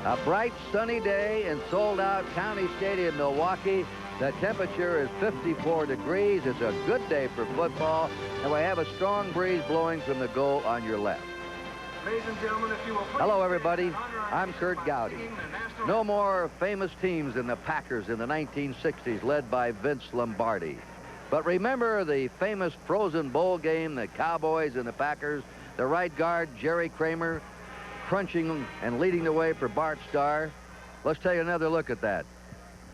A bright, sunny day in sold-out County Stadium, Milwaukee. The temperature is 54 degrees. It's a good day for football, and we have a strong breeze blowing from the goal on your left. Ladies and gentlemen, if you will please. Hello, everybody. I'm Curt Gowdy. No more famous teams than the Packers in the 1960s, led by Vince Lombardi. But remember the famous Frozen Bowl game, the Cowboys and the Packers, the right guard, Jerry Kramer, crunching and leading the way for Bart Starr. Let's take another look at that.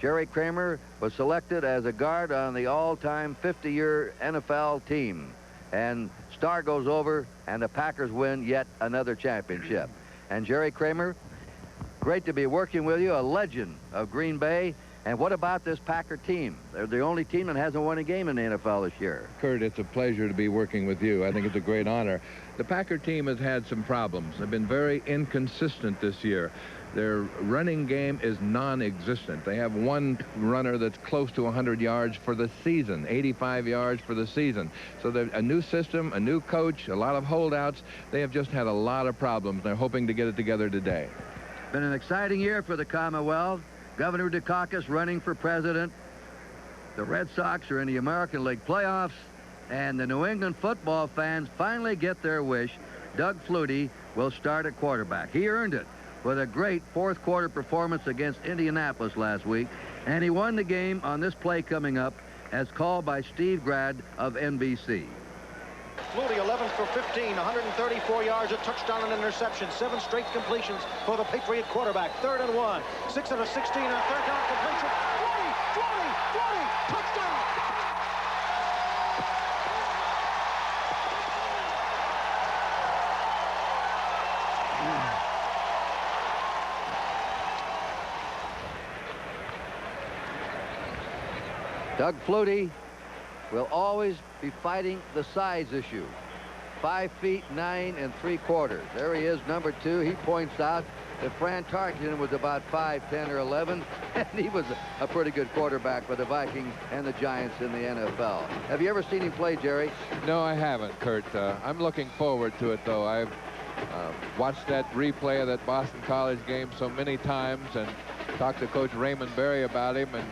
Jerry Kramer was selected as a guard on the all-time 50-year NFL team. And Starr goes over, and the Packers win yet another championship. And Jerry Kramer, great to be working with you, a legend of Green Bay. And what about this Packer team? They're the only team that hasn't won a game in the NFL this year. Curt, it's a pleasure to be working with you. I think it's a great honor. The Packer team has had some problems. They've been very inconsistent this year. Their running game is non-existent. They have one runner that's close to 100 yards for the season, 85 yards for the season. So a new system, a new coach, a lot of holdouts. They have just had a lot of problems. They're hoping to get it together today. Been an exciting year for the Commonwealth. Governor Dukakis running for president. The Red Sox are in the American League playoffs. And the New England football fans finally get their wish. Doug Flutie will start at quarterback. He earned it with a great fourth-quarter performance against Indianapolis last week. And he won the game on this play coming up as called by Steve Grad of NBC. Flutie 11 for 15, 134 yards, a touchdown and interception, 7 straight completions for the Patriot quarterback. 3rd and 1, 6 out of 16, and a 3rd down completion. 20, touchdown! Doug Flutie will always be fighting the size issue. 5 feet 9 3/4. There he is, number 2. He points out that Fran Tarkenton was about 5'10" or 11, and he was a pretty good quarterback for the Vikings and the Giants in the NFL. Have you ever seen him play, Jerry? No, I haven't, Curt. I'm looking forward to it, though. I've watched that replay of that Boston College game so many times and talked to Coach Raymond Berry about him, and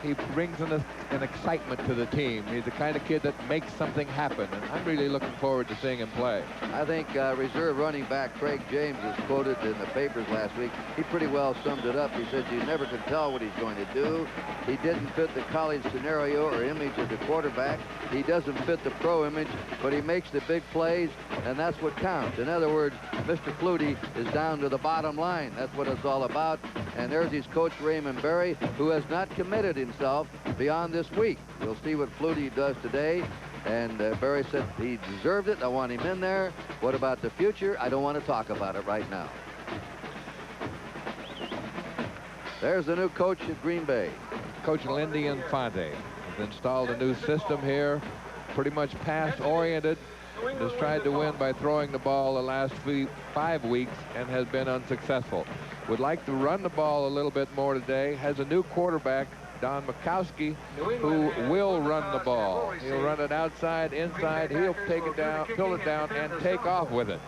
he brings an excitement to the team. He's the kind of kid that makes something happen, and I'm really looking forward to seeing him play. I think reserve running back Craig James was quoted in the papers last week. He pretty well summed it up. He said you never can tell what he's going to do. He didn't fit the college scenario or image of the quarterback. He doesn't fit the pro image, but he makes the big plays, and that's what counts. In other words, Mr. Flutie is down to the bottom line. That's what it's all about. And there's his coach, Raymond Berry, who has not committed himself beyond this week. We'll see what Flutie does today. And Berry said he deserved it. I want him in there. What about the future? I don't want to talk about it right now. There's the new coach at Green Bay. Coach Lindy Infante has installed a new system here, pretty much pass-oriented. Has tried to win by throwing the ball the last 5 weeks and has been unsuccessful. Would like to run the ball a little bit more today. Has a new quarterback, Don Majkowski, who will run the ball. He'll run it outside, inside. He'll take it down, pull it down, and take off with it.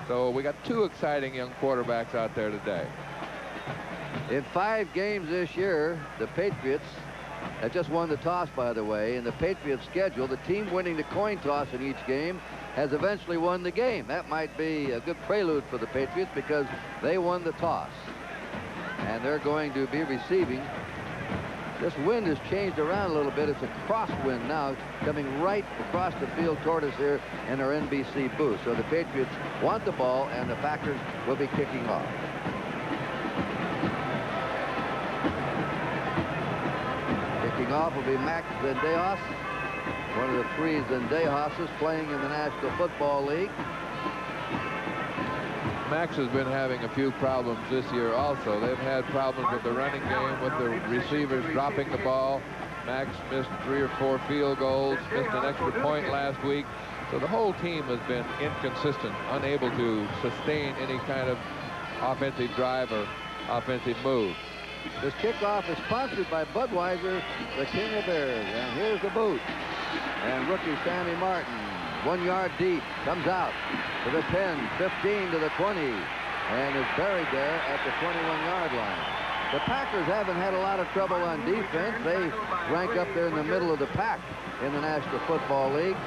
So we got 2 exciting young quarterbacks out there today. In 5 games this year, the Patriots have just won the toss, by the way. In the Patriots schedule, the team winning the coin toss in each game has eventually won the game. That might be a good prelude for the Patriots because they won the toss. And they're going to be receiving. This wind has changed around a little bit. It's a crosswind now coming right across the field toward us here in our NBC booth. So the Patriots want the ball, and the Packers will be kicking off. Kicking off will be Max Zendejas, one of the 3 Zendejases playing in the National Football League. Max has been having a few problems this year also. They've had problems with the running game, with the receivers dropping the ball. Max missed 3 or 4 field goals, missed an extra point last week. So the whole team has been inconsistent, unable to sustain any kind of offensive drive or offensive move. This kickoff is sponsored by Budweiser, the King of Bears. And here's the boot. And rookie Sammy Martin, 1 yard deep, comes out to the 10, 15 to the 20, and is buried there at the 21-yard line. The Packers haven't had a lot of trouble on defense. They rank up there in the middle of the pack in the National Football League.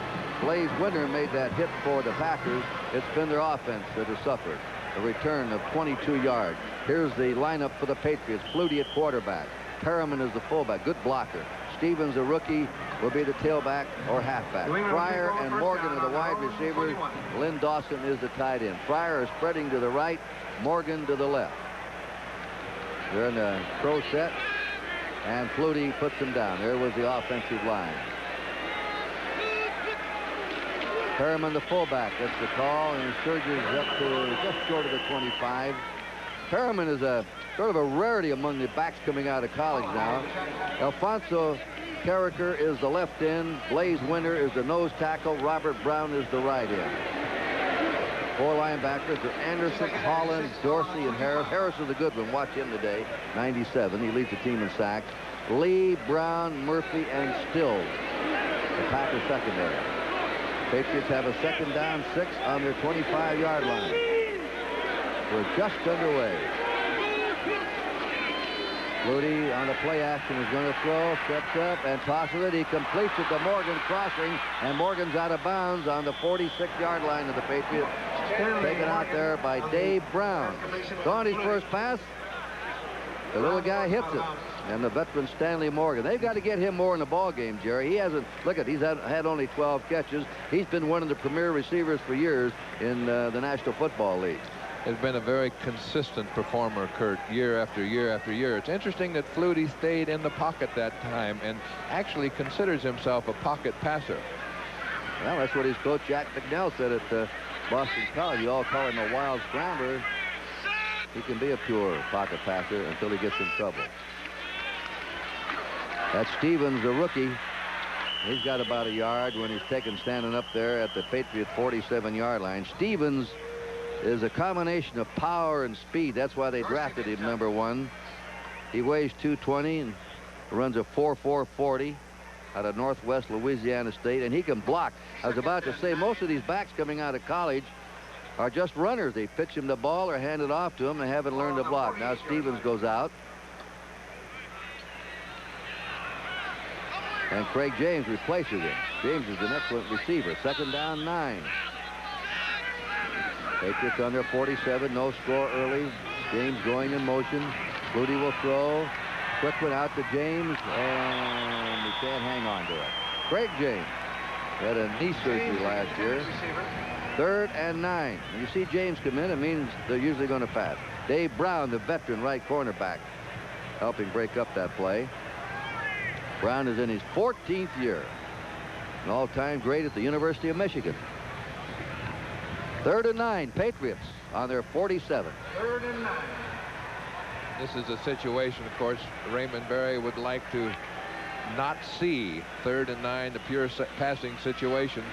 Blaze Winter made that hit for the Packers. It's been their offense that has suffered. A return of 22 yards. Here's the lineup for the Patriots. Flutie at quarterback. Perriman is the fullback. Good blocker. Stevens, a rookie, will be the tailback or halfback. Fryer and Morgan are the wide receivers. Lynn Dawson is the tight end. Fryer is spreading to the right. Morgan to the left. They're in the pro set, and Flutie puts them down. There was the offensive line. Perriman, the fullback, gets the call, and he surges up to just short of the 25. Perriman is a sort of a rarity among the backs coming out of college now. Alfonso Carricker is the left end. Blaze Winter is the nose tackle. Robert Brown is the right end. 4 linebackers are Anderson, Holland, Dorsey, and Harris. Harris is a good one. Watch him today. 97. He leads the team in sacks. Lee, Brown, Murphy, and Stills. The Packers secondary. Patriots have a 2nd down, 6 on their 25-yard line. We're just underway. Flutie on the play action is going to throw, steps up and tosses it. He completes it to Morgan crossing, and Morgan's out of bounds on the 46-yard line of the Patriots. Taken out there by Dave Brown. On his first pass, the little guy hits it. And the veteran Stanley Morgan. They've got to get him more in the ball game, Jerry. He hasn't, look at, he's had only 12 catches. He's been one of the premier receivers for years in the National Football League. Has been a very consistent performer, Curt, year after year after year. It's interesting that Flutie stayed in the pocket that time and actually considers himself a pocket passer. Well, that's what his coach Jack McNell said at Boston College. You all call him a wild scrambler. He can be a pure pocket passer until he gets in trouble. That's Stevens, the rookie. He's got about a yard when he's taken standing up there at the Patriot 47-yard line. Stevens is a combination of power and speed. That's why they drafted him number 1. He weighs 220 and runs a 4.440 out of Northwest Louisiana State, and he can block. I was about to say, most of these backs coming out of college are just runners. They pitch him the ball or hand it off to him. They haven't learned to block. Now Stevens goes out. And Craig James replaces him. James is an excellent receiver. 2nd down, 9. Patriots on their 47. No score early. James going in motion. Flutie will throw. Quick one out to James, and he can't hang on to it. Craig James had a knee surgery last year. 3rd and 9. When you see James come in, it means they're usually going to pass. Dave Brown, the veteran right cornerback, helping break up that play. Brown is in his 14th year. An all-time great at the University of Michigan. 3rd and 9. Patriots on their 47. 3rd and 9. This is a situation, of course, Raymond Berry would like to not see. 3rd and 9, the pure passing situation.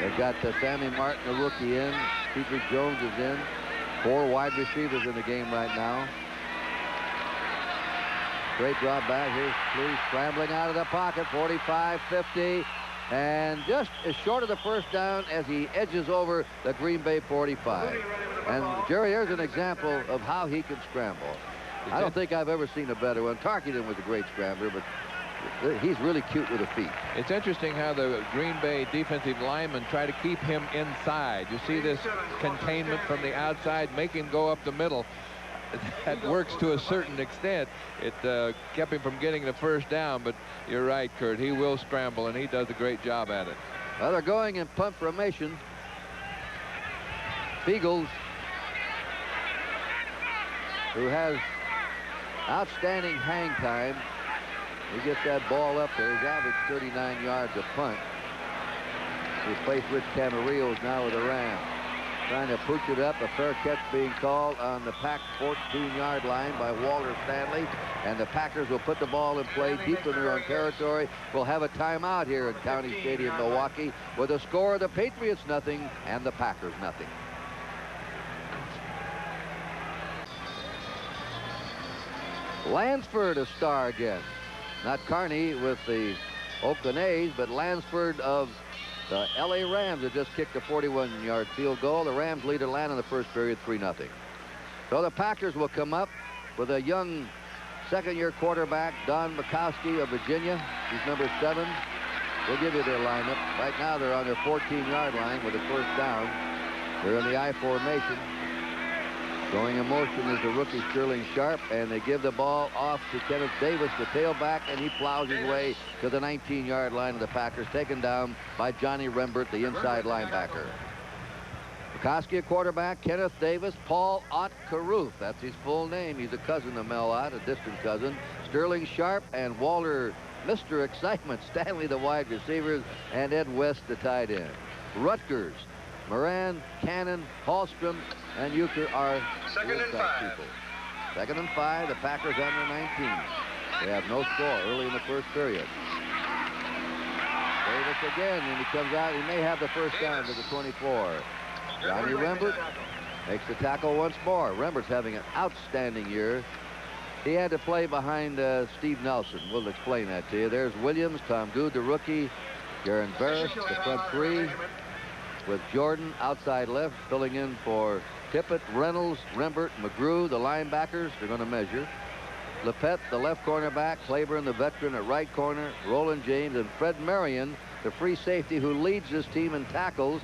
They've got Sammy Martin, the rookie, in. Cedric Jones is in. 4 wide receivers in the game right now. Great drop back. Here's Flutie scrambling out of the pocket. 45, 50. And just as short of the first down as he edges over the Green Bay 45. And Jerry, here's an example of how he can scramble. I don't think I've ever seen a better one. Tarkenton was a great scrambler, but he's really cute with the feet. It's interesting how the Green Bay defensive linemen try to keep him inside. You see this containment from the outside, make him go up the middle. That works to a certain extent. It kept him from getting the first down, but you're right, Curt. He will scramble, and he does a great job at it. Well, they're going in punt formation. Beagles, who has outstanding hang time. He gets that ball up there. He's averaged 39 yards a punt. Replaced Rich Camarillo now with the Rams. Trying to pooch it up. A fair catch being called on the Pack 14-yard line by Walter Stanley. And the Packers will put the ball in play deep in their own territory. We'll have a timeout here at County Stadium, Milwaukee, with a score of the Patriots 0 and the Packers 0. Lansford a star again. Not Carney with the Oakland A's, but Lansford of The L.A. Rams have just kicked a 41-yard field goal. The Rams lead Atlanta in the first period 3-0. So the Packers will come up with a young second-year quarterback, Don Majkowski of Virginia. He's number 7. We'll give you their lineup. Right now they're on their 14-yard line with a first down. They're in the I formation. Going in motion is the rookie Sterling Sharp, and they give the ball off to Kenneth Davis, the tailback, and he plows his way to the 19-yard line of the Packers, taken down by Johnny Rembert, the inside linebacker. Majkowski, a quarterback, Kenneth Davis, Paul Ott Caruth. That's his full name. He's a cousin of Mel Ott, a distant cousin. Sterling Sharp and Walter, Mr. Excitement, Stanley, the wide receivers, and Ed West, the tight end. Rutgers, Moran, Cannon, Hallstrom, and Euchre are Second and 5. people. Second and 5, the Packers on their 19. They have no score early in the first period. Davis again, and he comes out. He may have the first down to the 24. Johnny Rembert makes the tackle once more. Rembert's having an outstanding year. He had to play behind Steve Nelson. We'll explain that to you. There's Williams, Tom Good, the rookie, Garen Barris, the front three, with Jordan outside left, filling in for Tippett, Reynolds, Rembert, McGrew, the linebackers. They're going to measure. Lepet, the left cornerback, Claiborne, the veteran, at right corner, Roland James, and Fred Marion, the free safety who leads this team in tackles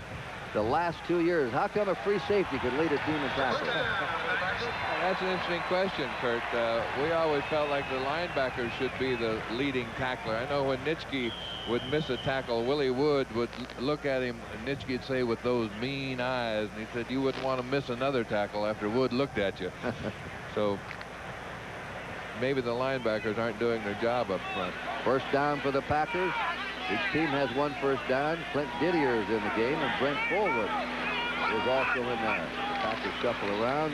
the last 2 years. How come a free safety could lead a team in tackles? That's an interesting question, Curt. We always felt like the linebackers should be the leading tackler. I know when Nitschke would miss a tackle, Willie Wood would look at him, and Nitschke would say with those mean eyes, and he said, you wouldn't want to miss another tackle after Wood looked at you. So maybe the linebackers aren't doing their job up front. First down for the Packers. Each team has one first down. Clint Didier is in the game, and Brent Fullwood is also in there. The Packers shuffle around,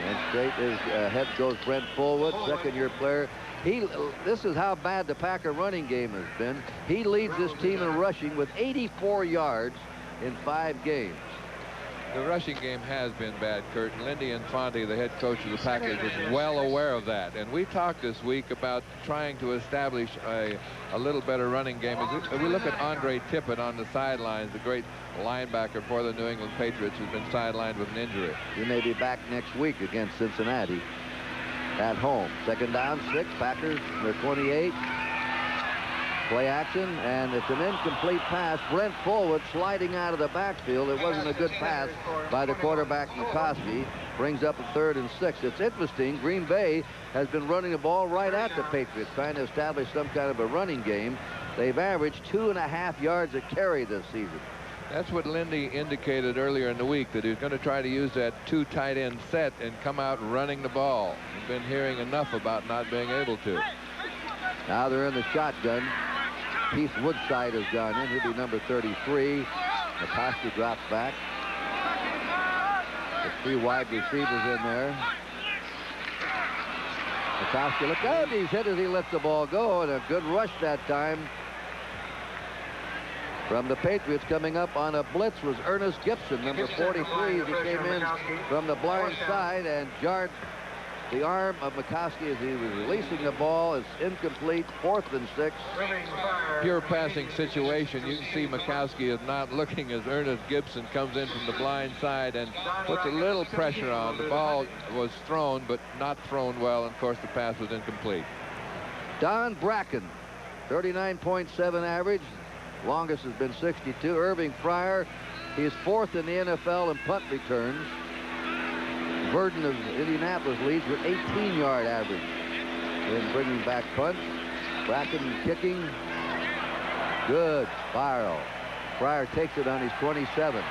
and straight is head goes Brent Fullwood, second-year player. This is how bad the Packer running game has been. He leads this team in rushing with 84 yards in 5 games. The rushing game has been bad, Curt. Lindy Infante, the head coach of the Packers, is well aware of that. And we talked this week about trying to establish a little better running game. As we look at Andre Tippett on the sidelines, the great linebacker for the New England Patriots, who's been sidelined with an injury. He may be back next week against Cincinnati at home. Second down, 6. Packers, they're 28. Play action, and it's an incomplete pass. Brent Fullwood sliding out of the backfield. It wasn't a good pass by the quarterback, Majkowski. Brings up a 3rd and 6. It's interesting. Green Bay has been running the ball right at the Patriots, trying to establish some kind of a running game. They've averaged 2.5 yards a carry this season. That's what Lindy indicated earlier in the week, that he was going to try to use that 2 tight end set and come out running the ball. We've been hearing enough about not being able to. Now they're in the shotgun. Keith Woodside has gone in. He'll be number 33. Majkowski drops back. The 3 wide receivers in there. Majkowski, look out, he's hit as he lets the ball go, and a good rush that time from the Patriots. Coming up on a blitz was Ernest Gibson, number 43. He came in from the blind side and jarred the arm of Majkowski as he was releasing the ball. It's incomplete. 4th and 6. Pure passing situation. You can see Majkowski is not looking as Ernest Gibson comes in from the blind side and puts a little pressure on. The ball was thrown, but not thrown well, and of course the pass was incomplete. Don Bracken, 39.7 average. Longest has been 62. Irving Fryer, he's 4th in the NFL in punt returns. Burden of Indianapolis leads with 18-yard average in bringing back punts. Bracken kicking. Good spiral. Fryer takes it on his 27.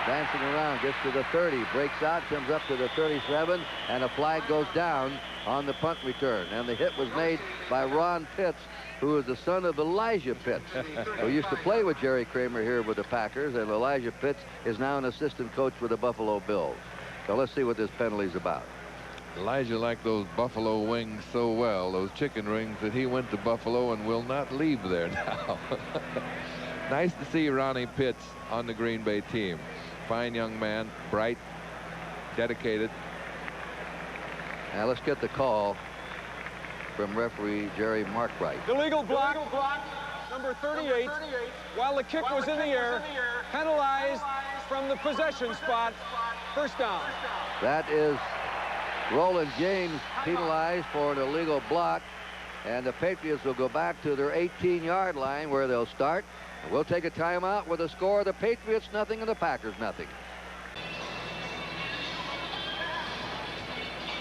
Dancing around, gets to the 30, breaks out, comes up to the 37, and a flag goes down on the punt return. And the hit was made by Ron Pitts, who is the son of Elijah Pitts, who used to play with Jerry Kramer here with the Packers, and Elijah Pitts is now an assistant coach with the Buffalo Bills. So let's see what this penalty's about. Elijah liked those buffalo wings so well, those chicken rings, that he went to Buffalo and will not leave there now. Nice to see Ronnie Pitts on the Green Bay team. Fine young man, bright, dedicated. Now let's get the call from referee Jerry Markwright. Illegal block. number 38, while the kick was in the air, penalized from the possession spot. First down. That is Roland James penalized for an illegal block. And the Patriots will go back to their 18-yard line where they'll start. We'll take a timeout with a score of the Patriots nothing and the Packers nothing.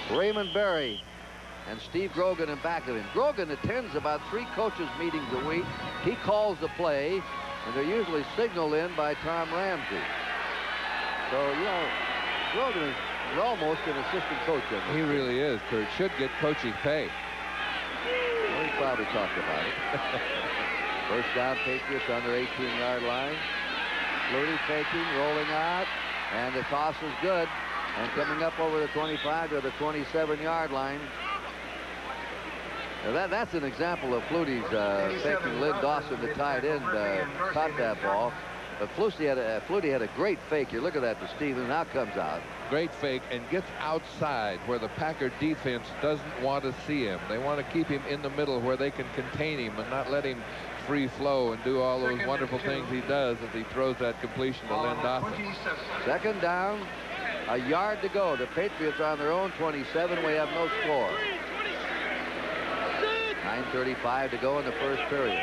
Raymond Berry and Steve Grogan in back of him. Grogan attends about 3 coaches meetings a week. He calls the play, and they're usually signaled in by Tom Ramsey. So, you know, Grogan is almost an assistant coach. He really is, Curt. Should get coaching pay. Well, he probably talked about it. First down, Patriots on their 18-yard line. Flutie faking, rolling out, and the toss is good. And coming up over the 25 to the 27-yard line. Now that's an example of Flutie's taking Lynn Dawson, the tight end, caught that ball. But Flutie had a great fake here. Look at that to Stevens. Now comes out. Great fake and gets outside where the Packer defense doesn't want to see him. They want to keep him in the middle where they can contain him and not let him free flow and do all those wonderful things he does as he throws that completion to Lynn Dawson. Second down, a yard to go. The Patriots on their own 27. We have no score. 9:35 to go in the first period.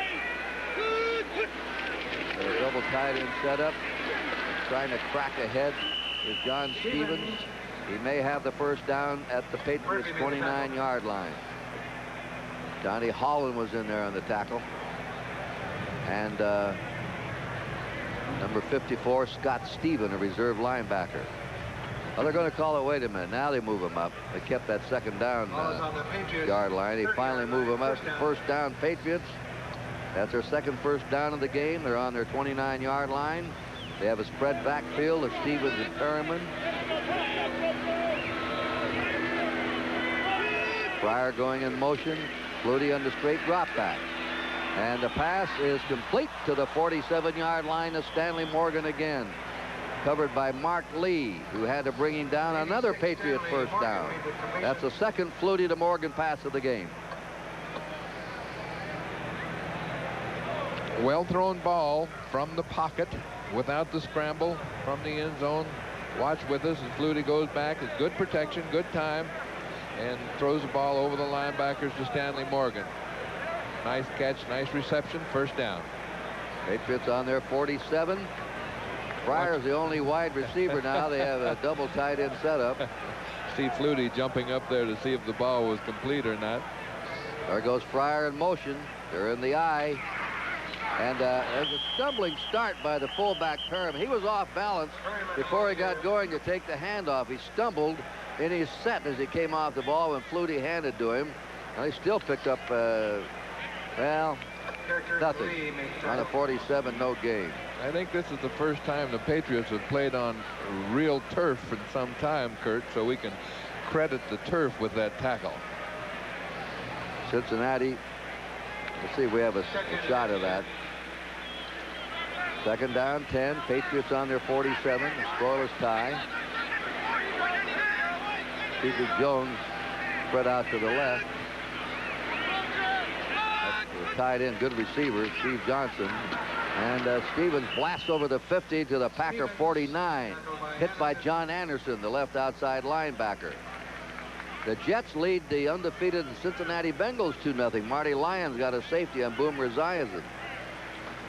A double tight end setup. Trying to crack ahead is John Stevens. He may have the first down at the Patriots 29-yard line. Johnny Holland was in there on the tackle. And number 54, Scott Stephen, a reserve linebacker. Well, they're going to call it. Wait a minute. Now they move him up. They kept that second down yard line. They finally move him up. First down, Patriots. That's their second first down of the game. They're on their 29-yard line. They have a spread backfield of Stevens and Perriman. Pryor going in motion. Flutie on the straight drop back. And the pass is complete to the 47-yard line of Stanley Morgan again. Covered by Mark Lee, who had to bring him down. Another Patriot first down. That's the second Flutie to Morgan pass of the game. Well thrown ball from the pocket without the scramble from the end zone. Watch with us as Flutie goes back. It's good protection, good time, and throws the ball over the linebackers to Stanley Morgan. Nice catch, nice reception, first down. Patriots on their 47. Pryor's the only wide receiver now. They have a double tight end setup. See Flutie jumping up there to see if the ball was complete or not. There goes Pryor in motion. They're in the eye. And there's a stumbling start by the fullback Perriman. He was off balance before he got going to take the handoff. He stumbled in his set as he came off the ball when Flutie handed to him. And he still picked up, well, nothing. On a 47, no gain. I think this is the first time the Patriots have played on real turf in some time, Curt, so we can credit the turf with that tackle. Cincinnati, let's see if we have a shot of that. Second down, 10. Patriots on their 47. Scoreless tie. Stevie Jones spread out to the left. That's the tight end, good receiver, Steve Johnson. And Stevens blasts over the 50 to the Packer 49. Hit by John Anderson, the left outside linebacker. The Jets lead the undefeated Cincinnati Bengals 2-0. Marty Lyons got a safety on Boomer Esiason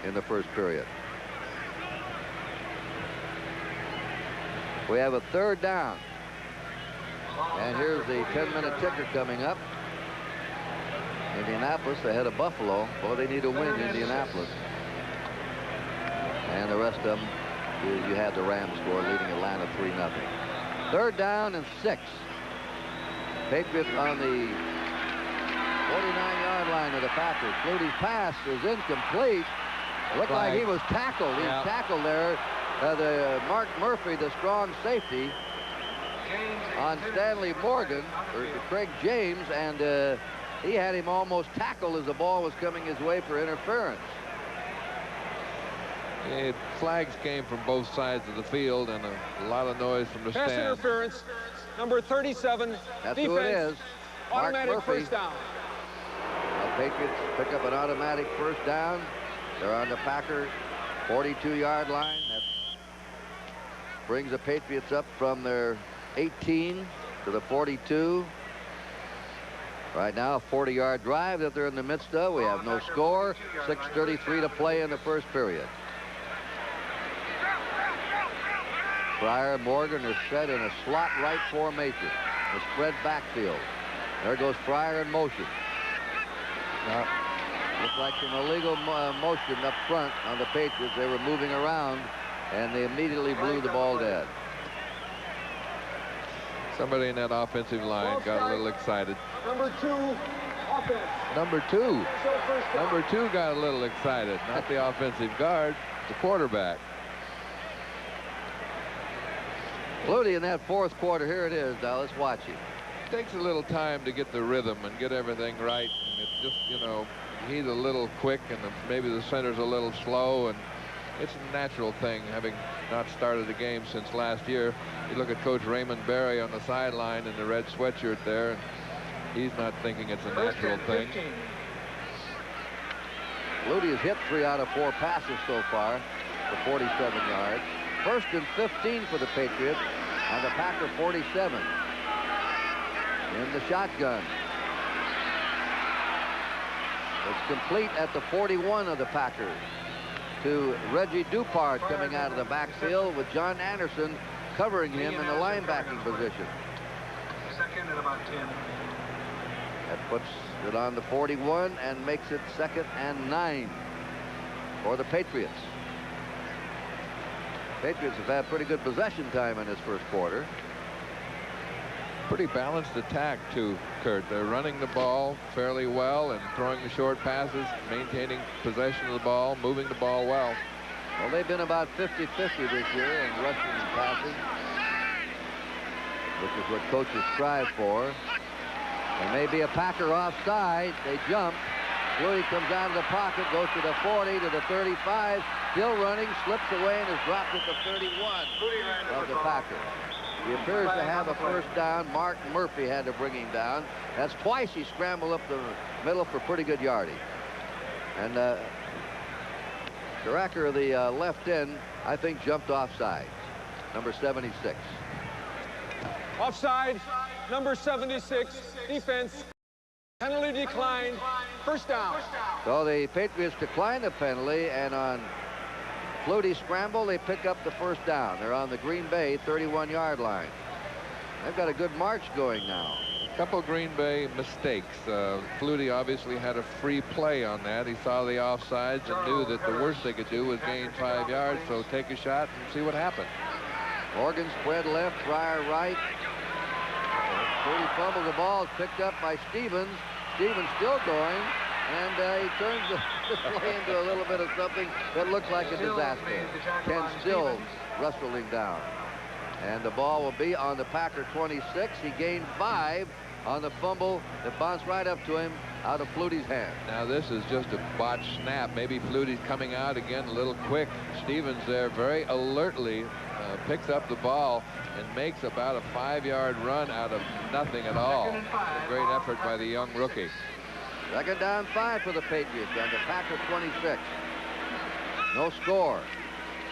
in the first period. We have a third down. And here's the 10-minute ticker coming up. Indianapolis ahead of Buffalo. Boy, they need a win, Indianapolis. And the rest of them, you had the Rams score, leading Atlanta 3-0. Third down and 6. Patriots on the 49-yard line of the Packers. Flutie's pass is incomplete. It looked like he was tackled. He was tackled there. Mark Murphy, the strong safety, on Stanley Morgan, or Craig James, and he had him almost tackled as the ball was coming his way for interference. Flags came from both sides of the field and a lot of noise from the stands. Pass interference, number 37. That's defense, who it is. Mark automatic Murphy. first down. The Patriots pick up an automatic first down. They're on the Packer 42-yard line. That brings the Patriots up from their 18 to the 42. Right now, a 40-yard drive that they're in the midst of. We have no score. 6:33 to play in the first period. Pryor and Morgan are set in a slot right formation. A spread backfield. There goes Pryor in motion. Looks like some illegal motion up front on the Patriots. They were moving around, and they immediately blew the ball dead. Somebody in that offensive line got a little excited. Number 2, offense. Number two got a little excited. Not the offensive guard, the quarterback. Flutie in that fourth quarter. Here it is. Now let's watch him. It takes a little time to get the rhythm and get everything right. And it's just, you know, he's a little quick, and maybe the center's a little slow, and it's a natural thing, having not started the game since last year. You look at Coach Raymond Berry on the sideline in the red sweatshirt there, and he's not thinking it's a natural thing. Flutie has hit 3 out of 4 passes so far for 47 yards. 1st and 15 for the Patriots on the Packer 47. In the shotgun. It's complete at the 41 of the Packers to Reggie Dupart coming out of the backfield with John Anderson covering him in the linebacking position. 2nd and about 10. That puts it on the 41 and makes it 2nd and 9 for the Patriots. Patriots have had pretty good possession time in this first quarter. Pretty balanced attack too, Curt. They're running the ball fairly well and throwing the short passes, maintaining possession of the ball, moving the ball well. Well, they've been about 50-50 this year in rushing and passing, which is what coaches strive for. There may be a Packer offside. They jump. Flutie comes out of the pocket, goes to the 40, to the 35, still running, slips away, and is dropped at the 31 of the Packers. He appears to have a first down. Mark Murphy had to bring him down. That's twice he scrambled up the middle for pretty good yardage. And Kramer of the left end, I think, jumped offside. Number 76. Offside, number 76, defense. Penalty declined, first down. So the Patriots decline the penalty, and on Flutie scramble, they pick up the first down. They're on the Green Bay 31-yard line. They've got a good march going now. A couple Green Bay mistakes. Flutie obviously had a free play on that. He saw the offsides and knew that the worst they could do was gain 5 yards, so take a shot and see what happens. Morgan spread left, Pryor right. Flutie fumbles the ball, picked up by Stevens. Stevens still going, and he turns the play into a little bit of something that looks like a disaster. Ken Stills wrestling down. And the ball will be on the Packer 26. He gained 5 on the fumble that bounced right up to him out of Flutie's hand. Now this is just a botched snap. Maybe Flutie's coming out again a little quick. Stevens there very alertly picks up the ball and makes about a 5-yard run out of nothing at all. A great effort by the young rookie. 2nd down 5 for the Patriots on the Packer 26. No score.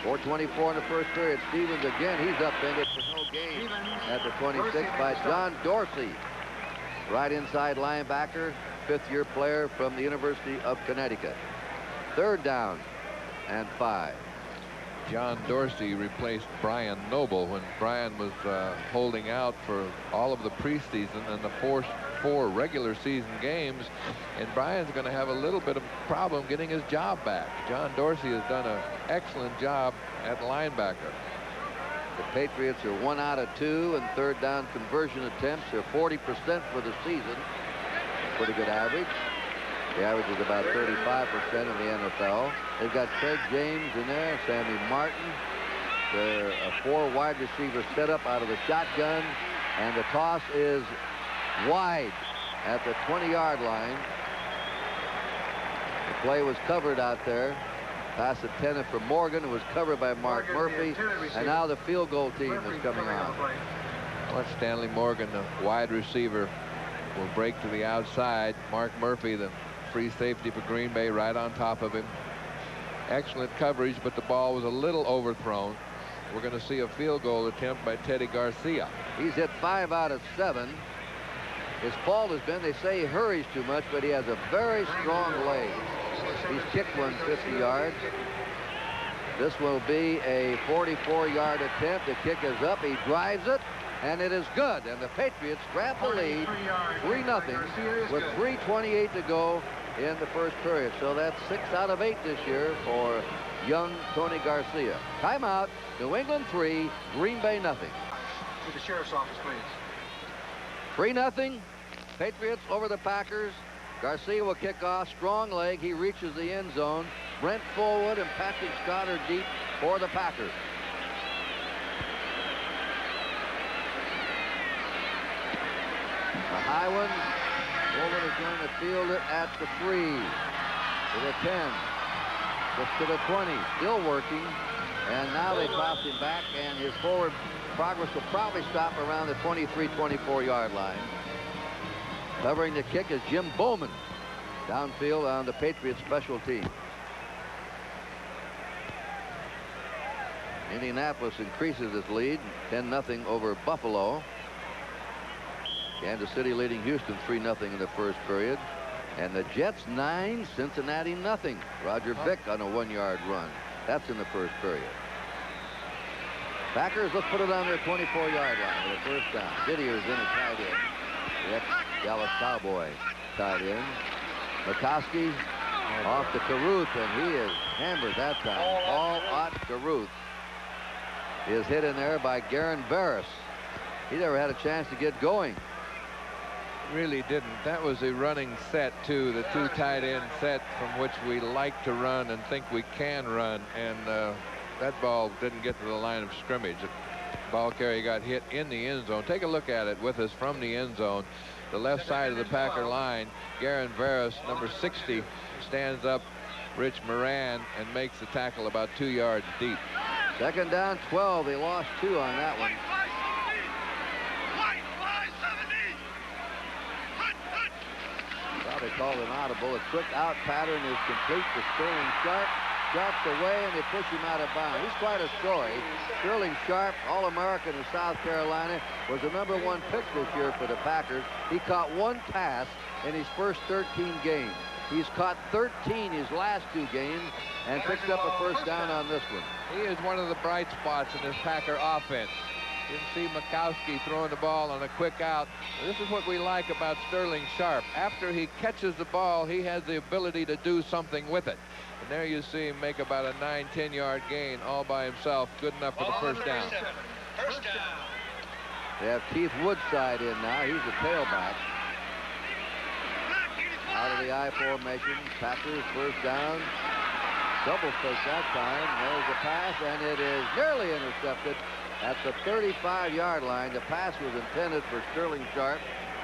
4:24 in the first period. Stevens again, he's upended for no gain at the 26 by John Dorsey. Right inside linebacker, 5th-year player from the University of Connecticut. 3rd down and 5. John Dorsey replaced Brian Noble when Brian was holding out for all of the preseason and the four regular season games, and Brian's going to have a little bit of problem getting his job back. John Dorsey has done an excellent job at linebacker. The Patriots are 1 out of 2 in 3rd down conversion attempts. They're 40% for the season. Pretty good average. The average is about 35% in the NFL. They've got Craig James in there, Sammy Martin. They're a 4 wide receiver setup out of the shotgun, and the toss is wide at the 20-yard line. The play was covered out there. Pass intended for Morgan. It was covered by Mark Murphy, and now the field goal team is coming on. Well, Stanley Morgan, the wide receiver, will break to the outside. Mark Murphy, the free safety for Green Bay, right on top of him. Excellent coverage, but the ball was a little overthrown. We're going to see a field goal attempt by Teddy Garcia. He's hit 5 out of 7. His fault has been, they say he hurries too much, but he has a very strong leg. He's kicked one 50 yards. This will be a 44-yard attempt. The kick is up. He drives it, and it is good. And the Patriots grab the lead, 3-0, with 3:28 to go in the first period. So that's 6 out of 8 this year for young Tony Garcia. Timeout. New England 3, Green Bay 0. To the sheriff's office, please. 3-0. Patriots over the Packers. Garcia will kick off. Strong leg. He reaches the end zone. Brent Fullwood and Patrick Scott are deep for the Packers. A high one. Fullwood is going to field it at the 3, to the 10, just to the 20. Still working. And now they toss him back, and his forward progress will probably stop around the 23-24-yard line. Covering the kick is Jim Bowman, downfield on the Patriots special team. Indianapolis increases its lead, 10-0 over Buffalo. Kansas City leading Houston 3-0 in the first period. And the Jets 9, Cincinnati 0. Roger Vick on a 1-yard run. That's in the first period. Packers, let's put it on their 24-yard line with a first down. Didier's in a tight end. The ex-Dallas Cowboy tight end. Majkowski off to Caruth, and he is hammered that time. Paul Ott Caruth is hit in there by Garen Barris. He never had a chance to get going. Really didn't. That was a running set, too, the 2 tight end set from which we like to run and think we can run. And that ball didn't get to the line of scrimmage. The ball carrier got hit in the end zone. Take a look at it with us from the end zone. The left side of the Packer line, Garen Barris, number 60, stands up Rich Moran and makes the tackle about 2 yards deep. Second down, 12. They lost 2 on that one. They called an audible. A quick out pattern is complete to Sterling Sharp. Sharp's away, and they push him out of bounds. He's quite a story. Sterling Sharp, All-American in South Carolina, was the #1 pick this year for the Packers. He caught 1 pass in his first 13 games. He's caught 13 his last 2 games and picked up a first down on this one. He is one of the bright spots in this Packer offense. You can see Majkowski throwing the ball on a quick out. This is what we like about Sterling Sharp. After he catches the ball, he has the ability to do something with it. And there you see him make about a 9-10 yard gain all by himself. Good enough for the first down. First down. They have Keith Woodside in now. He's the tailback. Out of the I formation. Packers first down. Double fake that time. There's a pass, and it is nearly intercepted at the 35-yard line. The pass was intended for Sterling Sharp.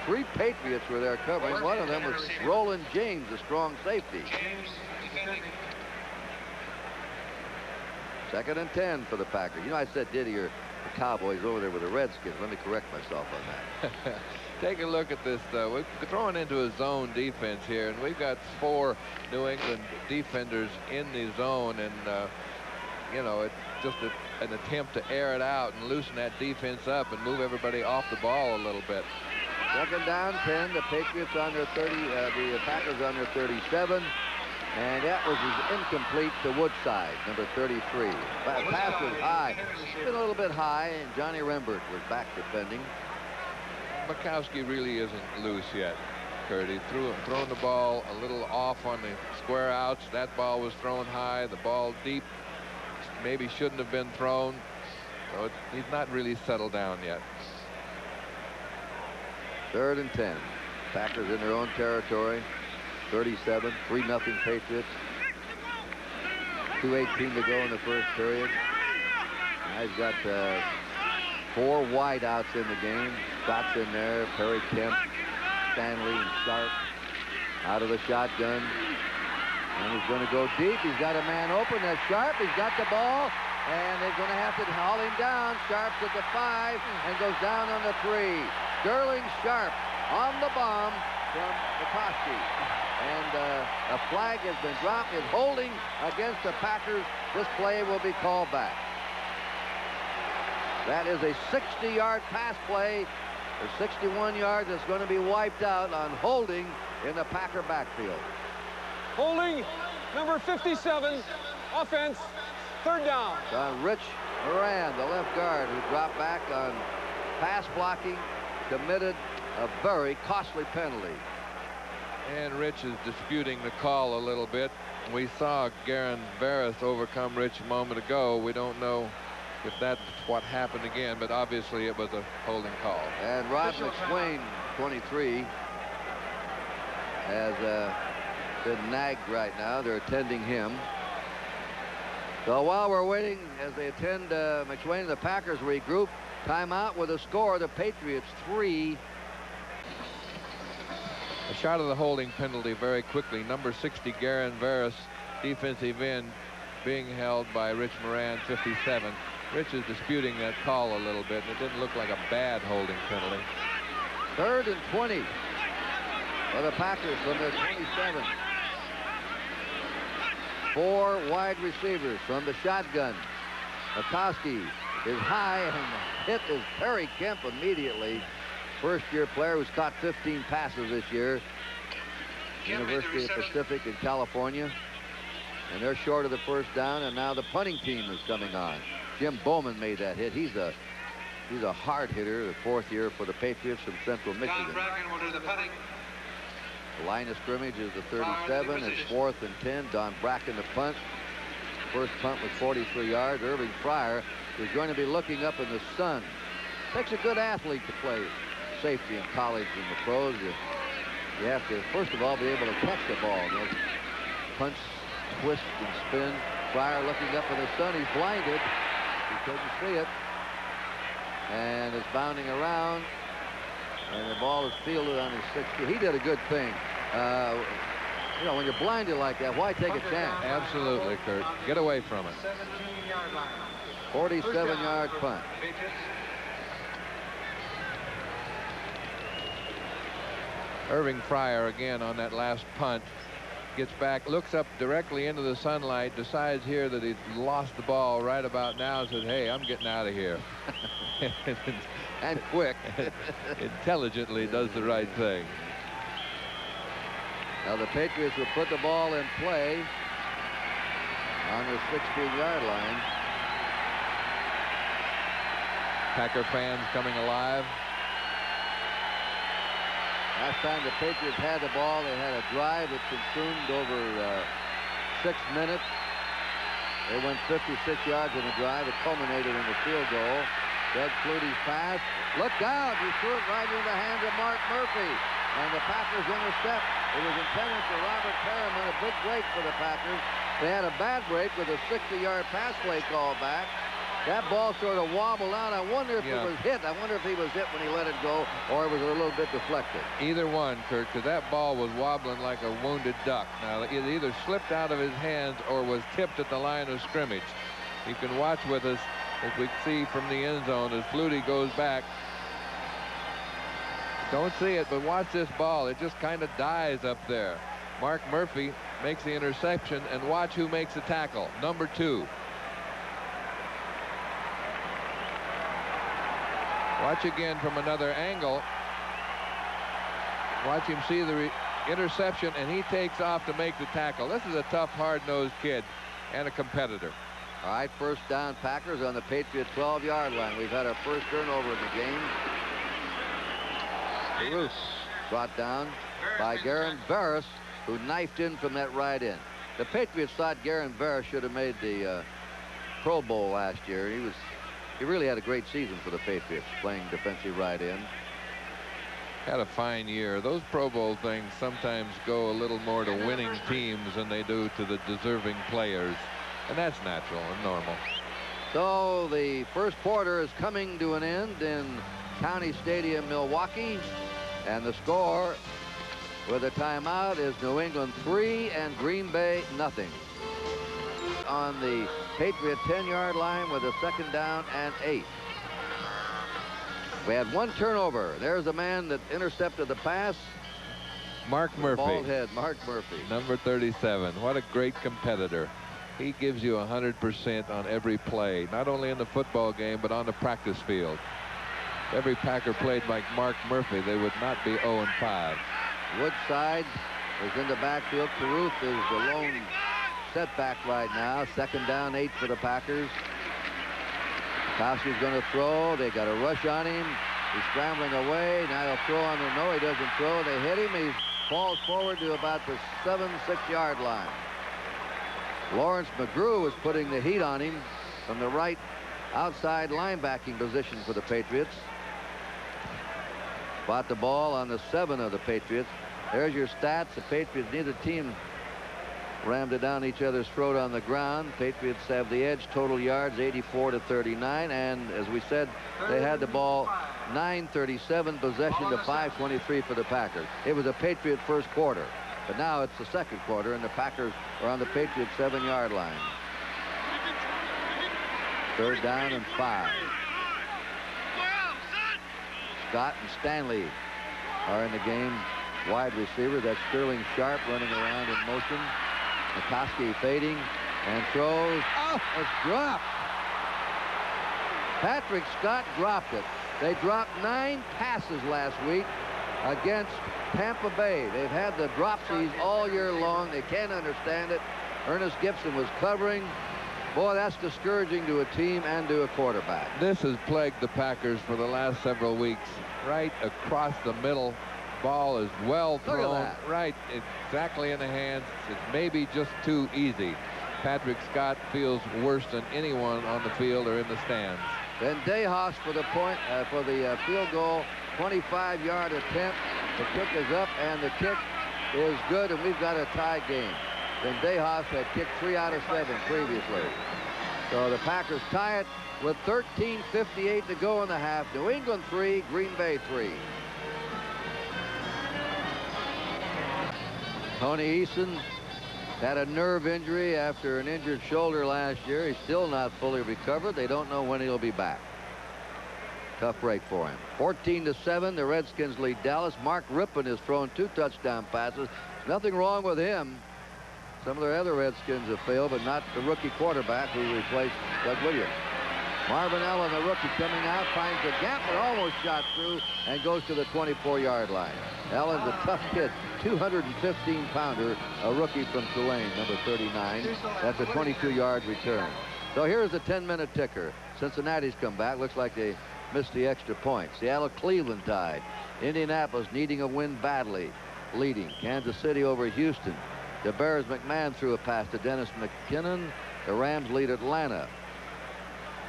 3 Patriots were there covering. One of them was Roland James, the strong safety. Second and 10 for the Packers. You know, I said Didier, the Cowboys over there with the Redskins. Let me correct myself on that. Take a look at this, though. We're throwing into a zone defense here, and we've got 4 New England defenders in the zone, and you know, it's just an attempt to air it out and loosen that defense up and move everybody off the ball a little bit. Second down, 10. The Patriots on their 30. The Packers on their 37. And that was incomplete to Woodside, number 33. But pass was high. It's been a little bit high, and Johnny Rembert was back defending. Majkowski really isn't loose yet, Curt. He thrown the ball a little off on the square outs. That ball was thrown high. The ball deep maybe shouldn't have been thrown. So he's not really settled down yet. Third and 10. Packers in their own territory. 37, 3-0 Patriots. 2:18 to go in the first period. Now he's got 4 wideouts in the game. Scott's in there, Perry Kemp, Stanley, and Sharp out of the shotgun. And he's going to go deep. He's got a man open. That's Sharp. He's got the ball. And they're going to have to haul him down. Sharp's at the 5 and goes down on the 3. Sterling Sharp on the bomb from Majkowski. And a flag has been dropped. It's holding against the Packers. This play will be called back. That is a 60-yard pass play. The 61 yards is going to be wiped out on holding in the Packer backfield. Holding, number 57, offense, third down. It's on Rich Moran, the left guard, who dropped back on pass blocking, committed a very costly penalty. And Rich is disputing the call a little bit. We saw Garen Varus overcome Rich a moment ago. We don't know if that's what happened again, but obviously it was a holding call. And Rod McSwain, 23, has been nagged right now. They're attending him. So while we're waiting, as they attend McSwain, the Packers regroup. Timeout with a score. The Patriots 3. A shot of the holding penalty very quickly. Number 60, Garen Varus, defensive end, being held by Rich Moran, 57. Rich is disputing that call a little bit, and it didn't look like a bad holding penalty. 3rd and 20 for the Packers from their 27. 4 wide receivers from the shotgun. Majkowski is high, and the hit is Perry Kemp immediately. First-year player who's caught 15 passes this year. University of Pacific in California. And they're short of the first down, and now the punting team is coming on. Jim Bowman made that hit. He's a hard hitter, the 4th year for the Patriots from Central Michigan. Don Bracken will do the punting. The line of scrimmage is the 37. It's 4th and 10. Don Bracken the punt. First punt was 43 yards. Irving Fryer is going to be looking up in the sun. Takes a good athlete to play safety in college and the pros. You have to, first of all, be able to catch the ball. You know, punch, twist, and spin. Fryer looking up in the sun. He's blinded. He couldn't see it. And it's bounding around. And the ball is fielded on his 60. He did a good thing. You know, when you're blinded like that, why take a chance? Absolutely, Curt. Get away from it. 17-yard line. 47-yard punt. Irving Fryer again on that last punt. Gets back, looks up directly into the sunlight, decides here that he's lost the ball right about now, and says, hey, I'm getting out of here. And quick. Intelligently does the right thing. Now the Patriots will put the ball in play on the 16-yard line. Packer fans coming alive. Last time the Patriots had the ball, they had a drive that consumed over 6 minutes. They went 56 yards in the drive. It culminated in the field goal. Doug Flutie's pass. Look out! He threw it right into the hands of Mark Murphy. And the Packers intercept. It was intended for Robert Perriman, a big break for the Packers. They had a bad break with a 60-yard pass play called back. That ball sort of wobbled out. I wonder if it was hit. I wonder if he was hit when he let it go, or it was a little bit deflected. Either one, Curt, because that ball was wobbling like a wounded duck. Now, it either slipped out of his hands or was tipped at the line of scrimmage. You can watch with us as we see from the end zone as Flutie goes back. Don't see it, but watch this ball. It just kind of dies up there. Mark Murphy makes the interception, and watch who makes the tackle. Number 2. Watch again from another angle. Watch him see the interception, and he takes off to make the tackle. This is a tough, hard-nosed kid and a competitor. All right, first down, Packers on the Patriot 12-yard line. We've had our first turnover in the game. Bruce brought down by Garen Varus, who knifed in from that right end. The Patriots thought Garen Varus should have made the Pro Bowl last year. He really had a great season for the Patriots, playing defensive right end. Had a fine year. Those Pro Bowl things sometimes go a little more to winning teams than they do to the deserving players. And that's natural and normal. So the first quarter is coming to an end in County Stadium, Milwaukee. And the score with a timeout is New England 3 and Green Bay nothing. On the Patriot 10-yard line with a second down and 8. We had one turnover. There's a man that intercepted the pass. Mark Murphy. Bald head, Mark Murphy. Number 37. What a great competitor. He gives you 100% on every play, not only in the football game, but on the practice field. If every Packer played like Mark Murphy, they would not be 0-5. Woodside is in the backfield. Caruth is the lone setback right now. 2nd down, 8 for the Packers. Majkowski's going to throw. They got a rush on him. He's scrambling away. Now he'll throw on the no. He doesn't throw. They hit him. He falls forward to about the 7-6-yard line. Lawrence McGrew was putting the heat on him from the right outside linebacking position for the Patriots. Bought the ball on the 7 of the Patriots. There's your stats. The Patriots, neither team rammed it down each other's throat on the ground. Patriots have the edge. Total yards 84-39. And as we said, they had the ball 9:37, possession to 5:23 for the Packers. It was a Patriot first quarter. But now it's the second quarter, and the Packers are on the Patriots 7-yard line. 3rd down and 5. Scott and Stanley are in the game. Wide receiver. That's Sterling Sharp running around in motion. Majkowski fading and throws. Oh, it's dropped. Patrick Scott dropped it. They dropped 9 passes last week against Tampa Bay. They've had the dropsies all year long. They can't understand it. Ernest Gibson was covering. Boy, that's discouraging to a team and to a quarterback. This has plagued the Packers for the last several weeks. Right across the middle. Ball is well thrown. Look at that. Right exactly in the hands. It's maybe just too easy. Patrick Scott feels worse than anyone on the field or in the stands. Then Dayhoff for the point, for the field goal. 25-yard attempt. The kick is up, and the kick is good, and we've got a tie game. Then Dayhoff had kicked 3 out of 7 previously. So the Packers tie it with 13:58 to go in the half. New England 3, Green Bay 3. Tony Eason had a nerve injury after an injured shoulder last year. He's still not fully recovered. They don't know when he'll be back. Tough break for him. 14-7, the Redskins lead Dallas. Mark Rippon has thrown 2 touchdown passes. Nothing wrong with him. Some of their other Redskins have failed, but not the rookie quarterback who replaced Doug Williams. Marvin Allen, the rookie, coming out, finds a gap, but almost shot through and goes to the 24-yard line. Allen's a tough kid, 215-pounder, a rookie from Tulane, number 39. That's a 22-yard return. So here's the 10-minute ticker. Cincinnati's come back. Looks like they missed the extra point. Seattle-Cleveland tied. Indianapolis needing a win badly, leading. Kansas City over Houston. The Bears, McMahon threw a pass to Dennis McKinnon. The Rams lead Atlanta.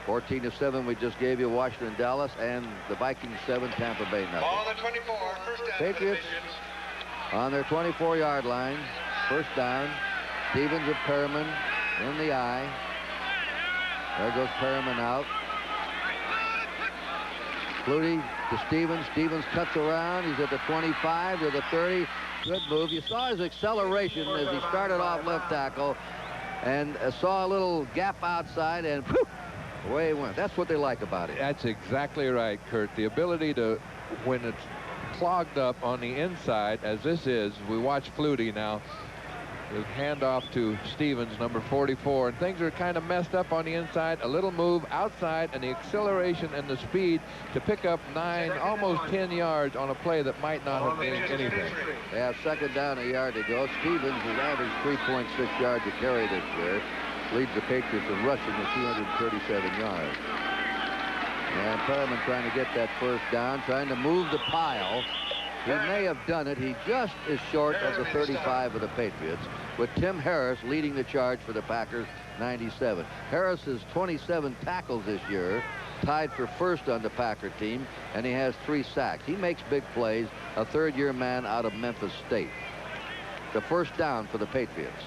14-7 we just gave you, Washington, Dallas, and the Vikings 7, Tampa Bay nothing. Ball at 24, first down. Patriots on their 24-yard line. First down. Stevens of Perriman in the eye. There goes Perriman out. Flutie to Stevens. Stevens cuts around. He's at the 25 to the 30. Good move. You saw his acceleration as he started off left tackle and saw a little gap outside, and whew, away he went. That's what they like about it. That's exactly right, Curt. The ability to, when it's clogged up on the inside, as this is, we watch Flutie now. The handoff to Stevens, number 44, and things are kind of messed up on the inside. A little move outside, and the acceleration and the speed to pick up 9, almost 10 yards on a play that might not have been anything. They have 2nd down, a yard to go. Stevens has averaged 3.6 yards a carry this year. Leads the Patriots in rushing at 237 yards. And Perriman trying to get that first down, trying to move the pile. He may have done it. He just is short of the 35 of the Patriots, with Tim Harris leading the charge for the Packers, 97. Harris has 27 tackles this year, tied for first on the Packer team, and he has 3 sacks. He makes big plays, a 3rd-year man out of Memphis State. The first down for the Patriots.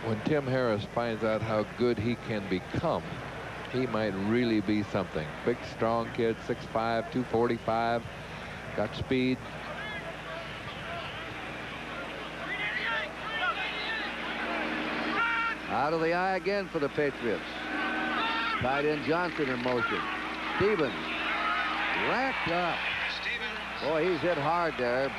When Tim Harris finds out how good he can become, he might really be something. Big, strong kid, 6'5", 245, got speed. Out of the eye again for the Patriots. Tight end Johnson in motion. Stevens racked up. Boy, he's hit hard there.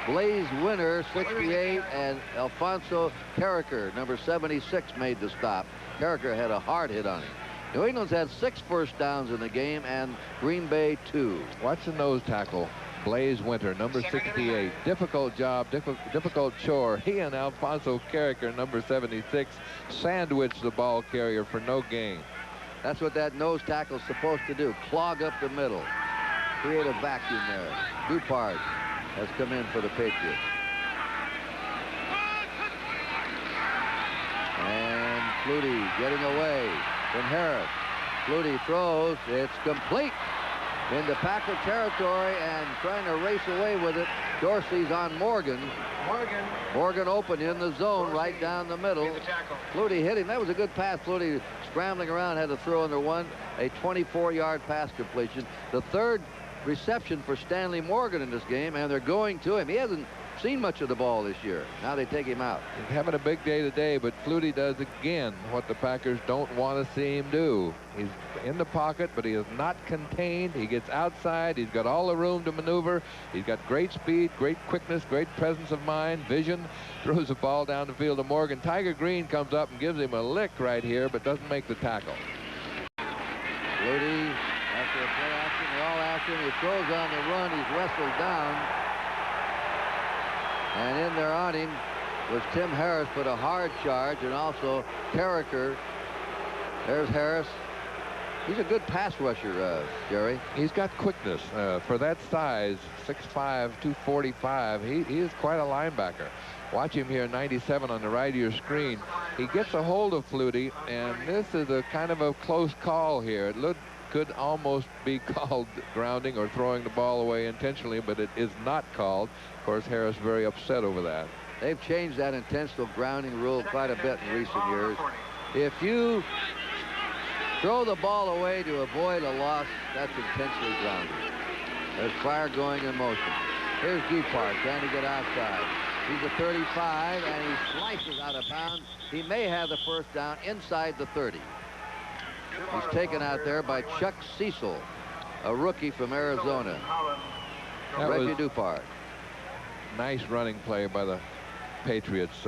Blaze Winter, 68, and Alfonso Carricker, number 76, made the stop. Carricker had a hard hit on him. New England's had 6 first downs in the game, and Green Bay 2. Watch the nose tackle. Blaze Winter, number 68. Difficult job, difficult chore. He and Alfonso Carricker, number 76, sandwiched the ball carrier for no gain. That's what that nose tackle's supposed to do, clog up the middle, create a vacuum there. Dupart has come in for the Patriots. And Flutie getting away from Harris. Flutie throws, it's complete into Packer territory and trying to race away with it. Dorsey's on Morgan. Morgan open in the zone right down the middle. Flutie hit him. That was a good pass. Flutie scrambling around, had to throw under one. A 24-yard pass completion. The third reception for Stanley Morgan in this game, and they're going to him. He hasn't seen much of the ball this year. Now they take him out. He's having a big day today, but Flutie does again what the Packers don't want to see him do. He's in the pocket, but he is not contained. He gets outside. He's got all the room to maneuver. He's got great speed, great quickness, great presence of mind, vision. Throws the ball down the field to Morgan. Tiger Green comes up and gives him a lick right here, but doesn't make the tackle. Flutie, after a play action, they all after him. He throws on the run. He's wrestled down. And in there on him was Tim Harris, put a hard charge, and also Carricker. There's Harris. He's a good pass rusher, Jerry. He's got quickness. For that size, 6'5", 245, he is quite a linebacker. Watch him here, 97 on the right of your screen. He gets a hold of Flutie, and this is a kind of a close call here. It could almost be called grounding or throwing the ball away intentionally, but it is not called. Of course, Harris very upset over that. They've changed that intentional grounding rule quite a bit in recent years. If you throw the ball away to avoid a loss, that's intentionally grounding. There's Pryor going in motion. Here's Dupart trying to get outside. He's a 35, and he slices out of bounds. He may have the first down inside the 30. He's taken out there by Chuck Cecil, a rookie from Arizona. Reggie Dupart. Nice running play by the Patriots.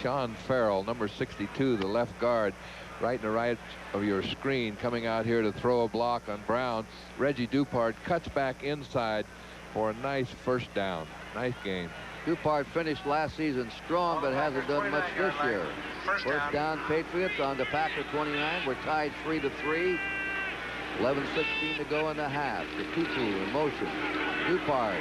Sean Farrell, number 62, the left guard, right in the right of your screen, coming out here to throw a block on Brown. Reggie Dupart cuts back inside for a nice first down. Nice game. Dupart finished last season strong, but hasn't done much this year. First down, Patriots on the Packer 29. We're tied 3-3. 11:16 to go in the half. The Tutu in motion. Dupart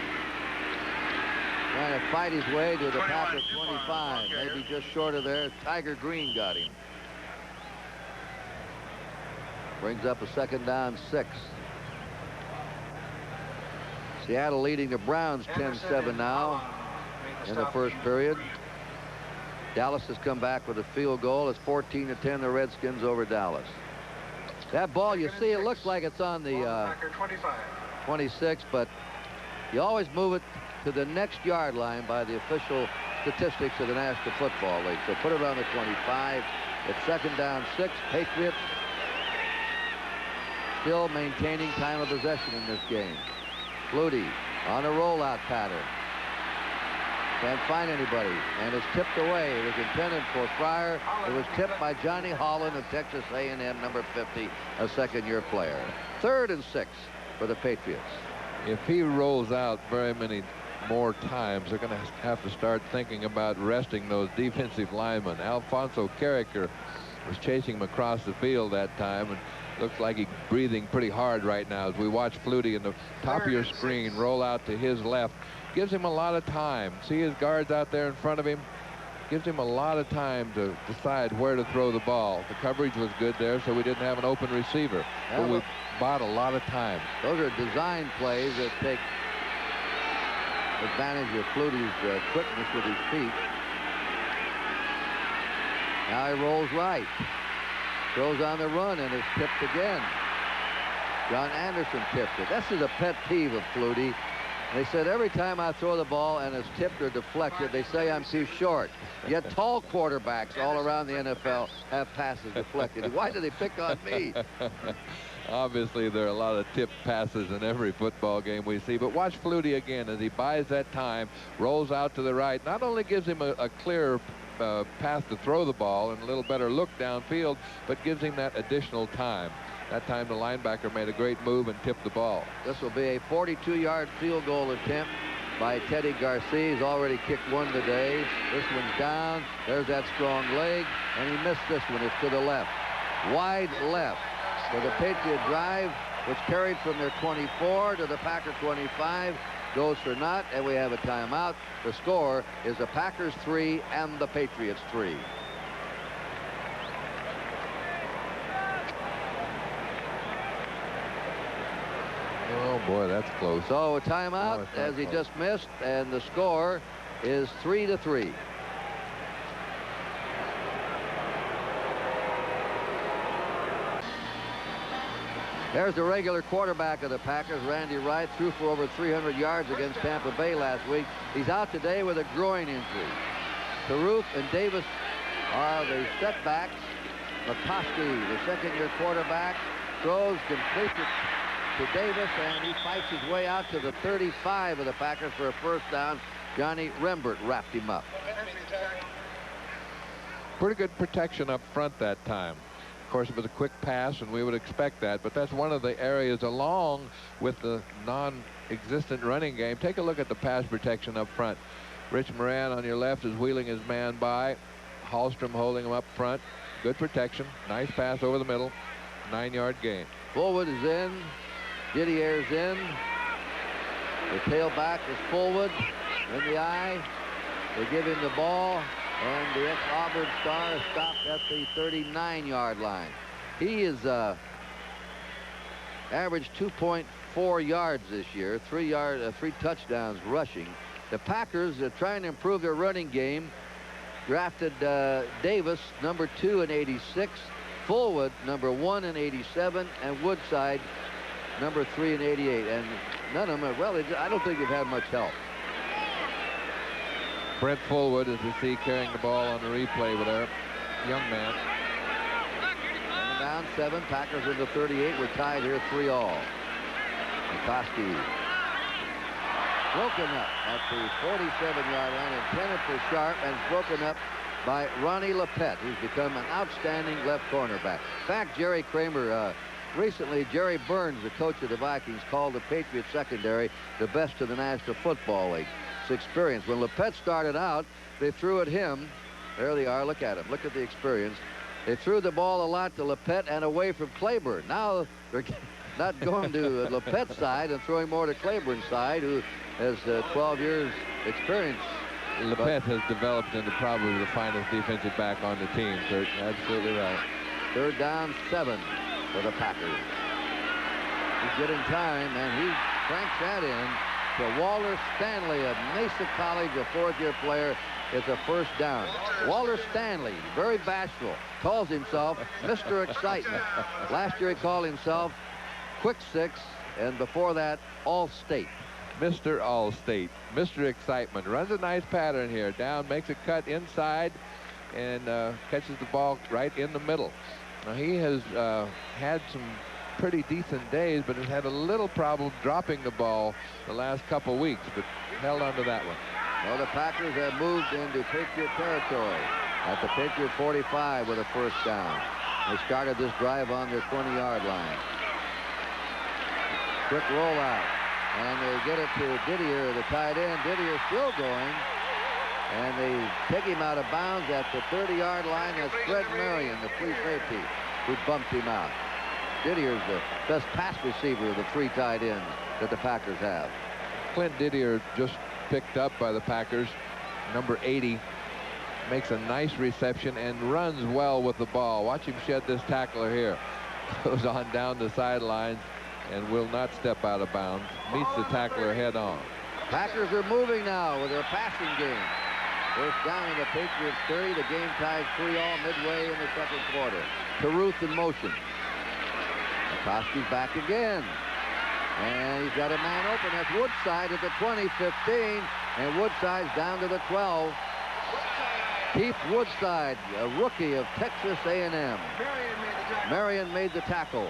trying to fight his way to the Packer 25. Maybe just short of there. Tiger Green got him. Brings up a second down, 6. Seattle leading the Browns 10-7 now in the first period. Dallas has come back with a field goal. It's 14-10, the Redskins over Dallas. That ball, you see, it looks like it's on the 26, but you always move it to the next yard line by the official statistics of the National Football League. So put it on the 25. It's second down, 6. Patriots still maintaining time of possession in this game. Flutie on a rollout pattern. Can't find anybody, and it's tipped away. It was intended for Pryor. It was tipped by Johnny Holland of Texas A&M, number 50, a second-year player. 3rd and 6 for the Patriots. If he rolls out very many more times, they're going to have to start thinking about resting those defensive linemen. Alfonso Carricker was chasing him across the field that time, and looks like he's breathing pretty hard right now as we watch Flutie in the top of your screen roll out to his left. Gives him a lot of time. See his guards out there in front of him. Gives him a lot of time to decide where to throw the ball. The coverage was good there, so we didn't have an open receiver. But we bought a lot of time. Those are design plays that take advantage of Flutie's quickness with his feet. Now he rolls right. Throws on the run, and it's tipped again. John Anderson tipped it. This is a pet peeve of Flutie. They said every time I throw the ball and it's tipped or deflected, they say I'm too short. Yet tall quarterbacks all around the NFL have passes deflected. Why do they pick on me? Obviously, there are a lot of tipped passes in every football game we see, but watch Flutie again as he buys that time, rolls out to the right. Not only gives him a clear path to throw the ball and a little better look downfield, but gives him that additional time. That time the linebacker made a great move and tipped the ball. This will be a 42-yard field goal attempt by Teddy Garcia. He's already kicked one today. This one's down. There's that strong leg, and he missed this one. It's to the left. Wide left. So the Patriot drive, which carried from their 24 to the Packer 25, goes for naught, and we have a timeout. The score is the Packers 3 and the Patriots 3. Oh, boy, that's close. So a timeout as he just missed, and the score is 3-3. There's the regular quarterback of the Packers, Randy Wright, threw for over 300 yards against Tampa Bay last week. He's out today with a groin injury. Caruth and Davis are the setbacks. Majkowski, the second-year quarterback, throws, completes it to Davis, and he fights his way out to the 35 of the Packers for a first down. Johnny Rembert wrapped him up. Pretty good protection up front that time. Of course, it was a quick pass, and we would expect that, but that's one of the areas along with the non-existent running game. Take a look at the pass protection up front. Rich Moran on your left is wheeling his man by. Hallstrom holding him up front. Good protection. Nice pass over the middle. 9-yard gain. Fullwood is in. Didier's in. The tailback is Fullwood in the eye. They give him the ball, and the ex-Auburn star stopped at the 39-yard line. He is averaged 2.4 yards this year, 3 touchdowns rushing. The Packers are trying to improve their running game. Drafted Davis, number 2 in '86, Fullwood, number 1 in '87, and Woodside, number 3 in '88. And none of them, well, I don't think they've had much help. Brent Fullwood, as we see, carrying the ball on the replay with our young man. And down 7, Packers into 38. We're tied here 3-all. Majkowski broken up at the 47-yard line, intended for Sharp, and broken up by Ronnie Lepet, who's become an outstanding left cornerback. In fact, Jerry Kramer, recently Jerry Burns, the coach of the Vikings, called the Patriots secondary the best in the National Football League. It's experience. When Lepet started out, they threw at him. There they are. Look at him. Look at the experience. They threw the ball a lot to Lepet and away from Claiborne. Now they're not going to Lepet's side and throwing more to Claiborne's side, who has 12 years experience. Lepet has developed into probably the finest defensive back on the team, Curt. Absolutely right. 3rd down 7 for the Packers. He's getting time, and he cranks that in to Walter Stanley of Mesa College, a 4th-year player. It's a first down. Walter Stanley, very bashful, calls himself Mr. Excitement. Last year he called himself Quick 6, and before that, All-State. Mr. All-State, Mr. Excitement, runs a nice pattern here. Down, makes a cut inside, and catches the ball right in the middle. Now, he has had some pretty decent days, but has had a little problem dropping the ball the last couple weeks, but held on to that one. Well, the Packers have moved into Patriot territory at the Patriot 45 with a first down. They started this drive on their 20-yard line. Quick rollout. And they get it to Didier, the tight end. Didier still going. And they take him out of bounds at the 30-yard line. That's Fred Marion, the free safety, who bumped him out. Didier's the best pass receiver of the 3 tight ends that the Packers have. Clint Didier just picked up by the Packers, number 80. Makes a nice reception and runs well with the ball. Watch him shed this tackler here. Goes on down the sidelines and will not step out of bounds. Meets the tackler head on. Packers are moving now with their passing game. First down in the Patriots 30. The game ties 3-all midway in the 2nd quarter. Caruth in motion. Majkowski's back again. And he's got a man open. That's Woodside at the 20-15. And Woodside's down to the 12. Keith Woodside, a rookie of Texas A&M. Marion made the tackle.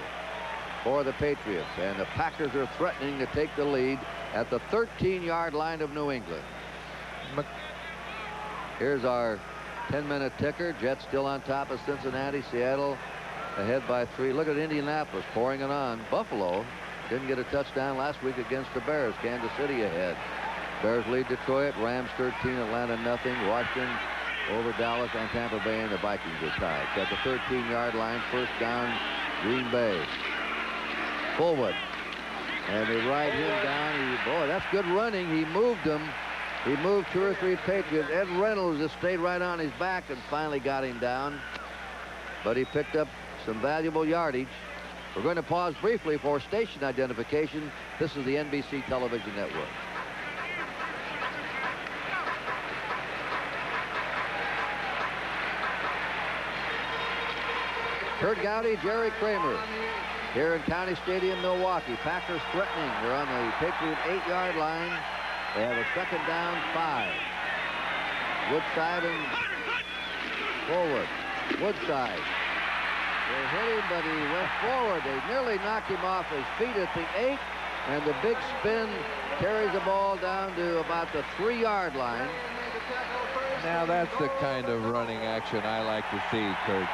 for the Patriots. And the Packers are threatening to take the lead at the 13-yard line of New England. Here's our 10-minute ticker. Jets still on top of Cincinnati. Seattle ahead by 3. Look at Indianapolis pouring it on. Buffalo didn't get a touchdown last week against the Bears. Kansas City ahead. Bears lead Detroit. Rams 13, Atlanta nothing. Washington over Dallas and Tampa Bay, and the Vikings are tied. So at the 13-yard line, first down, Green Bay. Fullwood. And they ride him down. Boy, that's good running. He moved him. He moved 2 or 3 Patriots. Ed Reynolds just stayed right on his back and finally got him down. But he picked up some valuable yardage. We're going to pause briefly for station identification. This is the NBC Television Network. Curt Gowdy, Jerry Kramer. Here in County Stadium, Milwaukee. Packers threatening. They're on the Patriot 8-yard line. They have a second down, 5. Woodside and forward. Woodside. They hit him, but he went forward. They nearly knocked him off his feet at the 8. And the big spin carries the ball down to about the 3-yard line. Now that's the kind of running action I like to see, Curt.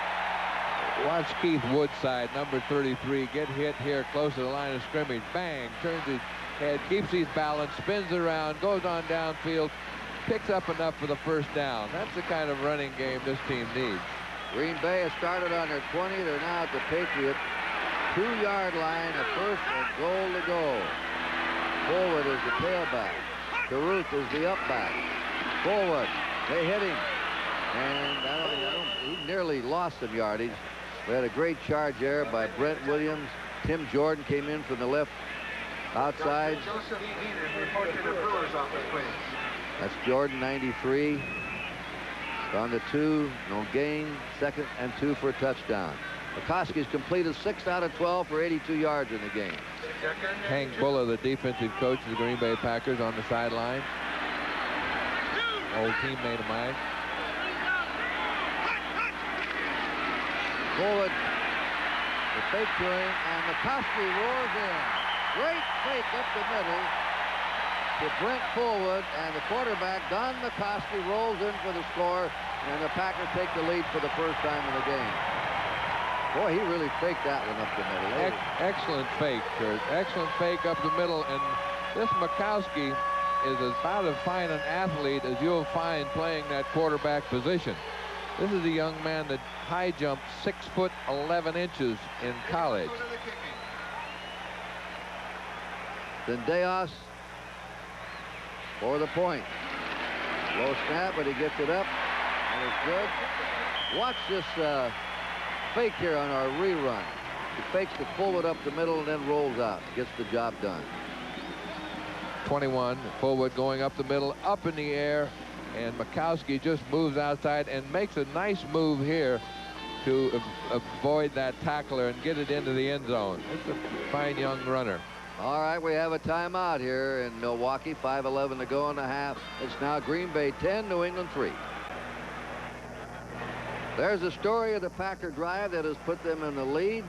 Watch Keith Woodside, number 33, get hit here close to the line of scrimmage. Bang, turns his head, keeps his balance, spins around, goes on downfield, picks up enough for the first down. That's the kind of running game this team needs. Green Bay has started on their 20. They're now at the Patriot 2-yard line, a first and goal to go. Forward is the tailback. Caruth is the upback. Forward, they hit him. And he nearly lost some yardage. We had a great charge there by Brent Williams. Tim Jordan came in from the left outside. That's Jordan, 93. On the 2, no gain. 2nd and 2 for a touchdown. Majkowski's completed 6 out of 12 for 82 yards in the game. Hank Buller, the defensive coach of the Green Bay Packers, on the sideline. Old teammate of mine. Forward, the fake to him, and Majkowski roars in. Great fake up the middle to Brent Fullwood, and the quarterback, Don Majkowski, rolls in for the score, and the Packers take the lead for the first time in the game. Boy, he really faked that one up the middle. Excellent fake, Curt. Excellent fake up the middle, and this Majkowski is about as fine an athlete as you'll find playing that quarterback position. This is a young man that high jumped 6'11" in college. Zendejas for the point. Low snap, but he gets it up, and it's good. Watch this fake here on our rerun. He fakes the Fullwood up the middle and then rolls out. Gets the job done. 21, Fullwood going up the middle, up in the air. And Majkowski just moves outside and makes a nice move here to avoid that tackler and get it into the end zone. It's a fine young runner. All right, we have a timeout here in Milwaukee. 5:11 to go in the half. It's now Green Bay 10, New England 3. There's a story of the Packer drive that has put them in the lead.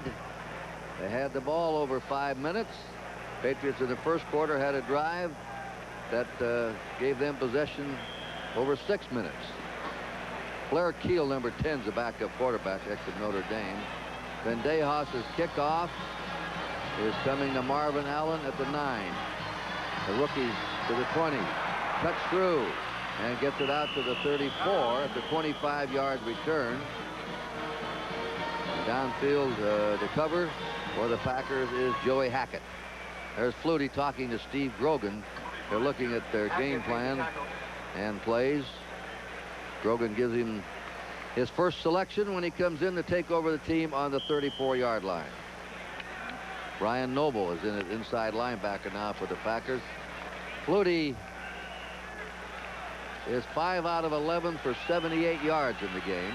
They had the ball over 5 minutes. Patriots in the first quarter had a drive that gave them possession over 6 minutes. Blair Keel, number 10, is the backup quarterback, ex-Notre Dame. Zendejas' kickoff is coming to Marvin Allen at the 9. The rookie to the 20. Cuts through and gets it out to the 34 at the 25-yard return. Downfield to cover for the Packers is Joey Hackett. There's Flutie talking to Steve Grogan. They're looking at their game plan and plays. Grogan gives him his first selection when he comes in to take over the team on the 34-yard line. Brian Noble is in at inside linebacker now for the Packers. Flutie is 5 out of 11 for 78 yards in the game.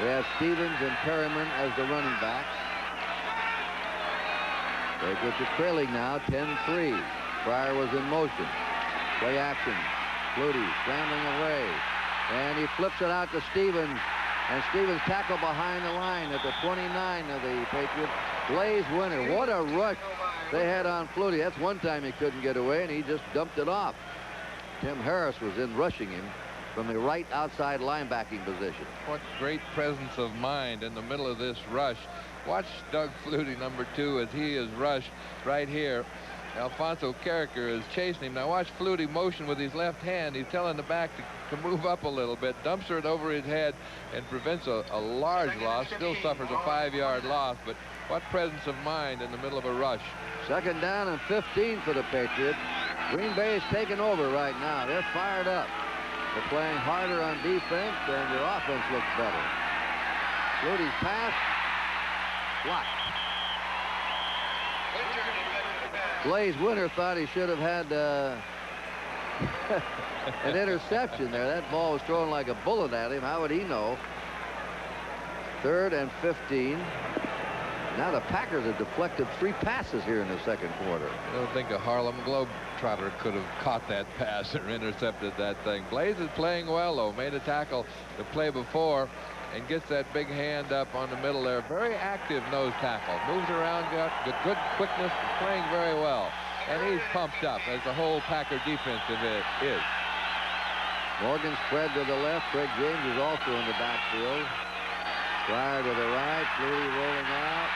We have Stevens and Perryman as the running backs. Patriots are trailing now 10-3. Pryor was in motion. Play action. Flutie scrambling away. And he flips it out to Stevens. And Stevens tackle behind the line at the 29 of the Patriots. Blaze Winter. What a rush they had on Flutie. That's one time he couldn't get away, and he just dumped it off. Tim Harris was in rushing him from the right outside linebacking position. What great presence of mind in the middle of this rush. Watch Doug Flutie, number 2, as he is rushed right here. Alfonso Carricker is chasing him. Now watch Flutie motion with his left hand. He's telling the back to move up a little bit, dumps it over his head, and prevents a large loss. Still suffers a 5-yard loss, but what presence of mind in the middle of a rush. Second down and 15 for the Patriots. Green Bay is taking over right now. They're fired up. They're playing harder on defense, and their offense looks better. Flutie's pass blocked. Blaze Winter thought he should have had an interception there. That ball was thrown like a bullet at him. How would he know? 3rd and 15. Now the Packers have deflected 3 passes here in the second quarter. I don't think a Harlem Globetrotter could have caught that pass or intercepted that thing. Blaze is playing well, though. Made a tackle the play before and gets that big hand up on the middle there. Very active nose tackle. Moves around, got good quickness, playing very well. And he's pumped up, as the whole Packer defense is. Morgan spread to the left. Craig James is also in the backfield. Fryer to the right. Flutie rolling out.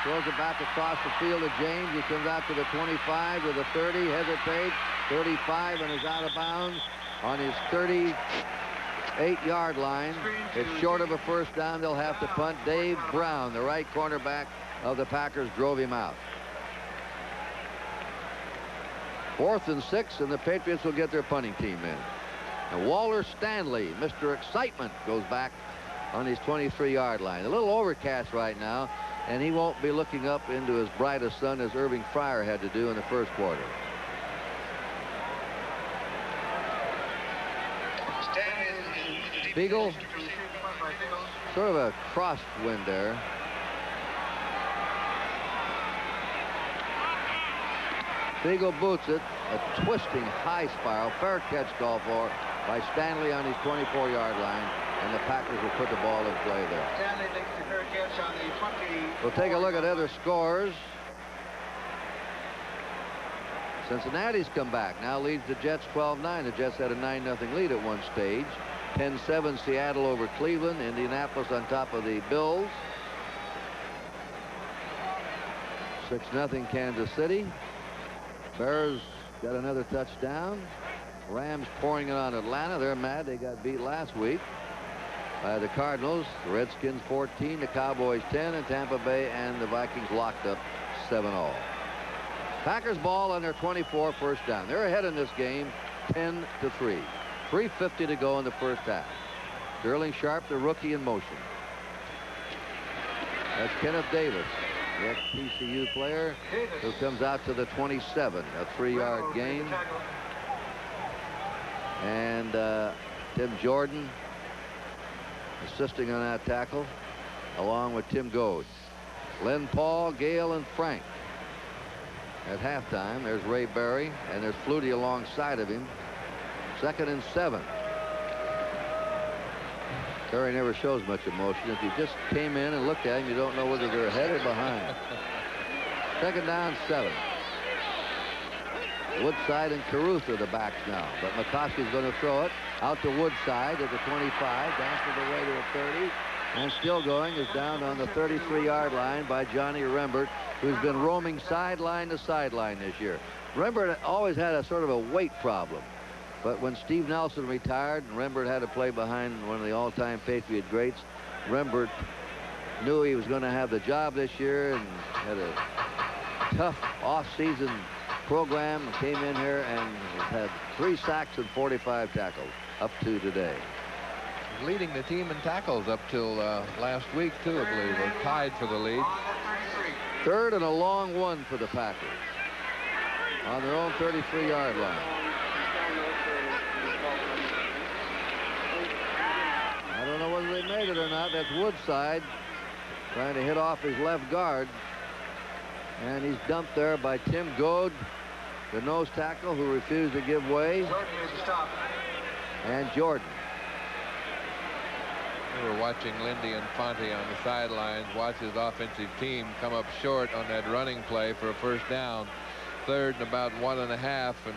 Throws it back across the field to James. He comes out to the 25 to the 30. Hesitates. 35 and is out of bounds on his 38-yard line. It's short of a first down. They'll have to punt. Dave Brown, the right cornerback of the Packers, drove him out. 4th and 6, and the Patriots will get their punting team in. And Walter Stanley, Mr. Excitement, goes back on his 23-yard line. A little overcast right now, and he won't be looking up into his brightest sun as Irving Fryer had to do in the first quarter. Beagle, sort of a crosswind there. Beagle boots it, a twisting high spiral, fair catch call for by Stanley on his 24-yard line, and the Packers will put the ball in play there. Stanley makes the fair catch on the 20. We'll take a look at other scores. Cincinnati's come back, now leads the Jets 12-9. The Jets had a 9-0 lead at one stage. 10-7 Seattle over Cleveland. Indianapolis on top of the Bills. 6-0 Kansas City. Bears got another touchdown. Rams pouring it on Atlanta. They're mad. They got beat last week by the Cardinals. The Redskins 14, the Cowboys 10, and Tampa Bay and the Vikings locked up 7-all. Packers ball on their 24 first down. They're ahead in this game 10-3. 3:50 to go in the first half. Sterling Sharp, the rookie, in motion. That's Kenneth Davis, the ex-TCU player, who comes out to the 27, a 3-yard gain. And Tim Jordan assisting on that tackle, along with Tim Goad. Len Paul, Gale, and Frank. At halftime, there's Ray Berry, and there's Flutie alongside of him. 2nd and 7. Terry never shows much emotion. If you just came in and looked at him, you don't know whether they're ahead or behind. 2nd down, 7. Woodside and Caruth are the backs now, but Majkowski's going to throw it out to Woodside at the 25, down to the way to the 30, and still going is down on the 33-yard line by Johnny Rembert, who's been roaming sideline to sideline this year. Rembert always had a sort of a weight problem. But when Steve Nelson retired and Rembert had to play behind one of the all-time Patriot greats, Rembert knew he was going to have the job this year and had a tough off-season program. Came in here and had 3 sacks and 45 tackles up to today. Leading the team in tackles up till last week, too, I believe. We're tied for the lead. 3rd and a long one for the Packers on their own 33-yard line. I don't know whether they made it or not. That's Woodside trying to hit off his left guard. And he's dumped there by Tim Goad, the nose tackle, who refused to give way. And Jordan. We were watching Lindy Infante on the sidelines watch his offensive team come up short on that running play for a first down. 3rd and about 1.5, and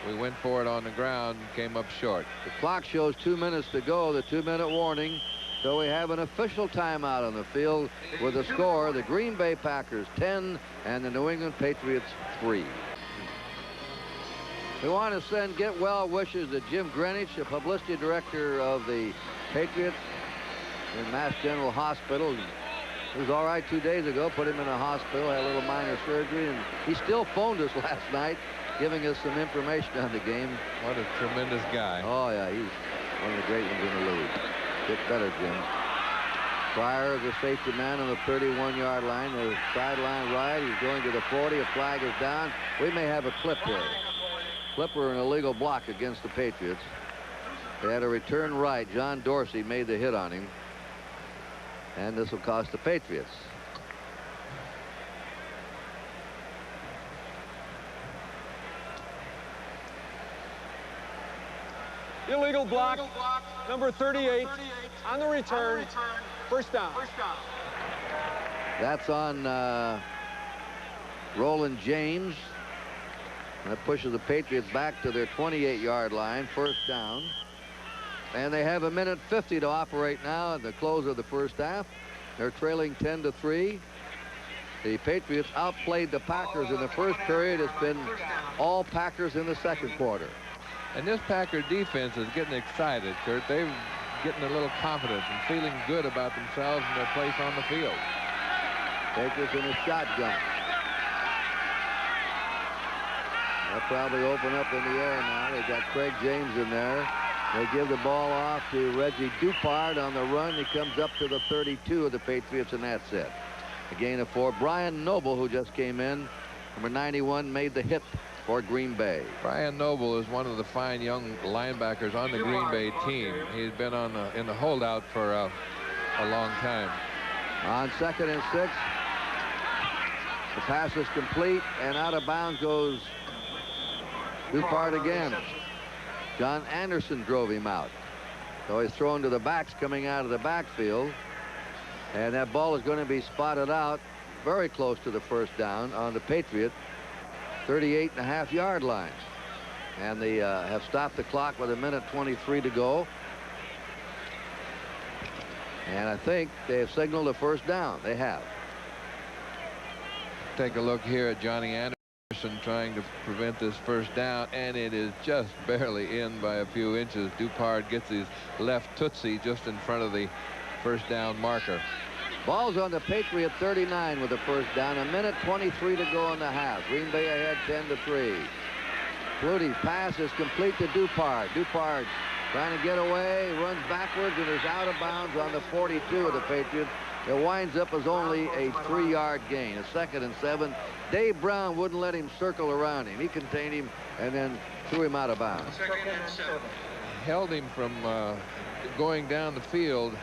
we went for it on the ground and came up short. The clock shows 2 minutes to go, the 2-minute warning. So we have an official timeout on the field with the score, the Green Bay Packers 10 and the New England Patriots 3. We want to get well wishes to Jim Greenwich, the publicity director of the Patriots in Mass General Hospital. He was all right 2 days ago, put him in a hospital, had a little minor surgery, and he still phoned us last night, giving us some information on the game. What a tremendous guy. Oh, yeah, he's one of the great ones in the league. Get better, Jim. Pryor, the safety man on the 31-yard line, the sideline right. He's going to the 40. A flag is down. We may have a clip here. Flipper, an illegal block against the Patriots. They had a return right. John Dorsey made the hit on him. And this will cost the Patriots. Illegal block, number 38, on the return, first down. That's on Roland James. And that pushes the Patriots back to their 28-yard line, first down. And they have 1:50 to operate now at the close of the first half. They're trailing 10-3. The Patriots outplayed the Packers in the first period. It's been all Packers in the second quarter. And this Packer defense is getting excited, Curt. They're getting a little confidence and feeling good about themselves and their place on the field. Patriots in a shotgun. They'll probably open up in the air now. They've got Craig James in there. They give the ball off to Reggie Dupard on the run. He comes up to the 32 of the Patriots, and that's it. A gain of 4. Brian Noble, who just came in, number 91, made the hit for Green Bay. Brian Noble is one of the fine young linebackers on the Green Bay team. He's been in the holdout for a long time. On 2nd and 6, the pass is complete, and out of bounds goes Dupard again. John Anderson drove him out. So he's thrown to the backs coming out of the backfield. And that ball is going to be spotted out very close to the first down on the Patriot 38.5-yard line. And they have stopped the clock with 1:23 to go. And I think they have signaled a first down. They have. Take a look here at Johnny Anderson trying to prevent this first down, and it is just barely in by a few inches. Dupard gets his left tootsie just in front of the first down marker. Ball's on the Patriot 39 with the first down. 1:23 to go in the half. Green Bay ahead 10-3. Flutie's pass is complete to Dupard. Dupard trying to get away, runs backwards, and is out of bounds on the 42 of the Patriots. It winds up as only a 3-yard gain. A 2nd and 7. Dave Brown wouldn't let him circle around him. He contained him and then threw him out of bounds. 2nd and 7. Held him from going down the field.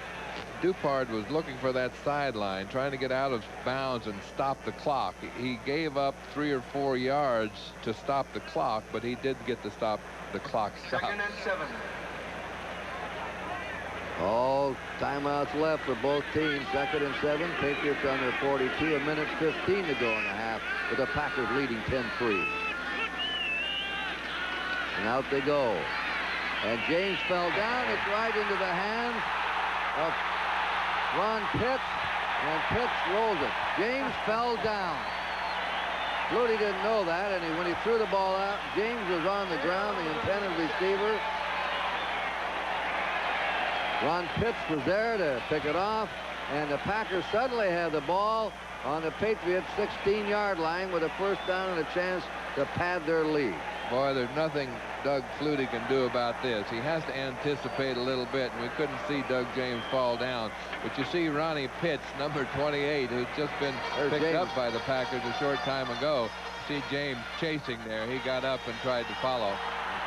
Dupard was looking for that sideline, trying to get out of bounds and stop the clock. He gave up 3 or 4 yards to stop the clock, but he did get to stop the clock stopped. 2nd and 7. All timeouts left for both teams. 2nd and 7. Patriots on their 42. 1:15 to go in the half with the Packers leading 10-3. And out they go. And James fell down. It's right into the hands of Ron Pitts, and Pitts rolls it. James fell down. Flutie didn't know that, and when he threw the ball out, James was on the ground, the intended receiver. Ron Pitts was there to pick it off, and the Packers suddenly had the ball on the Patriots' 16-yard line with a first down and a chance to pad their lead. Boy, there's nothing Doug Flutie can do about this. He has to anticipate a little bit, and we couldn't see Doug James fall down. But you see Ronnie Pitts, number 28, who's just been picked up by the Packers a short time ago. See James chasing there. He got up and tried to follow.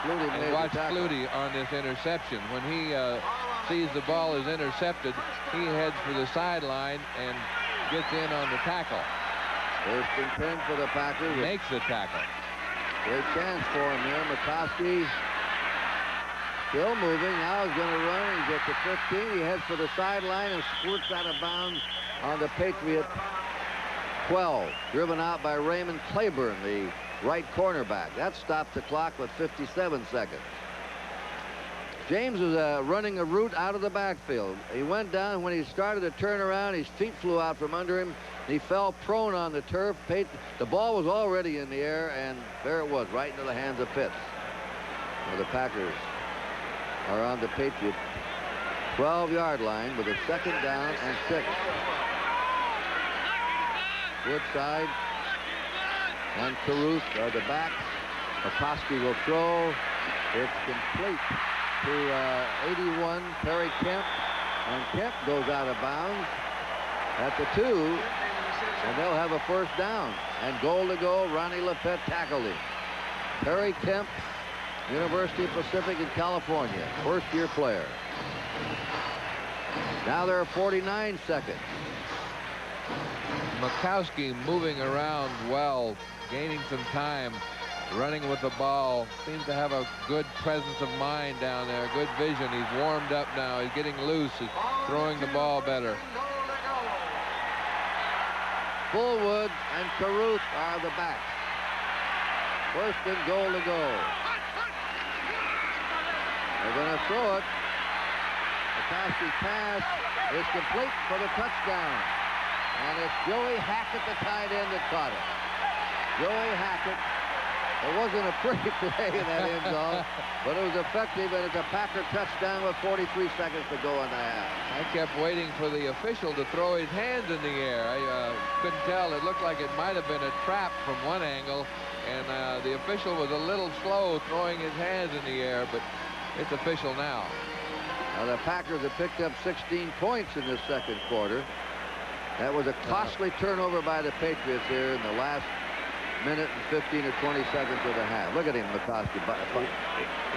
And watch Flutie on this interception. When he sees the ball is intercepted, he heads for the sideline and gets in on the tackle. 1st and 10 for the Packers. Makes the tackle. Great chance for him here. Majkowski Still moving. Now he's going to run. He's at the 15. He heads for the sideline and squirts out of bounds on the Patriot 12. Driven out by Raymond Claiborne, the right cornerback. That stopped the clock with 57 seconds. James was running a route out of the backfield. He went down, and when he started to turn around, his feet flew out from under him. He fell prone on the turf. The ball was already in the air, and there it was, right into the hands of Pitts. Well, the Packers are on the Patriot 12-yard line with a 2nd down and 6. Split side, and Caruth are the backs. Majkowski will throw. It's complete to 81, Perry Kemp, and Kemp goes out of bounds at the 2, and they'll have a 1st down. And goal to go. Ronnie Lafette tackled him. Perry Kemp, University of Pacific in California, 1st-year player. Now there are 49 seconds. Majkowski moving around well, gaining some time, running with the ball. Seems to have a good presence of mind down there, good vision. He's warmed up now. He's getting loose. He's throwing the ball better. Fullwood and Caruth are the backs. 1st and goal to go. They're going to throw it. Majkowski's pass is complete for the touchdown. And it's Joey Hackett, the tight end, that caught it. Joey Hackett. It wasn't a pretty play in that end zone, but it was effective, and it's a Packer touchdown with 43 seconds to go in the half. I kept waiting for the official to throw his hands in the air. I couldn't tell. It looked like it might have been a trap from one angle, and the official was a little slow throwing his hands in the air, but it's official now. Now the Packers have picked up 16 points in this 2nd quarter. That was a costly turnover by the Patriots here in the last minute and 15 or 20 seconds of the half. Look at him, Majkowski.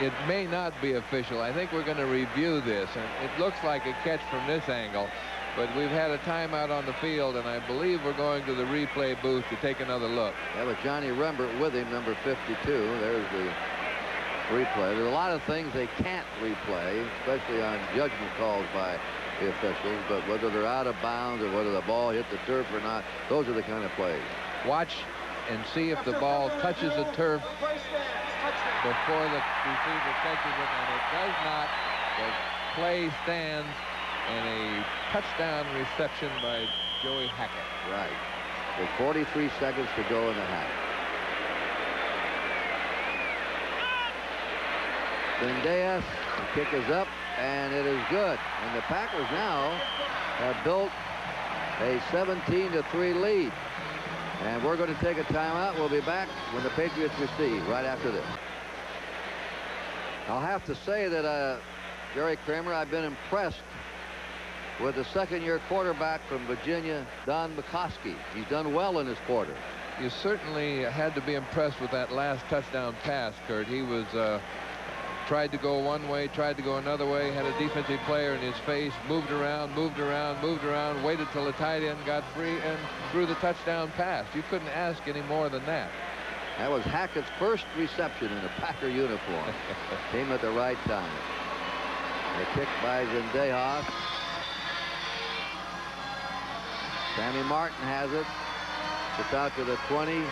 It may not be official. I think we're going to review this, and it looks like a catch from this angle, but we've had a timeout on the field, and I believe we're going to the replay booth to take another look. Yeah, with Johnny Rembert with him, number 52. There's the replay. There's a lot of things they can't replay, especially on judgment calls by the officials, but whether they're out of bounds or whether the ball hit the turf or not, those are the kind of plays. Watch and see if the ball touches the turf before the receiver catches it, and it does not. The play stands, and a touchdown reception by Joey Hackett. Right. With 43 seconds to go in the half. Zendejas, the kick is up, and it is good. And the Packers now have built a 17-3 lead. And we're going to take a timeout. We'll be back when the Patriots receive right after this. I'll have to say that, Jerry Kramer, I've been impressed with the 2nd-year quarterback from Virginia, Don Majkowski. He's done well in his quarter. You certainly had to be impressed with that last touchdown pass, Curt. He was tried to go one way, tried to go another way, had a defensive player in his face, moved around, waited till the tight end got free, and threw the touchdown pass. You couldn't ask any more than that. That was Hackett's first reception in a Packer uniform. Came at the right time. The kick by Zendejas. Sammy Martin has it. Gets out to the 20.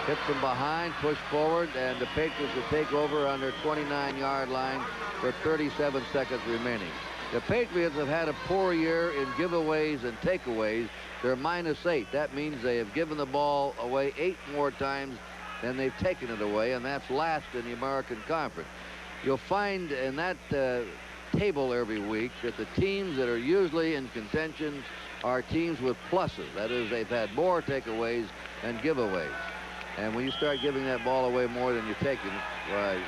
Hits from behind, push forward, and the Patriots will take over on their 29-yard line with 37 seconds remaining. The Patriots have had a poor year in giveaways and takeaways. They're -8. That means they have given the ball away 8 more times than they've taken it away, and that's last in the American Conference. You'll find in that table every week that the teams that are usually in contention are teams with pluses. That is, they've had more takeaways than giveaways. And when you start giving that ball away more than you're taking, well,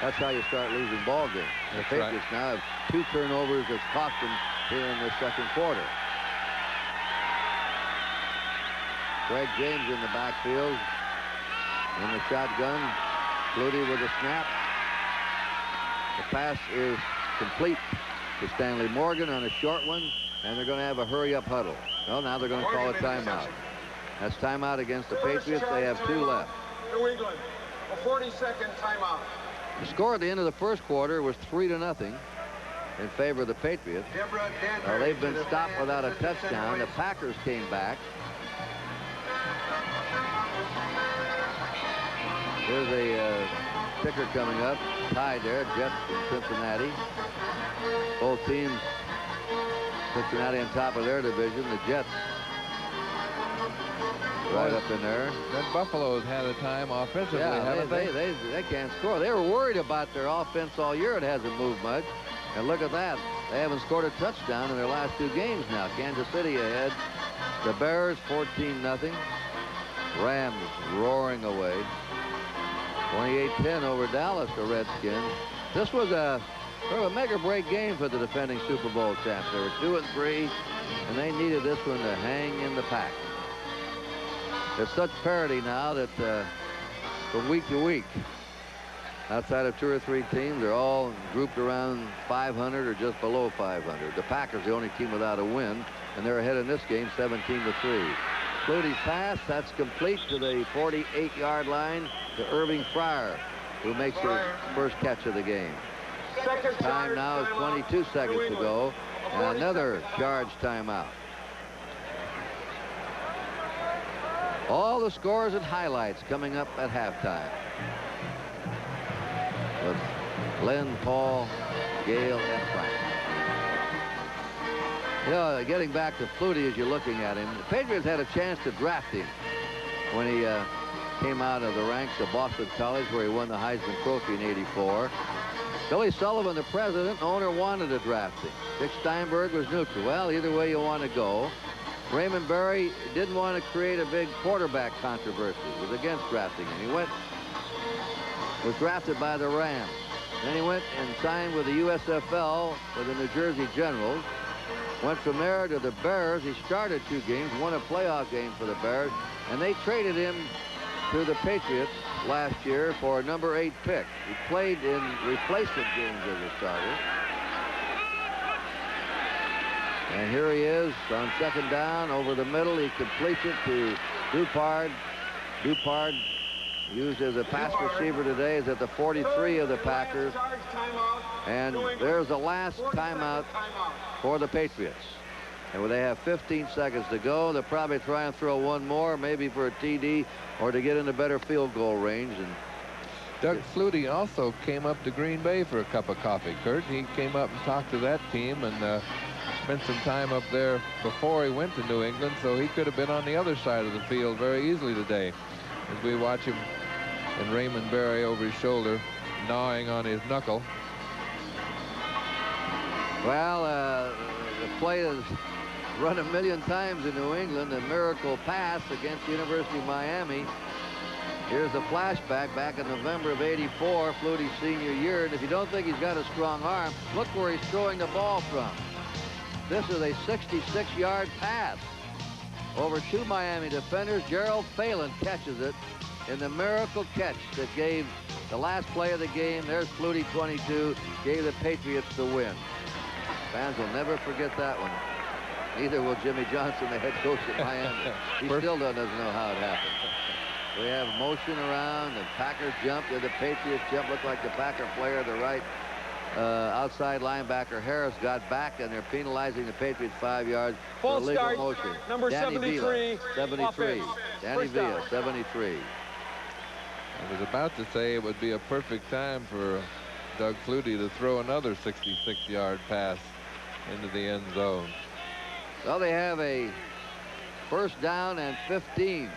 that's how you start losing ball games. The Patriots now have 2 turnovers that's cost them here in the 2nd quarter. Greg James in the backfield. In the shotgun. Flutie with a snap. The pass is complete to Stanley Morgan on a short one, and they're going to have a hurry-up huddle. Well, now they're going to call a timeout. That's timeout against the Patriots. They have 2 left. New England, a 40-second timeout. The score at the end of the first quarter was 3-0 in favor of the Patriots. They've been stopped without a touchdown. The Packers came back. Here's a ticker coming up. Tied there, Jets and Cincinnati. Both teams, Cincinnati on top of their division. The Jets right up in there. Then Buffalo's had a time offensively, haven't they? They can't score. They were worried about their offense all year. It hasn't moved much. And look at that. They haven't scored a touchdown in their last 2 games now. Kansas City ahead. The Bears 14-0. Rams roaring away. 28-10 over Dallas, the Redskins. This was a sort of a make-or-break game for the defending Super Bowl champs. They were 2-3, and they needed this one to hang in the pack. There's such parity now that from week to week, outside of 2 or 3 teams, they're all grouped around 500 or just below 500. The Packers, the only team without a win, and they're ahead in this game 17-3. Flutie's pass, that's complete to the 48-yard line to Irving Fryer, who makes his first catch of the game. Time now is 22 seconds to go, and another charge timeout. All the scores and highlights coming up at halftime. With Glenn, Paul, Gale, and Frank. You know, getting back to Flutie as you're looking at him, the Patriots had a chance to draft him when he came out of the ranks of Boston College, where he won the Heisman Trophy in '84. Billy Sullivan, the president and owner, wanted to draft him. Dick Steinberg was neutral. Well, either way you want to go. Raymond Berry didn't want to create a big quarterback controversy. He was against drafting him. He was drafted by the Rams. Then he went and signed with the USFL with the New Jersey Generals. Went from there to the Bears. He started 2 games, won a playoff game for the Bears, and they traded him to the Patriots last year for a number 8 pick. He played in replacement games as a starter. And here he is on 2nd down over the middle. He completes it to Dupard. Dupard, used as a pass receiver today, is at the 43 of the Packers. And there's the last timeout for the Patriots. And they have 15 seconds to go. They'll probably try and throw one more, maybe for a TD or to get into better field goal range. And Doug Flutie also came up to Green Bay for a cup of coffee, Curt. He came up and talked to that team and spent some time up there before he went to New England, so he could have been on the other side of the field very easily today. As we watch him and Raymond Berry over his shoulder, gnawing on his knuckle. Well, the play is run a million times in New England, a miracle pass against the University of Miami. Here's the flashback back in November of '84, Flutie's senior year. And if you don't think he's got a strong arm, look where he's throwing the ball from. This is a 66-yard pass over 2 Miami defenders. Gerald Phelan catches it in the miracle catch that gave the last play of the game. There's Flutie 22, gave the Patriots the win. Fans will never forget that one. Neither will Jimmy Johnson, the head coach at Miami. He still doesn't know how it happened. We have motion around. The Packers jump. The Patriots jump. Looked like the Packer player, the right outside linebacker Harris, got back, and they're penalizing the Patriots 5 yards for Full illegal start, motion. number Danny 73, Villa, 73. offense. Danny Villa, 73. I was about to say it would be a perfect time for Doug Flutie to throw another 66-yard pass into the end zone. So they have a 1st down and 15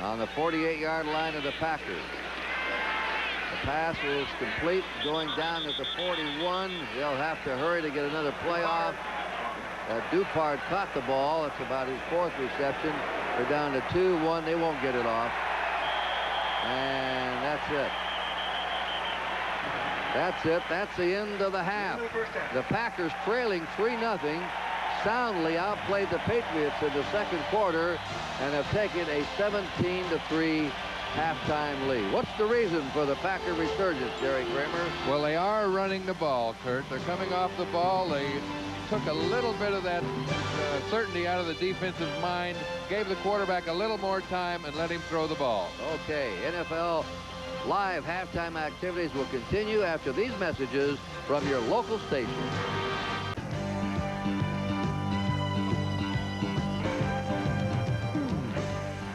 on the 48-yard line of the Packers. The pass is complete, going down at the 41. They'll have to hurry to get another play off. Dupard caught the ball. It's about his 4th reception. They're down to 2-1. They won't get it off. And that's it. That's it. That's the end of the half. The Packers trailing 3-0. Soundly outplayed the Patriots in the 2nd quarter and have taken a 17-3 halftime lead. What's the reason for the Packer resurgence, Jerry Kramer? Well, they are running the ball, Curt. They're coming off the ball. They took a little bit of that certainty out of the defensive mind, gave the quarterback a little more time, and let him throw the ball. Okay, NFL Live halftime activities will continue after these messages from your local station.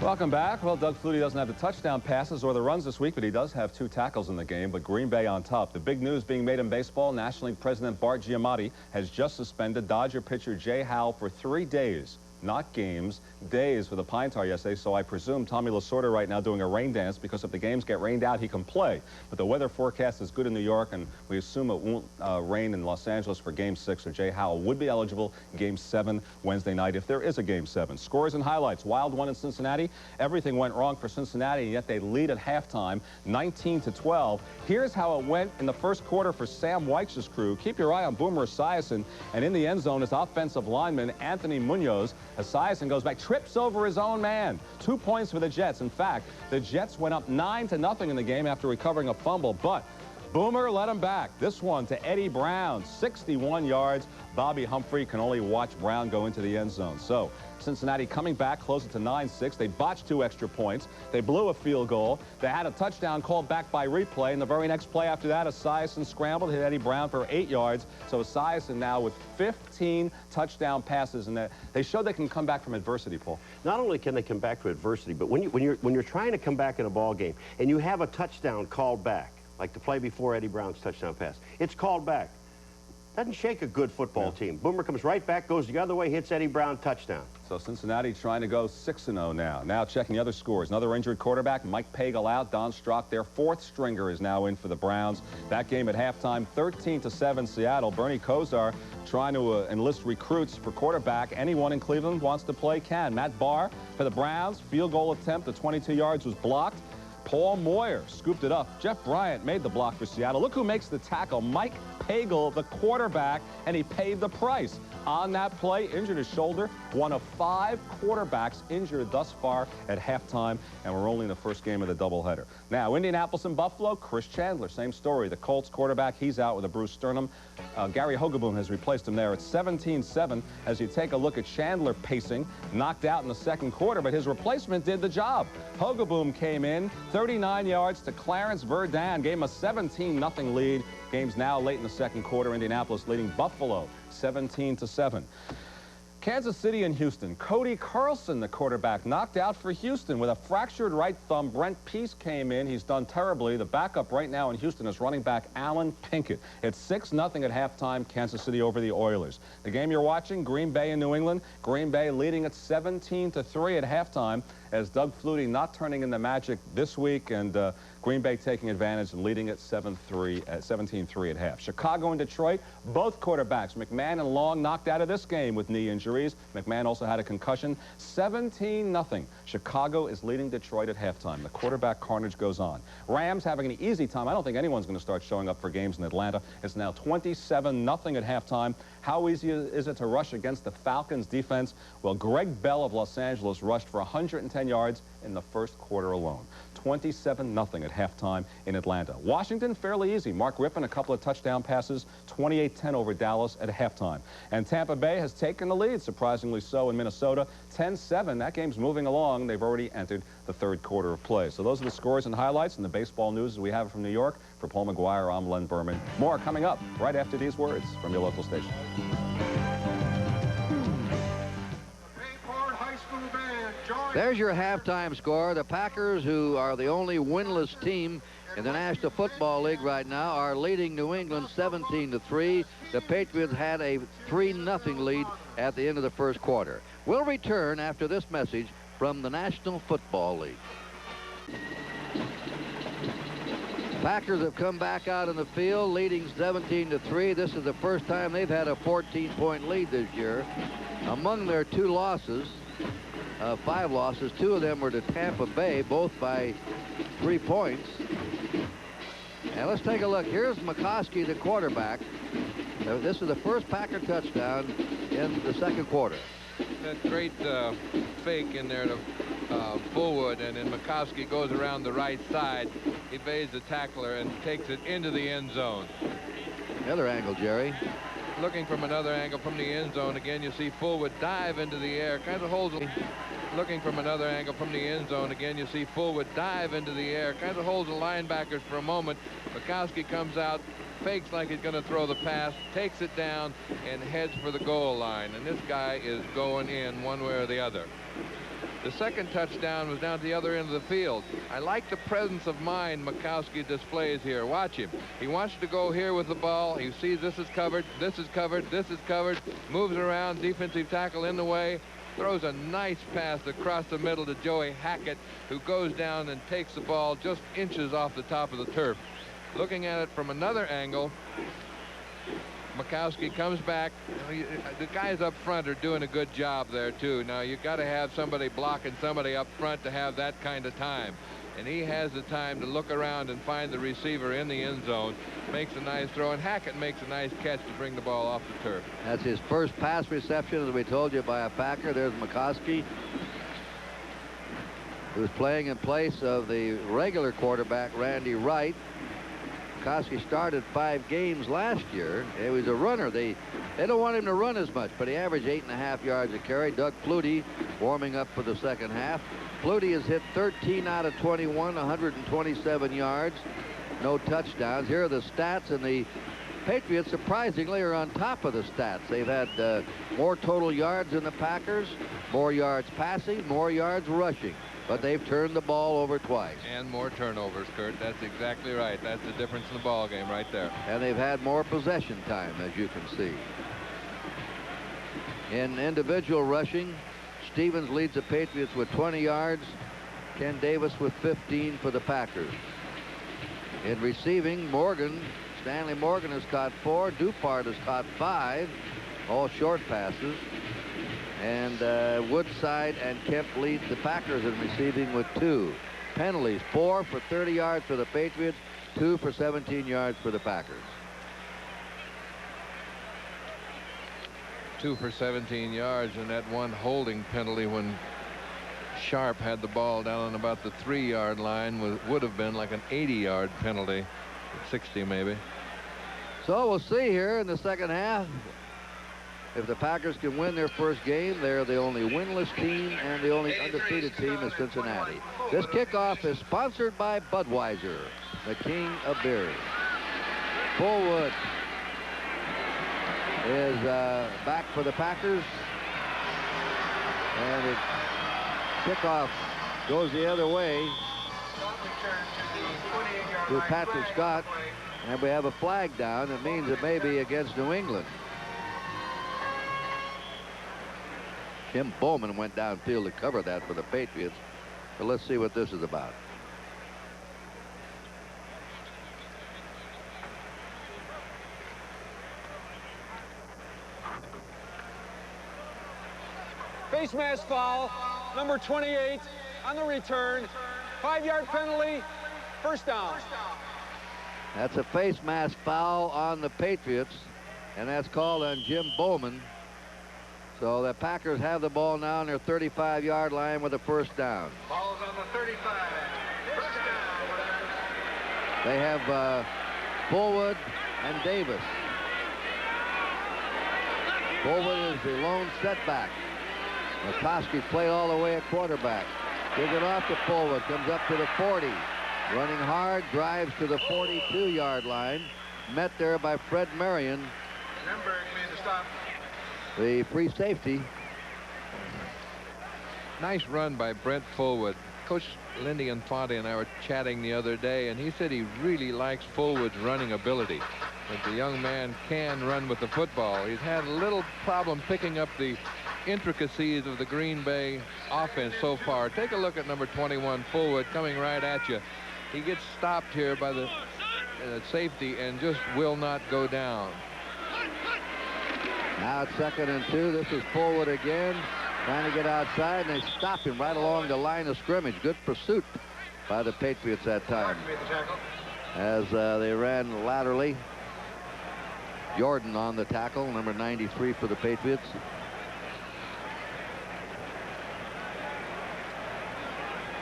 Welcome back. Well, Doug Flutie doesn't have the touchdown passes or the runs this week, but he does have 2 tackles in the game. But Green Bay on top. The big news being made in baseball, National League President Bart Giamatti has just suspended Dodger pitcher Jay Howell for 3 days. Not games, days for the Pine Tar yesterday, so I presume Tommy Lasorda right now doing a rain dance, because if the games get rained out, he can play. But the weather forecast is good in New York, and we assume it won't rain in Los Angeles for Game 6, so Jay Howell would be eligible Game 7 Wednesday night if there is a Game 7. Scores and highlights. Wild one in Cincinnati. Everything went wrong for Cincinnati, and yet they lead at halftime, 19-12. Here's how it went in the first quarter for Sam Weich's crew. Keep your eye on Boomer Esiason, and in the end zone is offensive lineman Anthony Munoz. Esiason goes back, trips over his own man. 2 points for the Jets. In fact, the Jets went up 9-0 in the game after recovering a fumble, but Boomer let him back. This one to Eddie Brown, 61 yards. Bobby Humphrey can only watch Brown go into the end zone. So Cincinnati coming back, close it to 9-6. They botched 2 extra points. They blew a field goal. They had a touchdown called back by replay. And the very next play after that, Esiason scrambled, hit Eddie Brown for 8 yards. So Esiason now with 15 touchdown passes. And they showed they can come back from adversity, Paul. Not only can they come back from adversity, but when you're trying to come back in a ball game and you have a touchdown called back, like the play before Eddie Brown's touchdown pass, it's called back. Doesn't shake a good football team. Boomer comes right back, goes the other way, hits Eddie Brown, touchdown. So Cincinnati trying to go 6-0 now. Now checking the other scores. Another injured quarterback, Mike Pagel out. Don Strock, their 4th stringer, is now in for the Browns. That game at halftime, 13-7 Seattle. Bernie Kosar trying to enlist recruits for quarterback. Anyone in Cleveland wants to play can. Matt Barr for the Browns. Field goal attempt at 22 yards was blocked. Paul Moyer scooped it up. Jeff Bryant made the block for Seattle. Look who makes the tackle. Mike Pagel, the quarterback, and he paid the price. On that play, injured his shoulder. One of 5 quarterbacks injured thus far at halftime, and we're only in the first game of the doubleheader. Now, Indianapolis and Buffalo, Chris Chandler, same story. The Colts quarterback, he's out with a bruised sternum. Gary Hogaboom has replaced him there at 17-7. As you take a look at Chandler pacing, knocked out in the second quarter, but his replacement did the job. Hogaboom came in, 39 yards to Clarence Verdun, gave him a 17-0 lead. Game's now late in the second quarter. Indianapolis leading Buffalo 17-7. Kansas City and Houston. Cody Carlson, the quarterback, knocked out for Houston with a fractured right thumb. Brent Peace came in. He's done terribly. The backup right now in Houston is running back Alan Pinkett. It's 6-0 at halftime, Kansas City over the Oilers. The game you're watching, Green Bay and New England. Green Bay leading at 17-3 at halftime, as Doug Flutie not turning in the magic this week, and Green Bay taking advantage and leading at 17-3 at half. Chicago and Detroit, both quarterbacks, McMahon and Long, knocked out of this game with knee injuries. McMahon also had a concussion. 17-0. Chicago is leading Detroit at halftime. The quarterback carnage goes on. Rams having an easy time. I don't think anyone's going to start showing up for games in Atlanta. It's now 27-0 at halftime. How easy is it to rush against the Falcons defense? Well, Greg Bell of Los Angeles rushed for 110 yards in the first quarter alone. 27-0 at halftime in Atlanta. Washington, fairly easy. Mark Rippon, a couple of touchdown passes, 28-10 over Dallas at halftime. And Tampa Bay has taken the lead, surprisingly so, in Minnesota, 10-7. That game's moving along. They've already entered the third quarter of play. So those are the scores and highlights and the baseball news as we have it from New York. For Paul McGuire, I'm Len Berman. More coming up right after these words from your local station. There's your halftime score. The Packers, who are the only winless team in the National Football League right now, are leading New England 17-3. The Patriots had a 3-0 lead at the end of the first quarter. We'll return after this message from the National Football League. Packers have come back out in the field, leading 17-3. This is the first time they've had a 14-point lead this year. Among their 2 losses, 5 losses, 2 of them were to Tampa Bay, both by 3 points. And let's take a look. Here's Majkowski, the quarterback. This is the first Packer touchdown in the second quarter. That great fake in there to Fullwood, and then Majkowski goes around the right side, evades the tackler, and takes it into the end zone. The other angle, Jerry. Looking from another angle from the end zone, again, you see Fullwood dive into the air, kind of holds. looking from another angle from the end zone. Again, you see Fullwood dive into the air, kind of holds the linebackers for a moment. Majkowski comes out, fakes like he's going to throw the pass, takes it down, and heads for the goal line. And this guy is going in one way or the other. The second touchdown was down at the other end of the field. I like the presence of mind Majkowski displays here. Watch him. He wants to go here with the ball. He sees this is covered, this is covered, this is covered, moves around, defensive tackle in the way, throws a nice pass across the middle to Joey Hackett, who goes down and takes the ball just inches off the top of the turf. Looking at it from another angle, Majkowski comes back. The guys up front are doing a good job there too. Now you got to have somebody blocking somebody up front to have that kind of time, and he has the time to look around and find the receiver in the end zone. Makes a nice throw, and Hackett makes a nice catch to bring the ball off the turf. That's his first pass reception, as we told you, by a Packer. There's Majkowski, who's playing in place of the regular quarterback Randy Wright. Majkowski started 5 games last year. He was a runner. They don't want him to run as much, but he averaged 8.5 yards a carry. Doug Flutie warming up for the second half. Flutie has hit 13 out of 21, 127 yards, no touchdowns. Here are the stats, and the Patriots surprisingly are on top of the stats. They've had more total yards than the Packers, more yards passing, more yards rushing. But they've turned the ball over twice. And more turnovers, Curt. That's exactly right. That's the difference in the ball game right there. And they've had more possession time, as you can see. In individual rushing, Stevens leads the Patriots with 20 yards. Ken Davis with 15 for the Packers. In receiving, Stanley Morgan has caught 4. Dupart has caught 5, all short passes. And Woodside and Kemp lead the Packers in receiving with 2. Penalties, 4 for 30 yards for the Patriots, 2 for 17 yards for the Packers. 2 for 17 yards, and that one holding penalty when Sharp had the ball down on about the 3-yard line would have been like an 80-yard penalty, 60 maybe. So we'll see here in the second half. If the Packers can win their first game, they're the only winless team, and the only undefeated team is Cincinnati. This kickoff is sponsored by Budweiser, the king of beers. Fullwood is back for the Packers. And the kickoff goes the other way to Patrick Scott. And we have a flag down. It means it may be against New England. Jim Bowman went downfield to cover that for the Patriots. But let's see what this is about. Face mask foul, number 28 on the return. 5-yard penalty, first down. That's a face mask foul on the Patriots, and that's called on Jim Bowman. So the Packers have the ball now on their 35-yard line with a first down. Ball's on the 35. First down. They have Fullwood and Davis. Fullwood is the lone setback. Majkowski played all the way at quarterback. Gives it off to Fullwood. Comes up to the 40. Running hard. Drives to the 42-yard line. Met there by Fred Marion. Lemberg made the stop. The free safety. Nice run by Brent Fullwood. Coach Lindy Infante and I were chatting the other day, and he said he really likes Fullwood's running ability. That the young man can run with the football. He's had a little problem picking up the intricacies of the Green Bay offense so far. Take a look at number 21, Fullwood, coming right at you. He gets stopped here by the safety and just will not go down. Now it's 2nd and 2. This is Fullwood again, trying to get outside, and they stop him right along the line of scrimmage. Good pursuit by the Patriots that time. As they ran laterally. Jordan on the tackle, number 93 for the Patriots.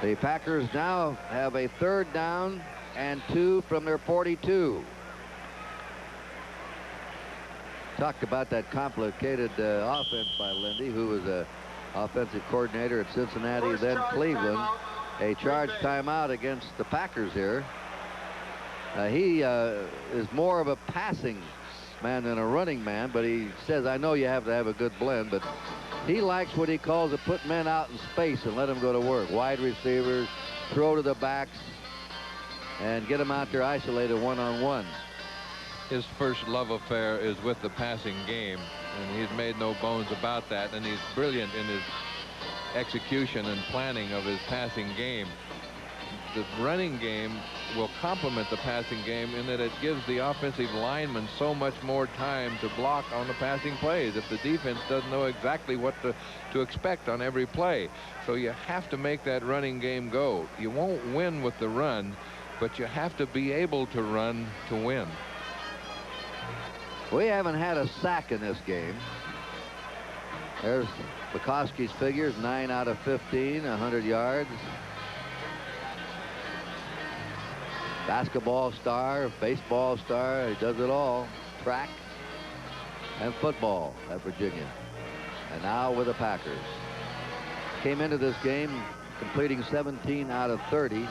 The Packers now have a 3rd down and 2 from their 42. Talked about that complicated offense by Lindy, who was a offensive coordinator at Cincinnati, then Cleveland. A charge timeout against the Packers here. He is more of a passing man than a running man, but he says, I know you have to have a good blend, but he likes what he calls to put men out in space and let them go to work. Wide receivers, throw to the backs, and get them out there isolated one-on-one. His first love affair is with the passing game, and he's made no bones about that, and he's brilliant in his execution and planning of his passing game. The running game will complement the passing game in that it gives the offensive lineman so much more time to block on the passing plays if the defense doesn't know exactly what to expect on every play. So you have to make that running game go. You won't win with the run, but you have to be able to run to win. We haven't had a sack in this game. There's Majkowski's figures, 9 out of 15, 100 yards. Basketball star, baseball star, he does it all. Track and football at Virginia. And now with the Packers. Came into this game completing 17 out of 30.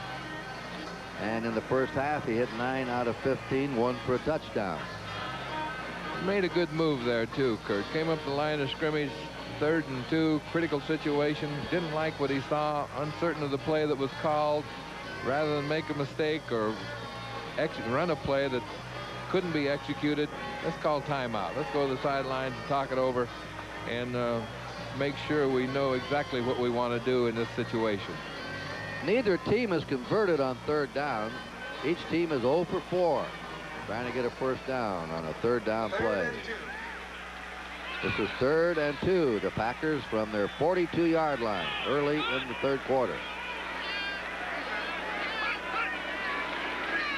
And in the first half, he hit 9 out of 15, 1 for a touchdown. Made a good move there, too, Curt. Came up the line of scrimmage, 3rd and 2, critical situation. Didn't like what he saw, uncertain of the play that was called. Rather than make a mistake or run a play that couldn't be executed, let's call timeout. Let's go to the sidelines and talk it over and make sure we know exactly what we want to do in this situation. Neither team has converted on 3rd down. Each team is 0 for 4. Trying to get a first down on a 3rd down play. This is 3rd and 2. The Packers from their 42-yard line early in the 3rd quarter.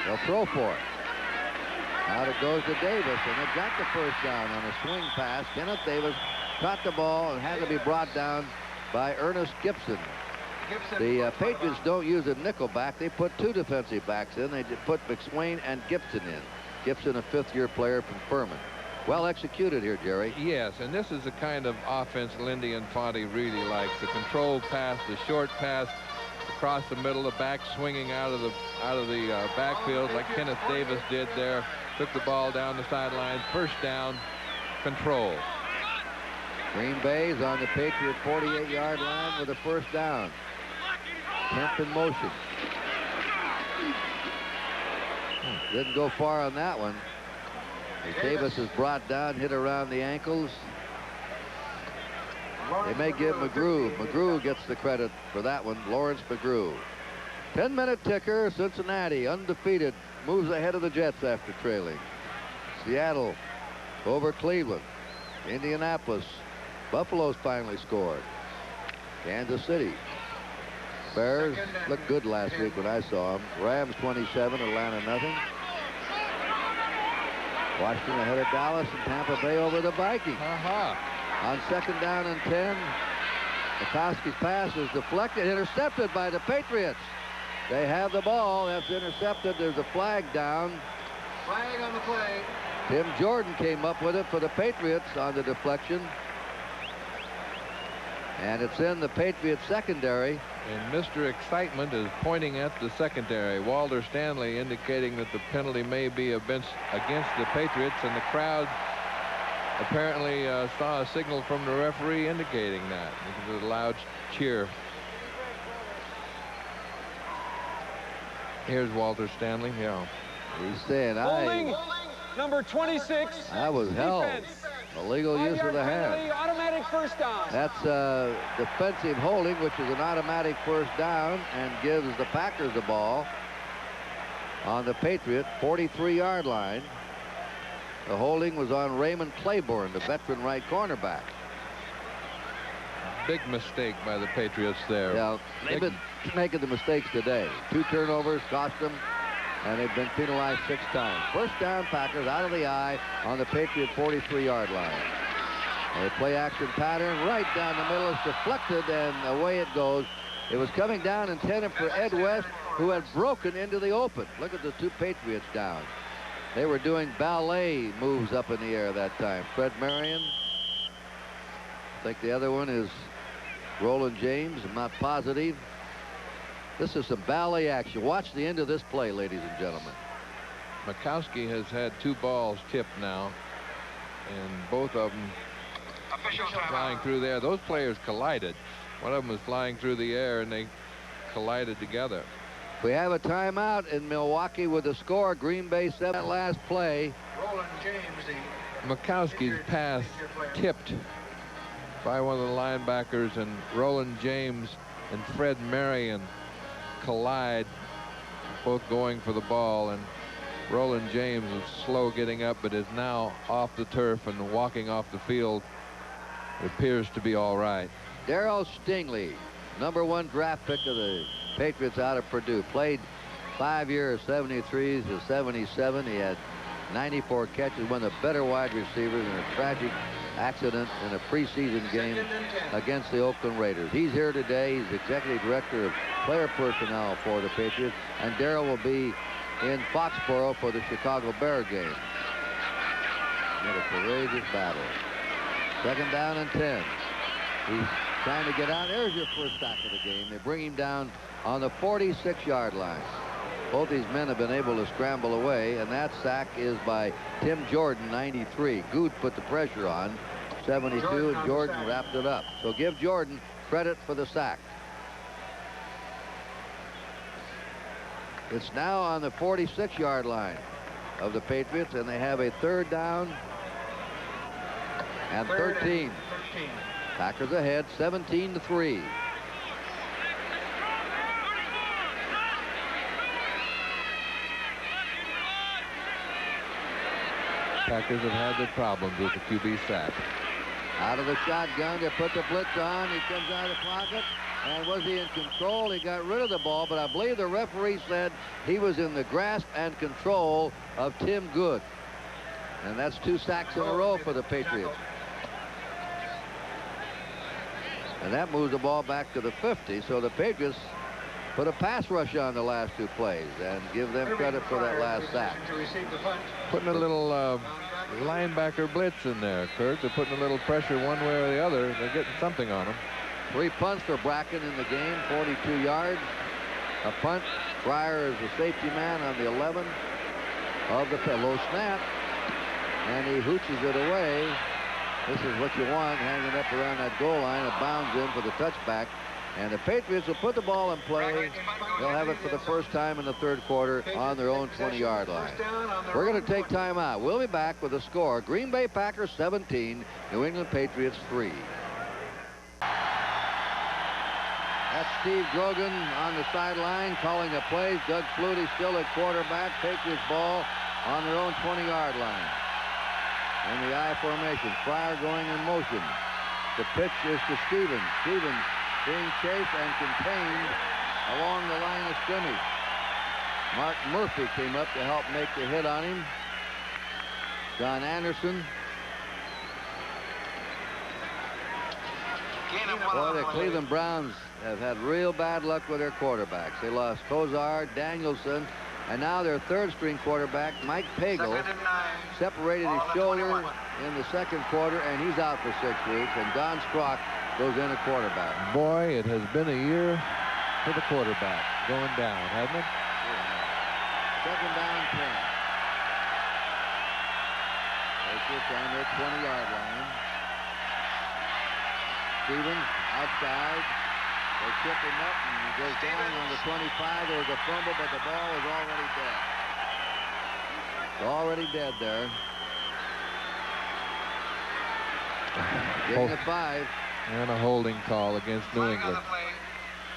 They'll throw for it. Out it goes to Davis, and they've got the first down on a swing pass. Kenneth Davis caught the ball and had to be brought down by Ernest Gibson. The Patriots don't use a nickel back. They put 2 defensive backs in. They put McSwain and Gibson in. Gibson, a 5th-year player from Furman. Well executed here, Jerry. Yes, and this is the kind of offense Lindy Infante really likes. The controlled pass, the short pass across the middle, the back swinging out of the backfield like Kenneth Davis did there. Took the ball down the sidelines. First down, control. Green Bay's on the Patriot 48-yard line with a first down. Kemp in motion. Didn't go far on that one. As Davis is brought down, hit around the ankles. They may give McGrew. McGrew gets the credit for that one. Lawrence McGrew. 10-minute ticker. Cincinnati undefeated. Moves ahead of the Jets after trailing. Seattle over Cleveland. Indianapolis. Buffalo's finally scored. Kansas City. Bears looked good last week when I saw them. Rams 27, Atlanta nothing. Washington ahead of Dallas, and Tampa Bay over the Vikings. On 2nd down and 10, Majkowski's pass is deflected, intercepted by the Patriots. They have the ball. That's intercepted. There's a flag down. Flag on the play. Tim Jordan came up with it for the Patriots on the deflection. And it's in the Patriots secondary. And Mr. Excitement is pointing at the secondary. Walter Stanley indicating that the penalty may be against the Patriots, and the crowd apparently saw a signal from the referee indicating that. It was a loud cheer. Here's Walter Stanley. Yeah. He's saying, Holding number 26. I was held. Illegal use of the hand. Automatic first down. That's defensive holding, which is an automatic first down, and gives the Packers the ball on the Patriot 43-yard line. The holding was on Raymond Claiborne, the veteran right cornerback. Big mistake by the Patriots there. Yeah, they've been making the mistakes today. 2 turnovers cost them, and they've been penalized 6 times. First down, Packers out of the eye on the Patriot 43-yard line. A play action pattern right down the middle. It's deflected, and away it goes. It was coming down intended for Ed West, who had broken into the open. Look at the 2 Patriots down. They were doing ballet moves up in the air that time. Fred Marion. I think the other one is Roland James. I'm not positive. This is some ballet action. Watch the end of this play, ladies and gentlemen. Majkowski has had 2 balls tipped now, and both of them flying through there. Those players collided. One of them was flying through the air, and they collided together. We have a timeout in Milwaukee with the score. Green Bay 7. That last play. Roland James, Majkowski's pass tipped by one of the linebackers, and Roland James and Fred Marion collide, both going for the ball, and Roland James is slow getting up, but is now off the turf and walking off the field. It appears to be all right. Darryl Stingley, #1 draft pick of the Patriots out of Purdue, played 5 years, 73 to 77. He had 94 catches, one of the better wide receivers in a tragic accident in a preseason game against the Oakland Raiders. He's here today. He's executive director of player personnel for the Patriots, and Darryl will be in Foxborough for the Chicago Bear game. What a courageous battle. 2nd down and 10. He's trying to get out. There's your first sack of the game. They bring him down on the 46-yard line. Both these men have been able to scramble away, and that sack is by Tim Jordan, 93. Good put the pressure on, 72, and Jordan wrapped it up. So give Jordan credit for the sack. It's now on the 46-yard line of the Patriots, and they have a 3rd down and 13. Packers ahead, 17-3. Packers have had their problems with the QB sack. Out of the shotgun, they put the blitz on. He comes out of the pocket. And was he in control? He got rid of the ball, but I believe the referee said he was in the grasp and control of Tim Good. And that's 2 sacks in a row for the Patriots. And that moves the ball back to the 50. So the Patriots put a pass rush on the last 2 plays, and give them credit for that last sack. Putting a little linebacker blitz in there, Curt. They're putting a little pressure one way or the other. They're getting something on them. 3 punts for Bracken in the game, 42 yards. A punt. Fryer is the safety man on the 11 of the low snap, and he hooches it away. This is what you want, hanging up around that goal line. It bounds in for the touchback, and the Patriots will put the ball in play. They'll have it for the first time in the 3rd quarter on their own 20-yard line. We're going to take time out. We'll be back with a score. Green Bay Packers 17, New England Patriots 3. That's Steve Grogan on the sideline calling the plays. Doug Flutie still at quarterback. Patriots ball on their own 20-yard line. In the I formation, Fryer going in motion. The pitch is to Stevens. Stevens being chased and contained along the line of scrimmage. Mark Murphy came up to help make the hit on him. John Anderson. Boy, the Cleveland Browns have had real bad luck with their quarterbacks. They lost Kozar, Danielson, and now their 3rd-string quarterback, Mike Pagel, separated his shoulder in the 2nd quarter, and he's out for 6 weeks, and Don Sprock goes in at quarterback. Boy, it has been a year for the quarterback going down, hasn't it? Yeah. 2nd down, 10. Patriots on their 20-yard line. Stevens outside. They chip him up, and he goes down on the 25. There was a fumble, but the ball was already dead. It's already dead there. Getting a 5. And a holding call against New England.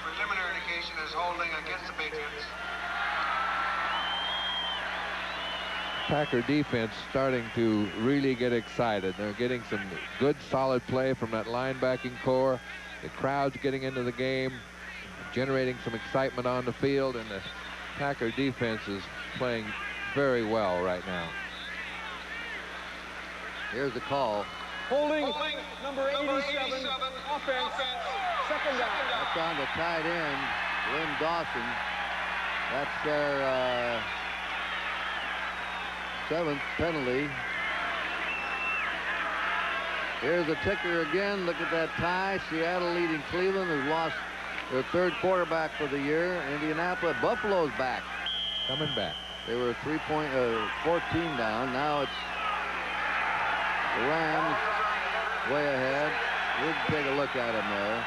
Preliminary indication is holding against the Patriots. Packer defense starting to really get excited. They're getting some good, solid play from that linebacking core. The crowd's getting into the game, generating some excitement on the field, and the Packer defense is playing very well right now. Here's the call. Holding number 87, offense, 2nd down. That's on the tight end, Lynn Dawson. That's their 7th penalty. Here's the ticker again. Look at that tie. Seattle leading Cleveland, who's lost their third quarterback for the year. Indianapolis, Buffalo's back. Coming back. They were 14 down. Now it's the Rams way ahead. We can take a look at them there.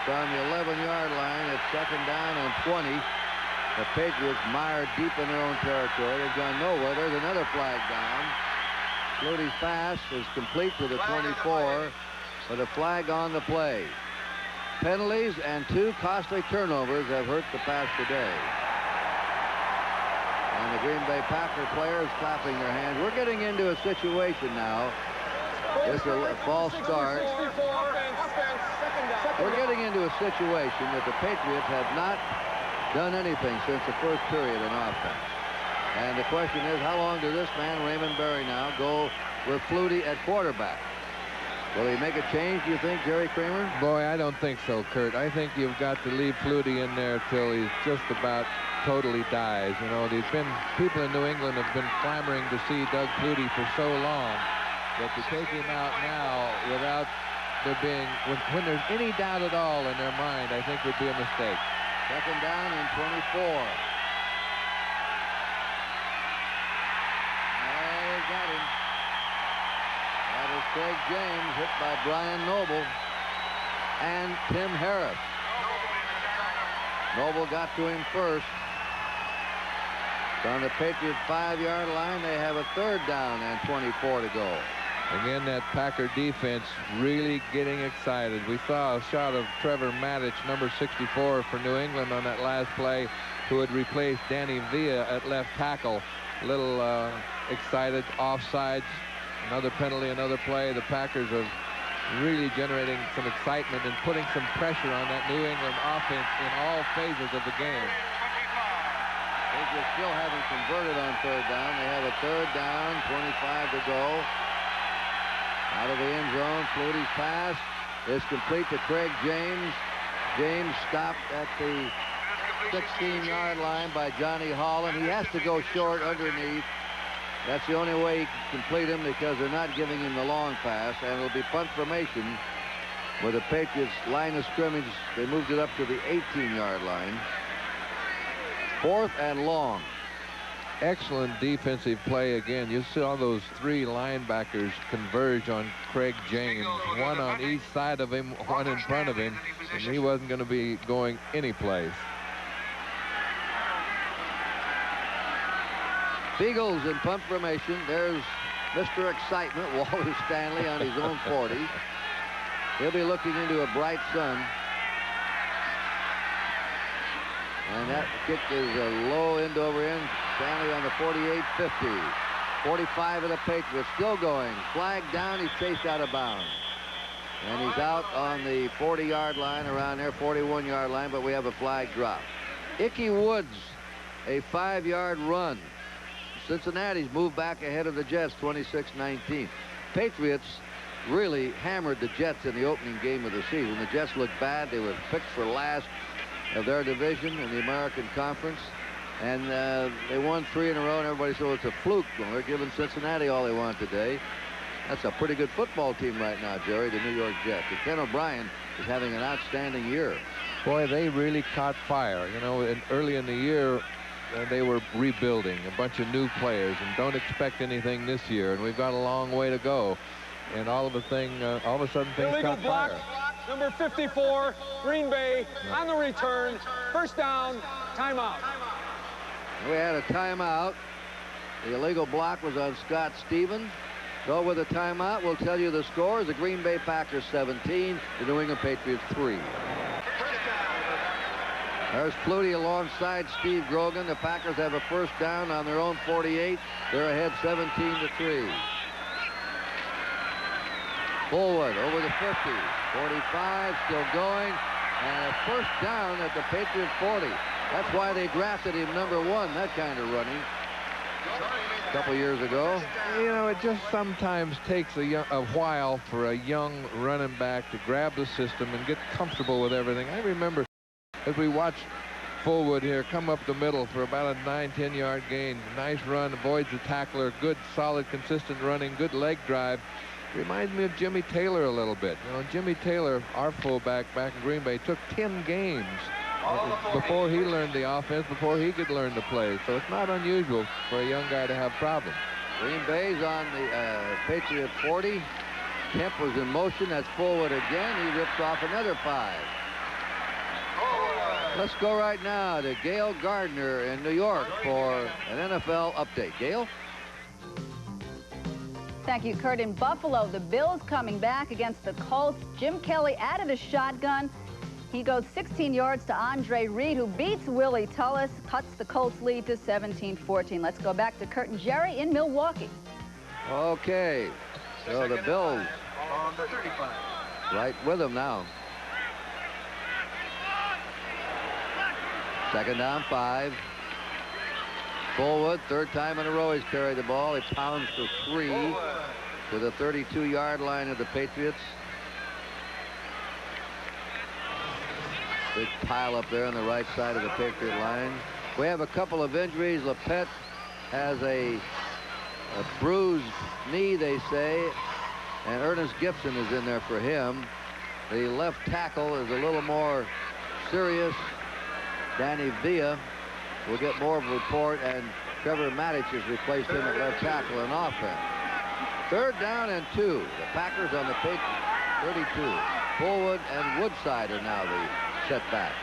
It's on the 11-yard line. It's 2nd down and 20. The Patriots mired deep in their own territory. They've gone nowhere. There's another flag down. Flutie's pass is complete to the 24, but a flag on the play. Penalties and 2 costly turnovers have hurt the pass today. And the Green Bay Packer players clapping their hands. We're getting into a situation now. It's a false start. We're getting into a situation that the Patriots have not done anything since the first period in offense. And the question is, how long does this man, Raymond Berry, now go with Flutie at quarterback? Will he make a change, do you think, Jerry Kramer? Boy, I don't think so, Curt. I think you've got to leave Flutie in there till he's just about totally dies. You know, there's been people in New England have been clamoring to see Doug Flutie for so long that to take him out now without there being, when there's any doubt at all in their mind, I think would be a mistake. 2nd down and 24. Got him. That is Craig James, hit by Brian Noble and Tim Harris. Noble got to him first. On the Patriots 5-yard line, they have a 3rd down and 24 to go. Again, that Packer defense really getting excited. We saw a shot of Trevor Maddich, number 64 for New England on that last play, who had replaced Danny Villa at left tackle. Little excited, offsides, another penalty, another play. The Packers are really generating some excitement and putting some pressure on that New England offense in all phases of the game. Patriots still haven't converted on 3rd down. They have a 3rd down, 25 to go. Out of the end zone, Flutie's pass is complete to Craig James. James stopped at the 16-yard line by Johnny Holland. He has to go short underneath. That's the only way he can complete him because they're not giving him the long pass, and it'll be punt formation with the Patriots line of scrimmage. They moved it up to the 18-yard line. 4th and long. Excellent defensive play again. You saw those 3 linebackers converge on Craig James, one on each side of him, one in front of him, and he wasn't going to be going anyplace. Beagles in punt formation. There's Mr. Excitement, Walter Stanley, on his own 40. He'll be looking into a bright sun. And that kick is a low end over end. Stanley on the 48-50. 45 of the Patriots still going. Flag down. He's chased out of bounds. And he's out on the 40-yard line, around there, 41-yard line, but we have a flag drop. Ickey Woods, a 5-yard run. Cincinnati's moved back ahead of the Jets, 26-19. Patriots really hammered the Jets in the opening game of the season. The Jets looked bad. They were picked for last of their division in the American Conference. And they won 3 in a row, and everybody said, well, it's a fluke. Well, they're giving Cincinnati all they want today. That's a pretty good football team right now, Jerry, the New York Jets. And Ken O'Brien is having an outstanding year. Boy, they really caught fire. You know, early in the year, they were rebuilding a bunch of new players and don't expect anything this year. And we've got a long way to go. And all of a sudden, things caught fire. Number 54, Green Bay, on the return. 1st down, timeout. We had a timeout. The illegal block was on Scott Stevens. So with a timeout, we'll tell you the scores. The Green Bay Packers 17, the New England Patriots 3. There's Flutie alongside Steve Grogan. The Packers have a 1st down on their own 48. They're ahead 17-3. Fullwood over the 50. 45 still going. And a 1st down at the Patriots 40. That's why they drafted him #1, that kind of running. A couple years ago. You know, it just sometimes takes a while for a young running back to grab the system and get comfortable with everything. I remember as we watched Fullwood here come up the middle for about a 9-10 yard gain. Nice run, avoids the tackler, good, solid, consistent running, good leg drive. Reminds me of Jimmy Taylor a little bit. You know, Jimmy Taylor, our fullback back in Green Bay, took 10 games before he learned the offense, before he could learn to play. So it's not unusual for a young guy to have problems. Green Bay's on the Patriot 40. Kemp was in motion. That's Fullwood again. He rips off another 5. Let's go right now to Gail Gardner in New York for an NFL update. Gail? Thank you, Curt. In Buffalo, the Bills coming back against the Colts. Jim Kelly out of his shotgun. He goes 16 yards to Andre Reed, who beats Willie Tullis, cuts the Colts lead to 17-14. Let's go back to Curt and Jerry in Milwaukee. Okay. So the Bills On the 35. right with them now. Second down, 5. Fullwood, third time in a row he's carried the ball. He pounds for 3 to the 32-yard line of the Patriots. Big pile up there on the right side of the Patriot line. We have a couple of injuries. Lepet has a bruised knee, they say, and Ernest Gibson is in there for him. The left tackle is a little more serious. Danny Villa will get more of a report, and Trevor Matic has replaced him at left tackle in offense. Third down and 2. The Packers on the Patriots 32. Fullwood and Woodside are now the setback.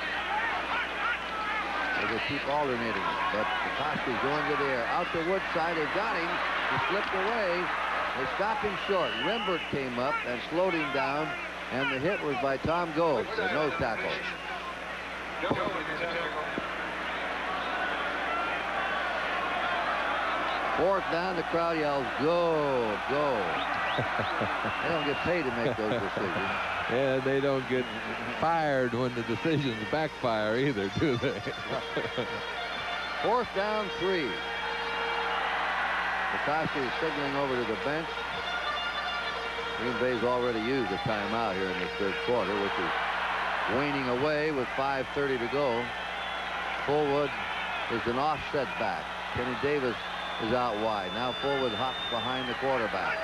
They will keep alternating, but Majkowski's going to the air. Out to Woodside. They got him. He slipped away. They stopped him short. Rembert came up and slowed him down, and the hit was by Tom Gold, the nose tackle. Fourth down, the crowd yells, "Go, go." They don't get paid to make those decisions. Yeah, they don't get fired when the decisions backfire either, do they? Fourth down, 3. Majkowski is signaling over to the bench. Green Bay's already used a timeout here in the third quarter, which is waning away with 5:30 to go. Fullwood is an offset back. Kenny Davis is out wide. Now Fullwood hops behind the quarterback.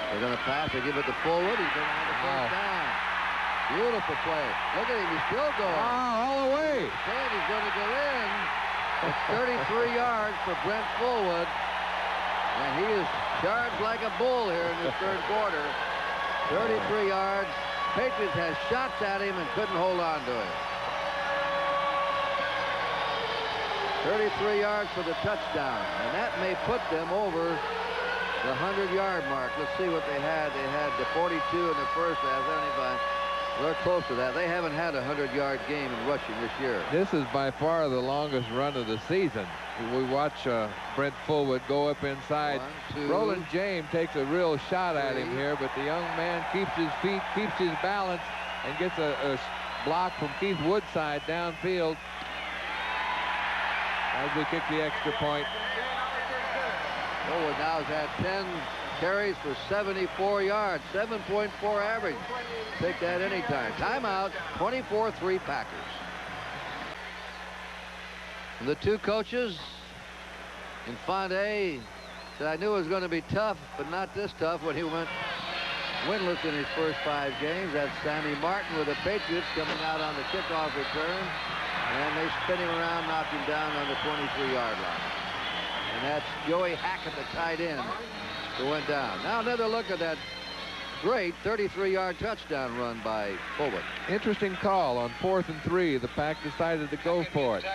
They're going to pass. They give it to Fullwood. He's going to have a first down. Beautiful play. Look at him. He's still going. All the way. And he's going to go in. It's 33 yards for Brent Fullwood. And he is charged like a bull here in this third quarter. 33 yards. Patriots has shots at him and couldn't hold on to him. 33 yards for the touchdown, and that may put them over the 100-yard mark. Let's see what they had. They had the 42 in the first half, 75. They're close to that. They haven't had a 100-yard game in rushing this year. This is by far the longest run of the season. We watch Brent Fullwood go up inside. 1, 2, Roland James takes a real shot at 3. him here, but the young man keeps his feet, keeps his balance, and gets a block from Keith Woodside downfield as we kick the extra point. Fullwood now has had 10 carries for 74 yards, 7.4 average. Take that anytime. Timeout, 24-3 Packers. And the two coaches, Infante said, "I knew it was going to be tough, but not this tough," when he went winless in his first 5 games. That's Sammy Martin with the Patriots coming out on the kickoff return. And they spin him around, knock him down on the 23-yard line. And that's Joey Hackett, the tight end, who went down. Now another look at that great 33-yard touchdown run by Fullwood. Interesting call on 4th and 3. The Pack decided to go for it.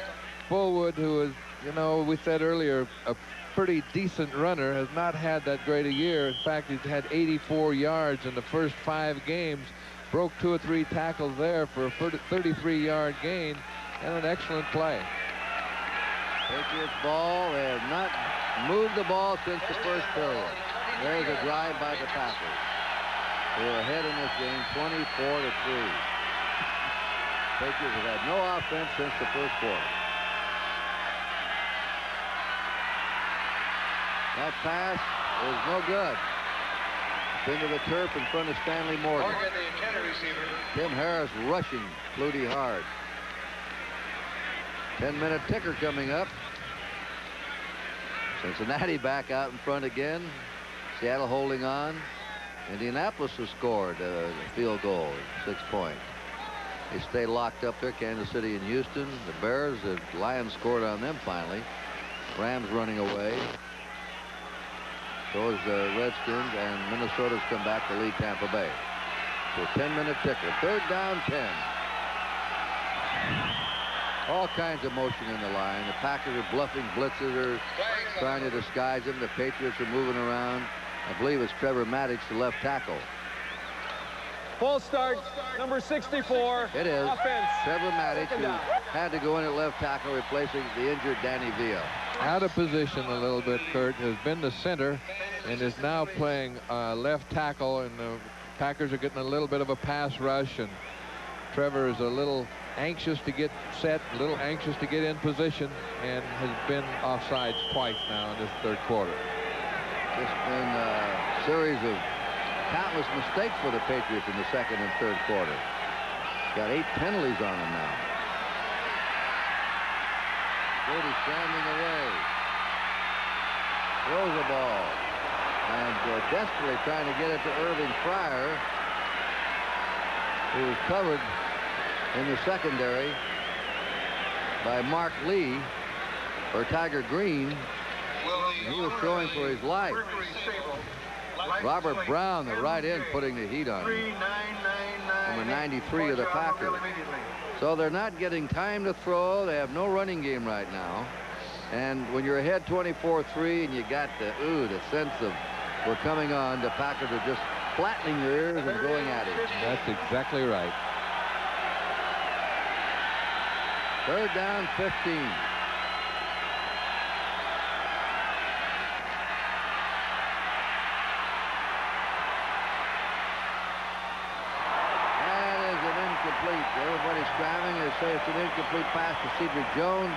Fullwood, who is, you know, we said earlier, a pretty decent runner, has not had that great a year. In fact, he's had 84 yards in the first 5 games. Broke 2 or 3 tackles there for a 33-yard gain. And an excellent play. Patriots ball. They have not moved the ball since the first period. There's a drive by the Packers. They were ahead in this game, 24-3. Patriots have had no offense since the first quarter. That pass is no good. It's into the turf in front of Stanley Morgan. Tim Harris rushing Flutie hard. 10-minute ticker coming up. Cincinnati back out in front again. Seattle holding on. Indianapolis has scored a field goal, 6 points. They stay locked up there, Kansas City and Houston. The Bears, the Lions scored on them finally. Rams running away. So is the Redskins, and Minnesota's come back to lead Tampa Bay. So 10-minute ticker. 3rd down, 10. All kinds of motion in the line. The Packers are bluffing blitzes, are trying to disguise them. The Patriots are moving around. I believe it's Trevor Maddox, the left tackle. Full start, number 64. It is. Offense. Trevor Maddox, who had to go in at left tackle, replacing the injured Danny Villa. Out of position a little bit, Curt. Has been the center and is now playing left tackle, and the Packers are getting a little bit of a pass rush, and Trevor is a little anxious to get set, a little anxious to get in position, and has been offsides twice now in this 3rd quarter. It's been a series of countless mistakes for the Patriots in the 2nd and 3rd quarter. Got 8 penalties on them now. Flutie standing away. Throws the ball. And desperately trying to get it to Irving Fryer, who was covered in the secondary by Mark Lee, or Tiger Green. He was throwing for his life. Robert Brown, the right end, putting the heat on him. Number 93 of the Packers. So they're not getting time to throw. They have no running game right now. And when you're ahead 24-3 and you got the sense of we're coming on, the Packers are just flattening their ears and going at it. That's exactly right. 3rd down, 15. Everybody's scrambling. They say it's an incomplete pass to Cedric Jones.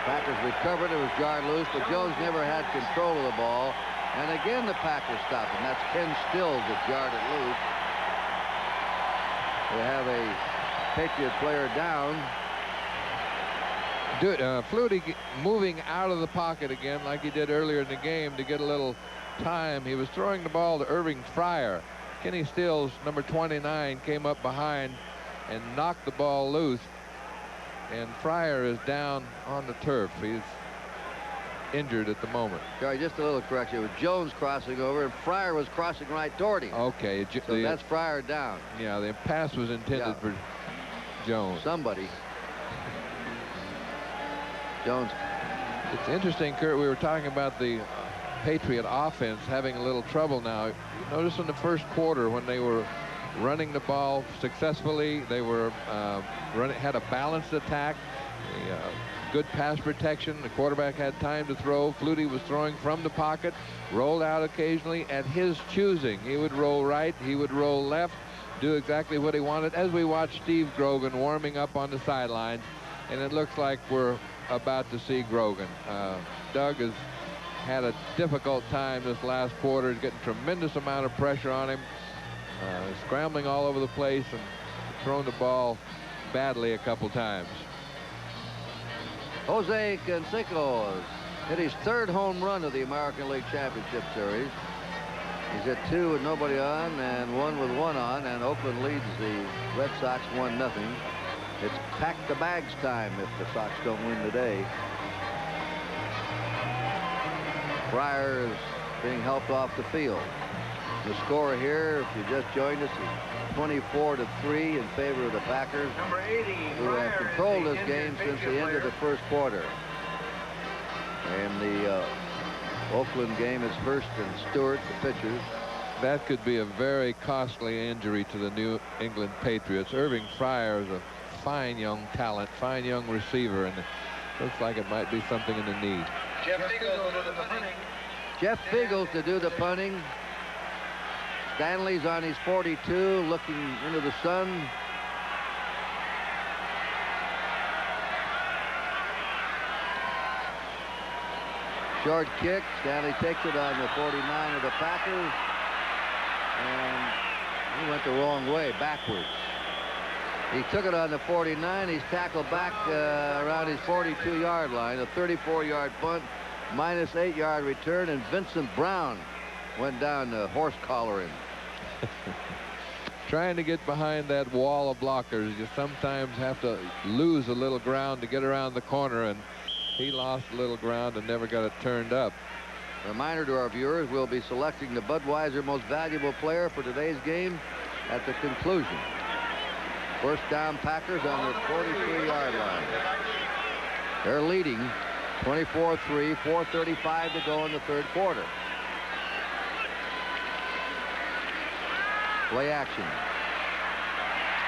Packers recovered. It was jarred loose, but Jones never had control of the ball. And again, the Packers stop him. That's Ken Stills that jarred it loose. They have a Patriot player down. Flutie moving out of the pocket again like he did earlier in the game to get a little time. He was throwing the ball to Irving Fryer. Kenny Stills, number 29, came up behind and knocked the ball loose. And Fryer is down on the turf. He's injured at the moment. Sorry, just a little correction. It was Jones crossing over, and Fryer was crossing right toward him. Okay. So that's Fryer down. Yeah, the pass was intended for Jones. Somebody. Jones. It's interesting, Curt, we were talking about the Patriot offense having a little trouble now. Notice in the 1st quarter when they were running the ball successfully, they were had a balanced attack, good pass protection. The quarterback had time to throw. Flutie was throwing from the pocket, rolled out occasionally at his choosing. He would roll right, he would roll left, do exactly what he wanted, as we watched Steve Grogan warming up on the sidelines. And it looks like we're about to see Grogan. Doug has had a difficult time this last quarter. He's getting tremendous amount of pressure on him, scrambling all over the place and throwing the ball badly a couple times. Jose Canseco hit his 3rd home run of the American League Championship Series. He's at 2 with nobody on and 1 with 1 on, and Oakland leads the Red Sox 1-0. It's pack the bags time if the Sox don't win today. Fryer is being helped off the field. The score here, if you just joined us, is 24-3 in favor of the Packers, Number 80, who have controlled this game since the end of the 1st quarter. And the Oakland game is Hurst and Stewart, the pitchers. That could be a very costly injury to the New England Patriots. Irving Fryer is a fine young talent, fine young receiver, and it looks like it might be something in the knee. Jeff Fiegels to do the punting. Stanley's on his 42, looking into the sun. Short kick. Stanley takes it on the 49 of the Packers. And he went the wrong way, backwards. He took it on the 49. He's tackled back around his 42-yard line. A 34-yard punt, -8-yard return, and Vincent Brown went down the horse collaring. Trying to get behind that wall of blockers, you sometimes have to lose a little ground to get around the corner, and he lost a little ground and never got it turned up. Reminder to our viewers, we'll be selecting the Budweiser Most Valuable Player for today's game at the conclusion. First down, Packers on the 43-yard line. They're leading 24-3, 4:35 to go in the third quarter. Play action.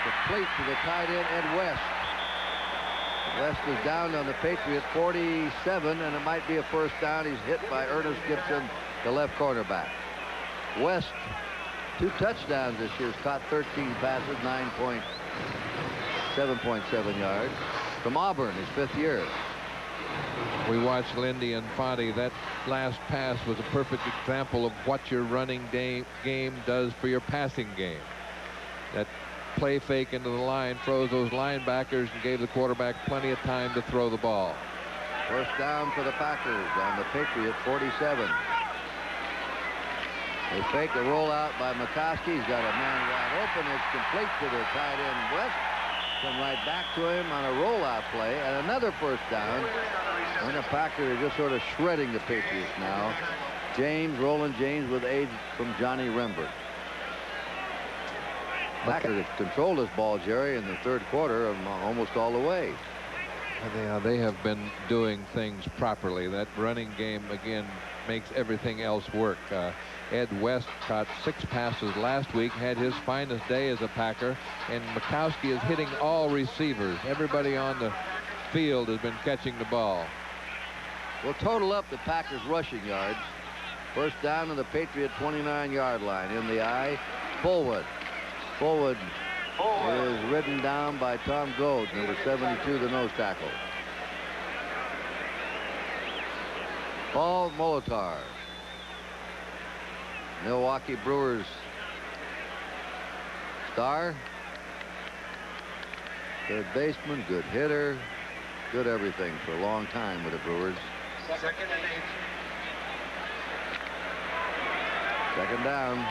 Complete to the tight end, Ed West. West is down on the Patriots 47, and it might be a first down. He's hit by Ernest Gibson, the left cornerback. West, 2 touchdowns this year. He's caught 13 passes, 7.7 yards. From Auburn, his 5th year. We watched Lindy and Fonte. That last pass was a perfect example of what your running game does for your passing game. That play fake into the line froze those linebackers and gave the quarterback plenty of time to throw the ball. First down for the Packers on the Patriot 47. They fake a rollout by Majkowski. He's got a man wide open. It's complete to the tight end West. Come right back to him on a rollout play, and another first down. And the Packers are just sort of shredding the Patriots now. Roland James with aid from Johnny Rembert. Packers have controlled this ball, Jerry, in the third quarter almost all the way. They have been doing things properly. That running game, again, makes everything else work. Ed West caught 6 passes last week, had his finest day as a Packer, and Majkowski is hitting all receivers. Everybody on the field has been catching the ball. We'll total up the Packers rushing yards. First down on the Patriot 29-yard line. In the eye, Fullwood. Fullwood is ridden down by Tom Goad, number 72, the nose tackle. Paul Molitor, Milwaukee Brewers star, third baseman, good hitter, good everything for a long time with the Brewers. Second and 8. Second down.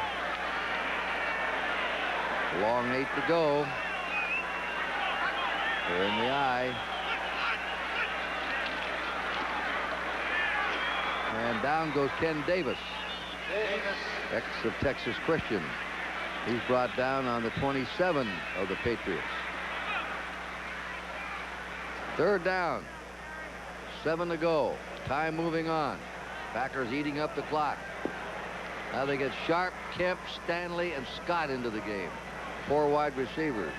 Long 8 to go. They're in the eye. And down goes Ken Davis. Ex of Texas Christian. He's brought down on the 27 of the Patriots. Third down. 7 to go. Time moving on. Packers eating up the clock. Now they get Sharp, Kemp, Stanley, and Scott into the game. 4 wide receivers.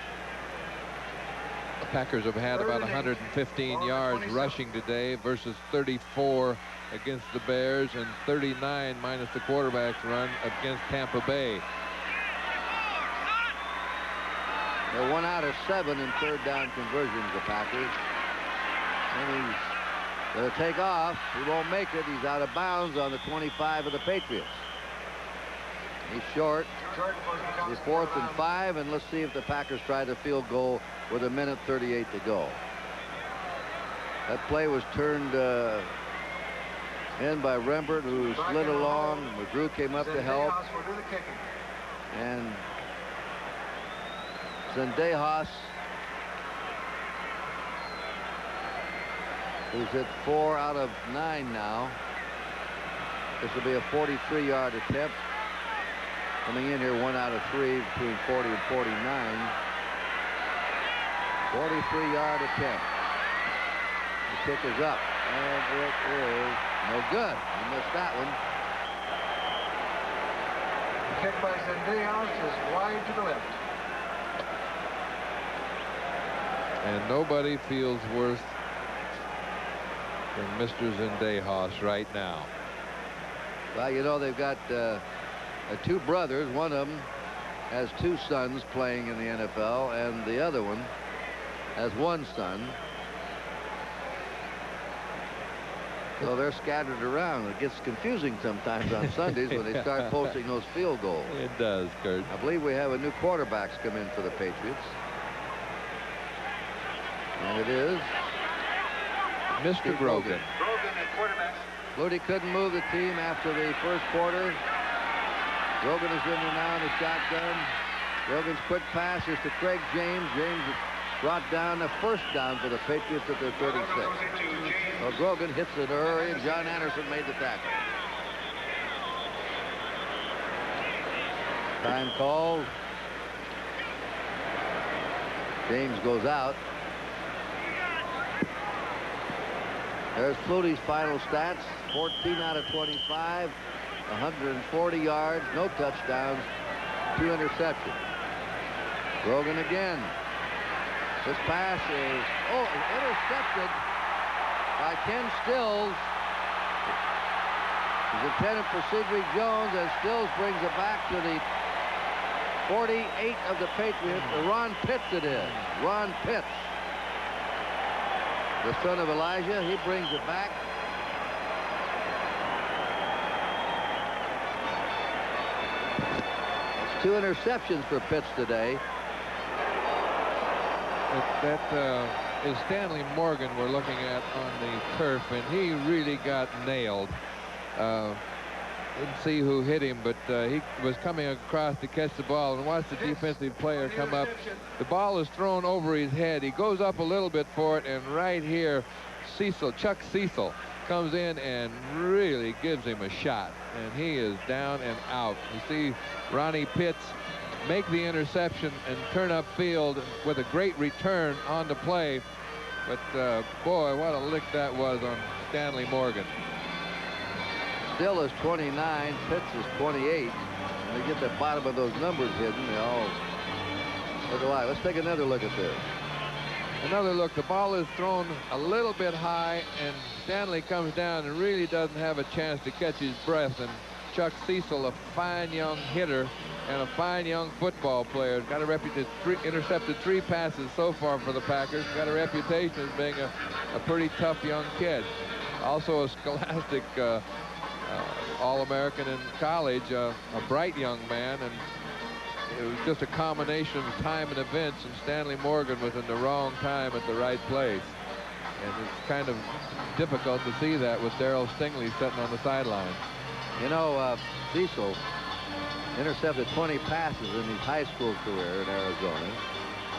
The Packers have had about 115 yards rushing today versus 34 against the Bears and 39 minus the quarterback's run against Tampa Bay. They're 1 out of 7 in third down conversions, the Packers. And he's going to take off. He won't make it. He's out of bounds on the 25 of the Patriots. He's short. He's 4th and 5, and let's see if the Packers try the field goal with 1:38 to go. That play was turned in by Rembert, who slid along. McGrew came up to help. And Zendejas, who's hit 4 out of 9 now. This will be a 43-yard attempt. Coming in here 1 out of 3 between 40 and 49. 43-yard attempt. The kick is up, and it is no good. He missed that one. The kick by Zendejas is wide to the left. And nobody feels worse than Mr. Zendejas right now. Well, you know, they've got 2 brothers. One of them has 2 sons playing in the NFL, and the other one has 1 son. So they're scattered around. It gets confusing sometimes on Sundays when they start posting those field goals. It does, Curt. I believe we have a new quarterback's come in for the Patriots. And it is Mr. Grogan. Grogan at quarterback. Flutie couldn't move the team after the first quarter. Grogan is in there now in the shotgun. Grogan's quick pass is to Craig James. James brought down the first down for the Patriots at their 36. Well, Grogan hits in a hurry, and John Anderson made the tackle. Time called. James goes out. There's Flutie's final stats. 14 out of 25, 140 yards, no touchdowns, 2 interceptions. Grogan again. This pass is, intercepted by Ken Stills. He's intended for Cedric Jones, and Stills brings it back to the 48 of the Patriots. Ron Pitts it is. Ron Pitts, the son of Elijah. He brings it back. It's 2 interceptions for Pitts today. That is Stanley Morgan we're looking at on the turf, and he really got nailed. Didn't see who hit him, but he was coming across to catch the ball, and watch the defensive player come up. The ball is thrown over his head. He goes up a little bit for it, and right here, Chuck Cecil comes in and really gives him a shot, and he is down and out. You see Ronnie Pitts make the interception and turn upfield with a great return on the play, but boy, what a lick that was on Stanley Morgan. Still is 29, Pitts is 28. When they get the bottom of those numbers hidden, they all look alike. Let's take another look at this. Another look. The ball is thrown a little bit high, and Stanley comes down and really doesn't have a chance to catch his breath. And Chuck Cecil, a fine young hitter and a fine young football player, got a reputation. Intercepted 3 passes so far for the Packers. Got a reputation as being a pretty tough young kid. Also a scholastic All-American in college, a bright young man, and it was just a combination of time and events, and Stanley Morgan was in the wrong time at the right place. And it's kind of difficult to see that with Darryl Stingley sitting on the sideline. You know, Cecil intercepted 20 passes in his high school career in Arizona,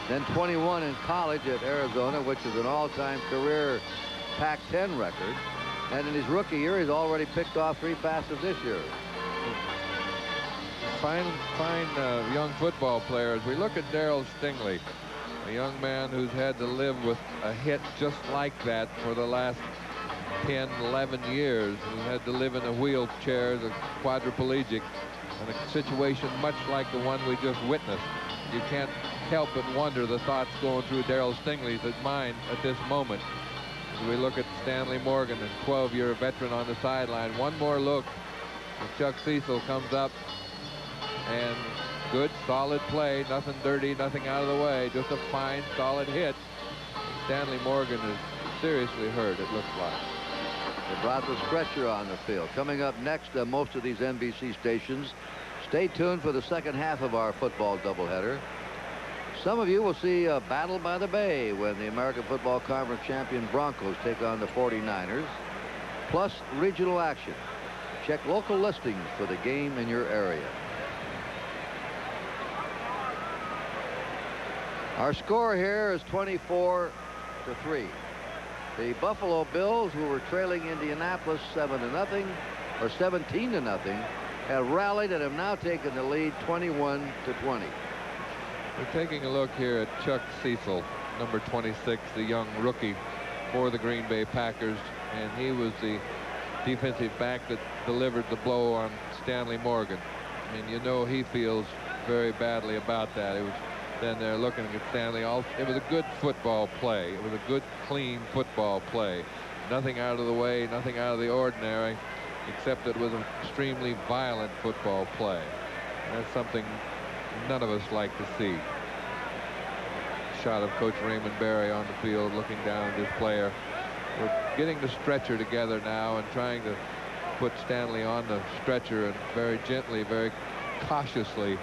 then 21 in college at Arizona, which is an all-time career Pac-10 record. And in his rookie year, he's already picked off 3 passes this year. Fine young football players. We look at Darryl Stingley, a young man who's had to live with a hit just like that for the last 10, 11 years. He had to live in a wheelchair, the quadriplegic, in a situation much like the one we just witnessed. You can't help but wonder the thoughts going through Darryl Stingley's mind at this moment. As we look at Stanley Morgan, a 12-year veteran on the sideline. One more look, and Chuck Cecil comes up, and good, solid play. Nothing dirty, nothing out of the way. Just a fine, solid hit. Stanley Morgan is seriously hurt, it looks like. They brought the stretcher on the field. Coming up next, most of these NBC stations. Stay tuned for the second half of our football doubleheader. Some of you will see a battle by the Bay when the American Football Conference champion Broncos take on the 49ers, plus regional action. Check local listings for the game in your area. Our score here is 24-3. The Buffalo Bills, who were trailing Indianapolis 7-0 or 17-0, have rallied and have now taken the lead 21-20. We're taking a look here at Chuck Cecil, number 26, the young rookie for the Green Bay Packers, and he was the defensive back that delivered the blow on Stanley Morgan. I mean, you know he feels very badly about that. It was then they're looking at Stanley. It was a good football play. It was a good, clean football play. Nothing out of the way, nothing out of the ordinary, except it was an extremely violent football play. And that's something none of us like to see. Shot of Coach Raymond Barry on the field looking down at his player. We're getting the stretcher together now and trying to put Stanley on the stretcher and very gently, very cautiously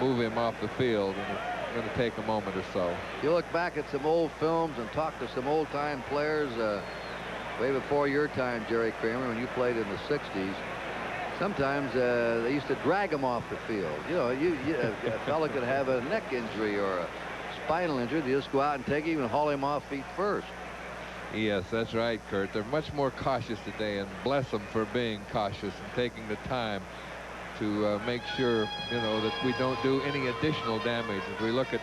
move him off the field. And it's going to take a moment or so. You look back at some old films and talk to some old-time players way before your time, Jerry Kramer, when you played in the 60s. Sometimes they used to drag them off the field. You know, a fella could have a neck injury or a spinal injury. They just go out and take him and haul him off feet first. Yes, that's right, Curt. They're much more cautious today, and bless them for being cautious and taking the time to make sure, you know, that we don't do any additional damage. As we look at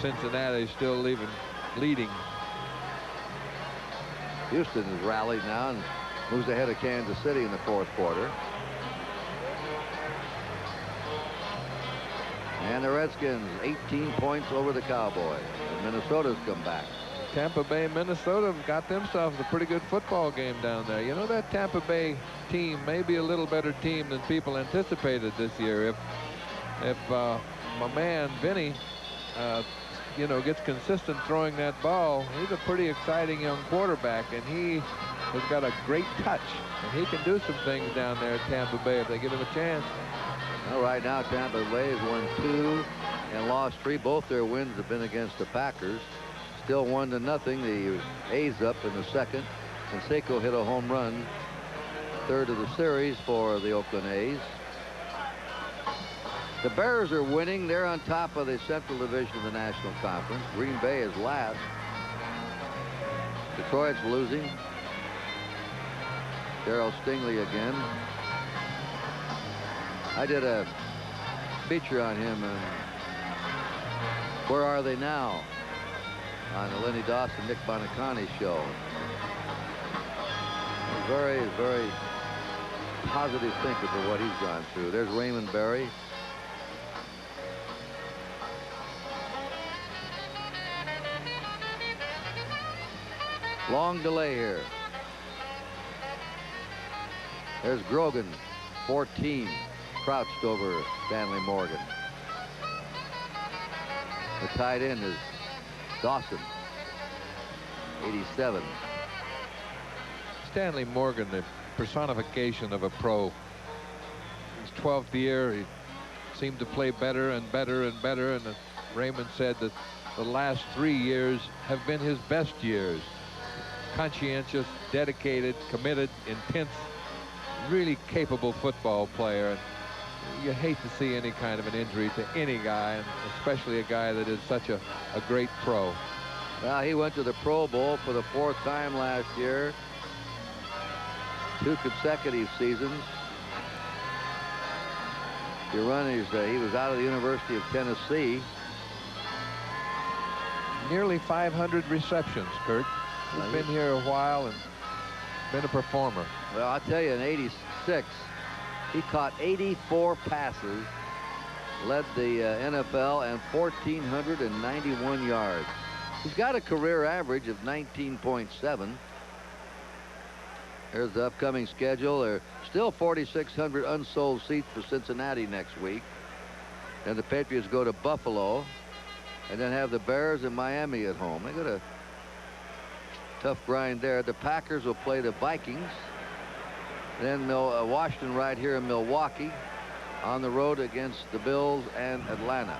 Cincinnati still leading. Houston has rallied now and moves ahead of Kansas City in the fourth quarter. And the Redskins 18 points over the Cowboys. And Minnesota's come back. Tampa Bay, Minnesota have got themselves a pretty good football game down there. You know, that Tampa Bay team may be a little better team than people anticipated this year. If my man Vinny, you know, gets consistent throwing that ball, he's a pretty exciting young quarterback, and he has got a great touch, and he can do some things down there at Tampa Bay if they give him a chance. Well, right now Tampa Bay has won 2 and lost 3. Both their wins have been against the Packers. Still 1-0. The A's up in the second. And Seiko hit a home run, third of the series for the Oakland A's. The Bears are winning. They're on top of the Central Division of the National Conference. Green Bay is last. Detroit's losing. Darryl Stingley again. I did a feature on him and Where Are They Now on the Lenny Dawson, Nick Bonacani show. Very, very positive thinker for what he's gone through. There's Raymond Berry. Long delay here. There's Grogan, 14, crouched over Stanley Morgan. The tight end is Dawson, 87. Stanley Morgan, the personification of a pro. His 12th year, he seemed to play better and better and better, and Raymond said that the last 3 years have been his best years. Conscientious, dedicated, committed, intense, really capable football player. And you hate to see any kind of an injury to any guy, and especially a guy that is such a great pro. Well, he went to the Pro Bowl for the 4th time last year. 2 consecutive seasons. He was out of the University of Tennessee. Nearly 500 receptions, Curt. He's been here a while and been a performer. Well, I'll tell you, in '86, he caught 84 passes, led the NFL, and 1,491 yards. He's got a career average of 19.7. Here's the upcoming schedule. There are still 4,600 unsold seats for Cincinnati next week. And the Patriots go to Buffalo and then have the Bears and Miami at home. They got a tough grind there. The Packers will play the Vikings. Then Washington right here in Milwaukee, on the road against the Bills and Atlanta.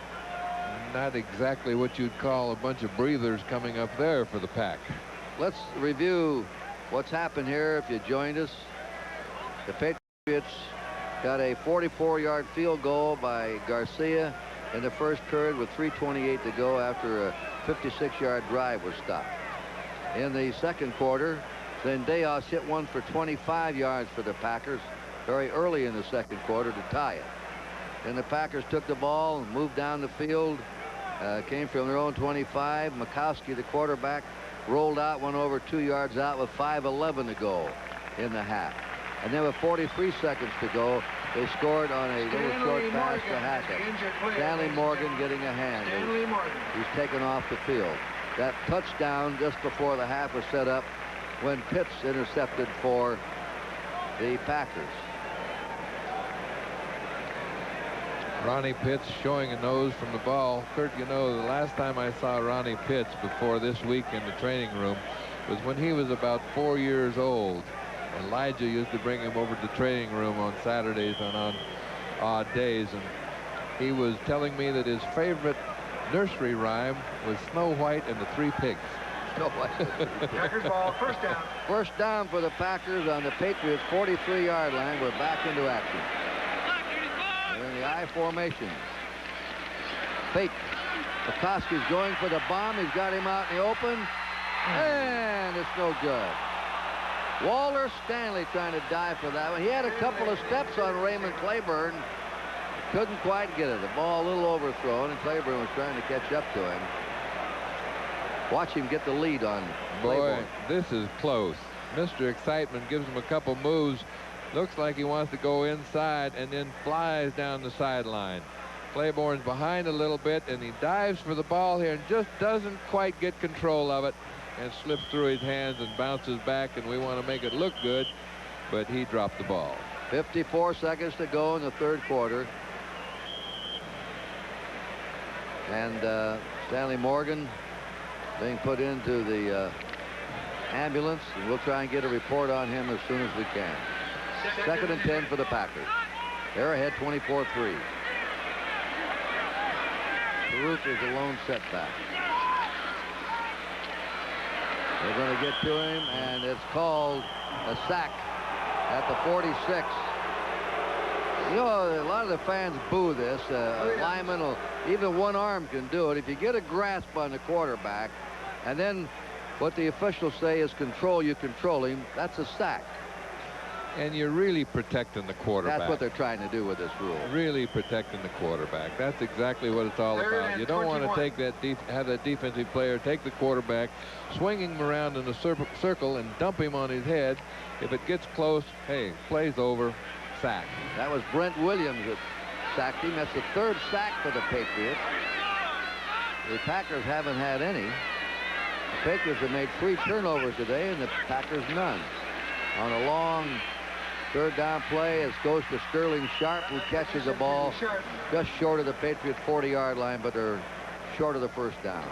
Not exactly what you'd call a bunch of breathers coming up there for the Pack. Let's review what's happened here if you joined us. The Patriots got a 44-yard field goal by Garcia in the first period with 3:28 to go after a 56-yard drive was stopped. In the second quarter, then Deos hit one for 25 yards for the Packers very early in the second quarter to tie it. Then the Packers took the ball and moved down the field, came from their own 25. Majkowski, the quarterback, rolled out, went over 2 yards out with 5:11 to go in the half. And then with 43 seconds to go, they scored on a little short pass to Hackett. Stanley Morgan getting a hand. He's taken off the field. That touchdown just before the half was set up when Pitts intercepted for the Packers. Ronnie Pitts showing a nose from the ball. Curt, you know, the last time I saw Ronnie Pitts before this week in the training room was when he was about 4 years old. Elijah used to bring him over to the training room on Saturdays and on odd days, and he was telling me that his favorite nursery rhyme was Snow White and the Three Pigs. No way. Packers ball, first down. First down for the Packers on the Patriots' 43-yard line. We're back into action. We're in the I formation. Fake. Majkowski's going for the bomb. He's got him out in the open. And it's no good. Walter Stanley trying to dive for that one. He had a couple of steps on Raymond Claiborne. Couldn't quite get it. The ball a little overthrown, and Claiborne was trying to catch up to him. Watch him get the lead on Claiborne. Boy, this is close. Mr. Excitement gives him a couple moves. Looks like he wants to go inside and then flies down the sideline. Claiborne's behind a little bit, and he dives for the ball here and just doesn't quite get control of it and slips through his hands and bounces back, and we want to make it look good, but he dropped the ball. 54 seconds to go in the third quarter. And Stanley Morgan being put into the ambulance, and we'll try and get a report on him as soon as we can. Second and 10 for the Packers. They're ahead 24-3. Farouk is a lone setback. They're going to get to him, and it's called a sack at the 46. You know, a lot of the fans boo this. A lineman, will, even one arm can do it. If you get a grasp on the quarterback, and then what the officials say is control, you control him, that's a sack. And you're really protecting the quarterback. That's what they're trying to do with this rule. Really protecting the quarterback. That's exactly what it's all about. You don't want to take that have that defensive player take the quarterback, swinging him around in a circle and dump him on his head. If it gets close, hey, play's over, sack. That was Brent Williams that sacked him. That's the third sack for the Patriots. The Packers haven't had any. The Patriots have made 3 turnovers today, and the Packers none. On a long third down play, it goes to Sterling Sharp, who catches the ball just short of the Patriots' 40-yard line, but they're short of the first down.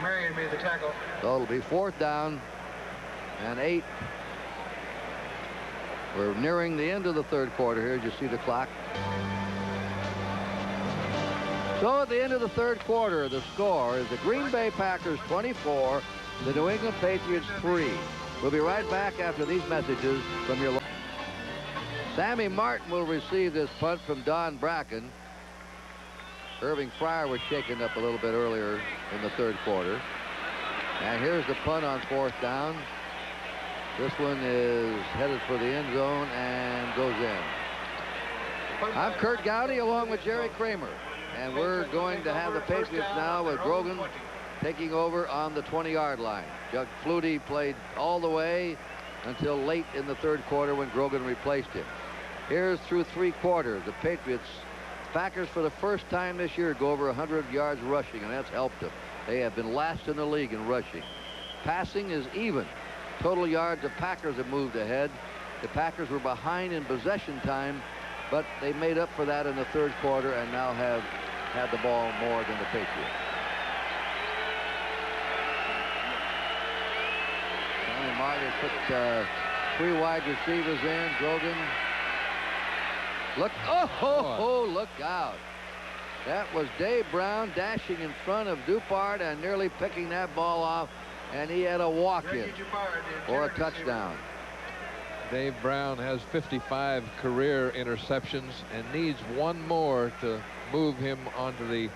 Marion made the tackle. So it'll be 4th down and 8. We're nearing the end of the third quarter here, as you see the clock. So at the end of the third quarter, the score is the Green Bay Packers 24, the New England Patriots 3. We'll be right back after these messages from your... Sammy Martin will receive this punt from Don Bracken. Irving Fryer was shaken up a little bit earlier in the third quarter. And here's the punt on 4th down. This one is headed for the end zone and goes in. I'm Curt Gowdy along with Jerry Kramer. And we're going to have the Patriots now with Grogan taking over on the 20-yard line. Judge Flutie played all the way until late in the third quarter when Grogan replaced him. Here's through 3 quarters. The Packers for the first time this year go over 100 yards rushing, and that's helped them. They have been last in the league in rushing. Passing is even. Total yards, the Packers have moved ahead. The Packers were behind in possession time, but they made up for that in the third quarter and now have had the ball more than the Patriots. Sammy Martin put 3 wide receivers in. Grogan. Look, look out. That was Dave Brown dashing in front of Dupart and nearly picking that ball off, and he had a walk-in for a touchdown. Dave Brown has 55 career interceptions and needs one more to move him onto the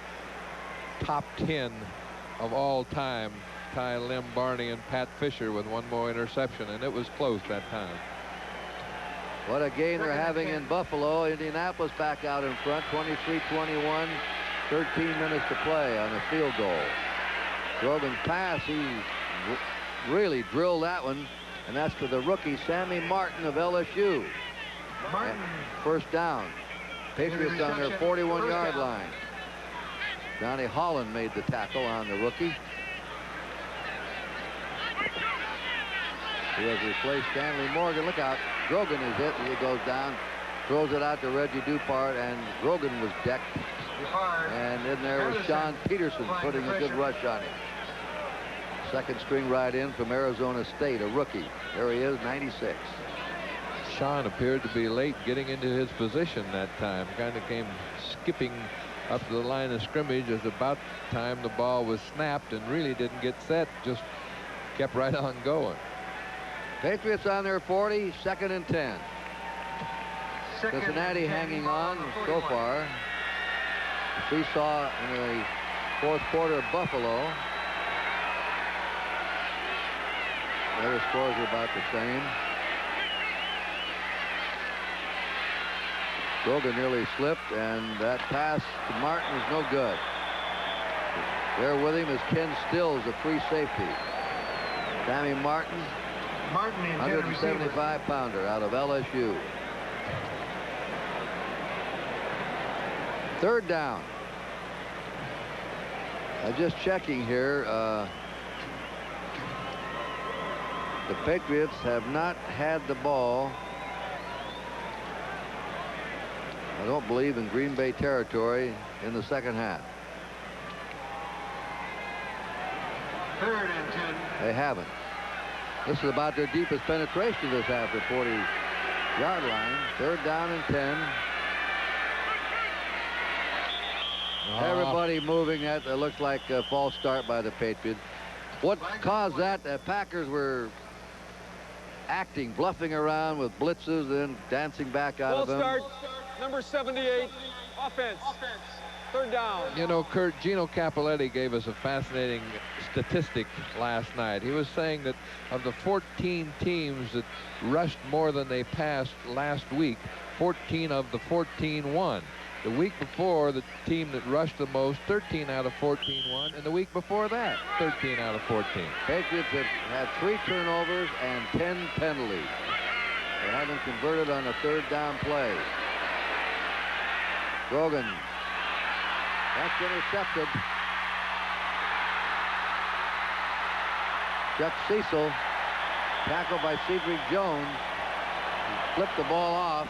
top 10 of all time. Ty Lim Barney and Pat Fisher with one more interception, and it was close that time. What a game they're having in Buffalo. Indianapolis back out in front, 23-21, 13 minutes to play on the field goal. Grogan's pass, he really drilled that one, and that's to the rookie Sammy Martin of LSU. First down. Patriots on their 41-yard line. Johnny Holland made the tackle on the rookie. He has replaced Stanley Morgan. Look out. Grogan is hit, and he goes down, throws it out to Reggie Dupart, and Grogan was decked. And in there was Sean Peterson putting a good rush on him. Second string right in from Arizona State, a rookie. There he is, 96. Sean appeared to be late getting into his position that time. Kind of came skipping up to the line of scrimmage. It's about time the ball was snapped and really didn't get set, just kept right on going. Patriots on their 40, 2nd and 10. Cincinnati hanging on so far. We saw in the 4th quarter Buffalo. The other scores are about the same. Grogan nearly slipped, and that pass to Martin was no good. There with him is Ken Stills, a free safety. Sammy Martin, 175-pounder out of LSU. 3rd down. Just checking here. The Patriots have not had the ball, I don't believe, in Green Bay territory in the 2nd half. 3rd and 10. They haven't. This is about their deepest penetration this half, the 40-yard line. 3rd down and 10. Everybody moving. That looks like a false start by the Patriots. What caused that? The Packers were acting, bluffing around with blitzes, then dancing back out of them. Start, number 78, offense. 3rd down. You know, Curt, Gino Cappelletti gave us a fascinating statistic last night. He was saying that of the 14 teams that rushed more than they passed last week, 14 of the 14 won. The week before, the team that rushed the most, 13 out of 14 won, and the week before that, 13 out of 14. Patriots have had 3 turnovers and 10 penalties. They haven't converted on a 3rd down play. Grogan. That's intercepted. Chuck Cecil, tackled by Cedric Jones. He flipped the ball off.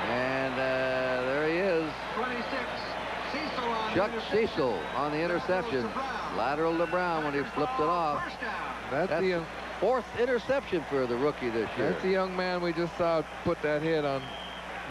And there he is. 26. Cecil on Chuck Cecil on the interception. Lateral to Brown when he flipped it off. That's the 4th interception for the rookie this year. That's the young man we just saw put that hit on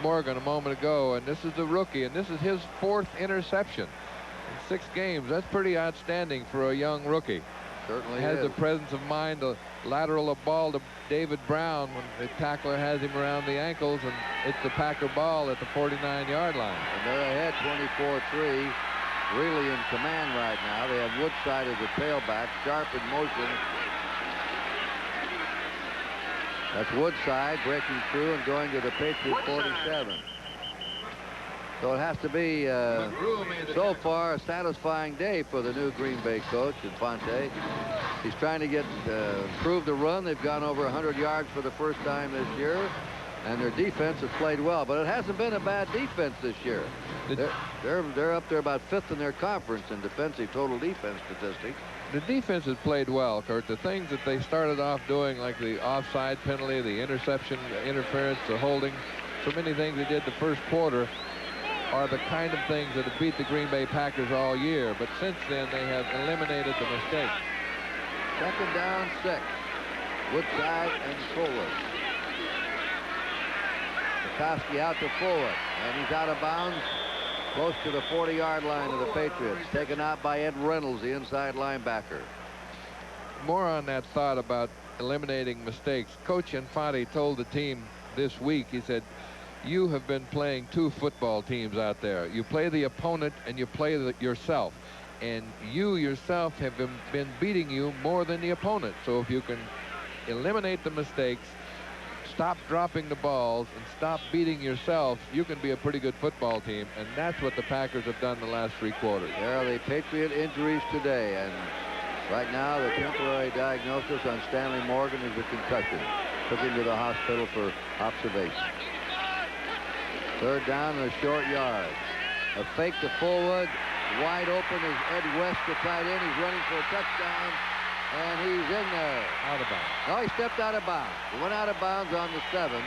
Morgan a moment ago, and this is the rookie, and this is his 4th interception in 6 games. That's pretty outstanding for a young rookie. Certainly has is. the presence of mind to lateral a ball to David Brown when the tackler has him around the ankles, and it's the Packer ball at the 49-yard line. And they're ahead 24-3. Really in command right now. They have Woodside as a tailback, sharp in motion. That's Woodside breaking through and going to the Patriot 47. So it has to be, so far, a satisfying day for the new Green Bay coach, Infante. He's trying to get improve the run. They've gone over 100 yards for the first time this year, and their defense has played well. But it hasn't been a bad defense this year. They're up there about 5th in their conference in defensive total defense statistics. The defense has played well, Curt. The things that they started off doing, like the offside penalty, the interception, interference, the holding, so many things they did the first quarter, are the kind of things that have beat the Green Bay Packers all year. But since then, they have eliminated the mistakes. 2nd down, 6. Woodside and Fuller. Majkowski out to Fuller, and he's out of bounds close to the 40-yard line of the Patriots. Taken out by Ed Reynolds, the inside linebacker. More on that thought about eliminating mistakes. Coach Infante told the team this week, he said, you have been playing 2 football teams out there. You play the opponent and you play yourself. And you yourself have been beating you more than the opponent. So if you can eliminate the mistakes, stop dropping the balls, and stop beating yourself, you can be a pretty good football team. And that's what the Packers have done the last 3 quarters. There are the Patriot injuries today. And right now, the temporary diagnosis on Stanley Morgan is a concussion. Took him to the hospital for observation. 3rd down and a short yard. A fake to Fullwood. Wide open is Ed West, the tight end. He's running for a touchdown, and he's in there. Out of bounds. No, he stepped out of bounds. He went out of bounds on the 7.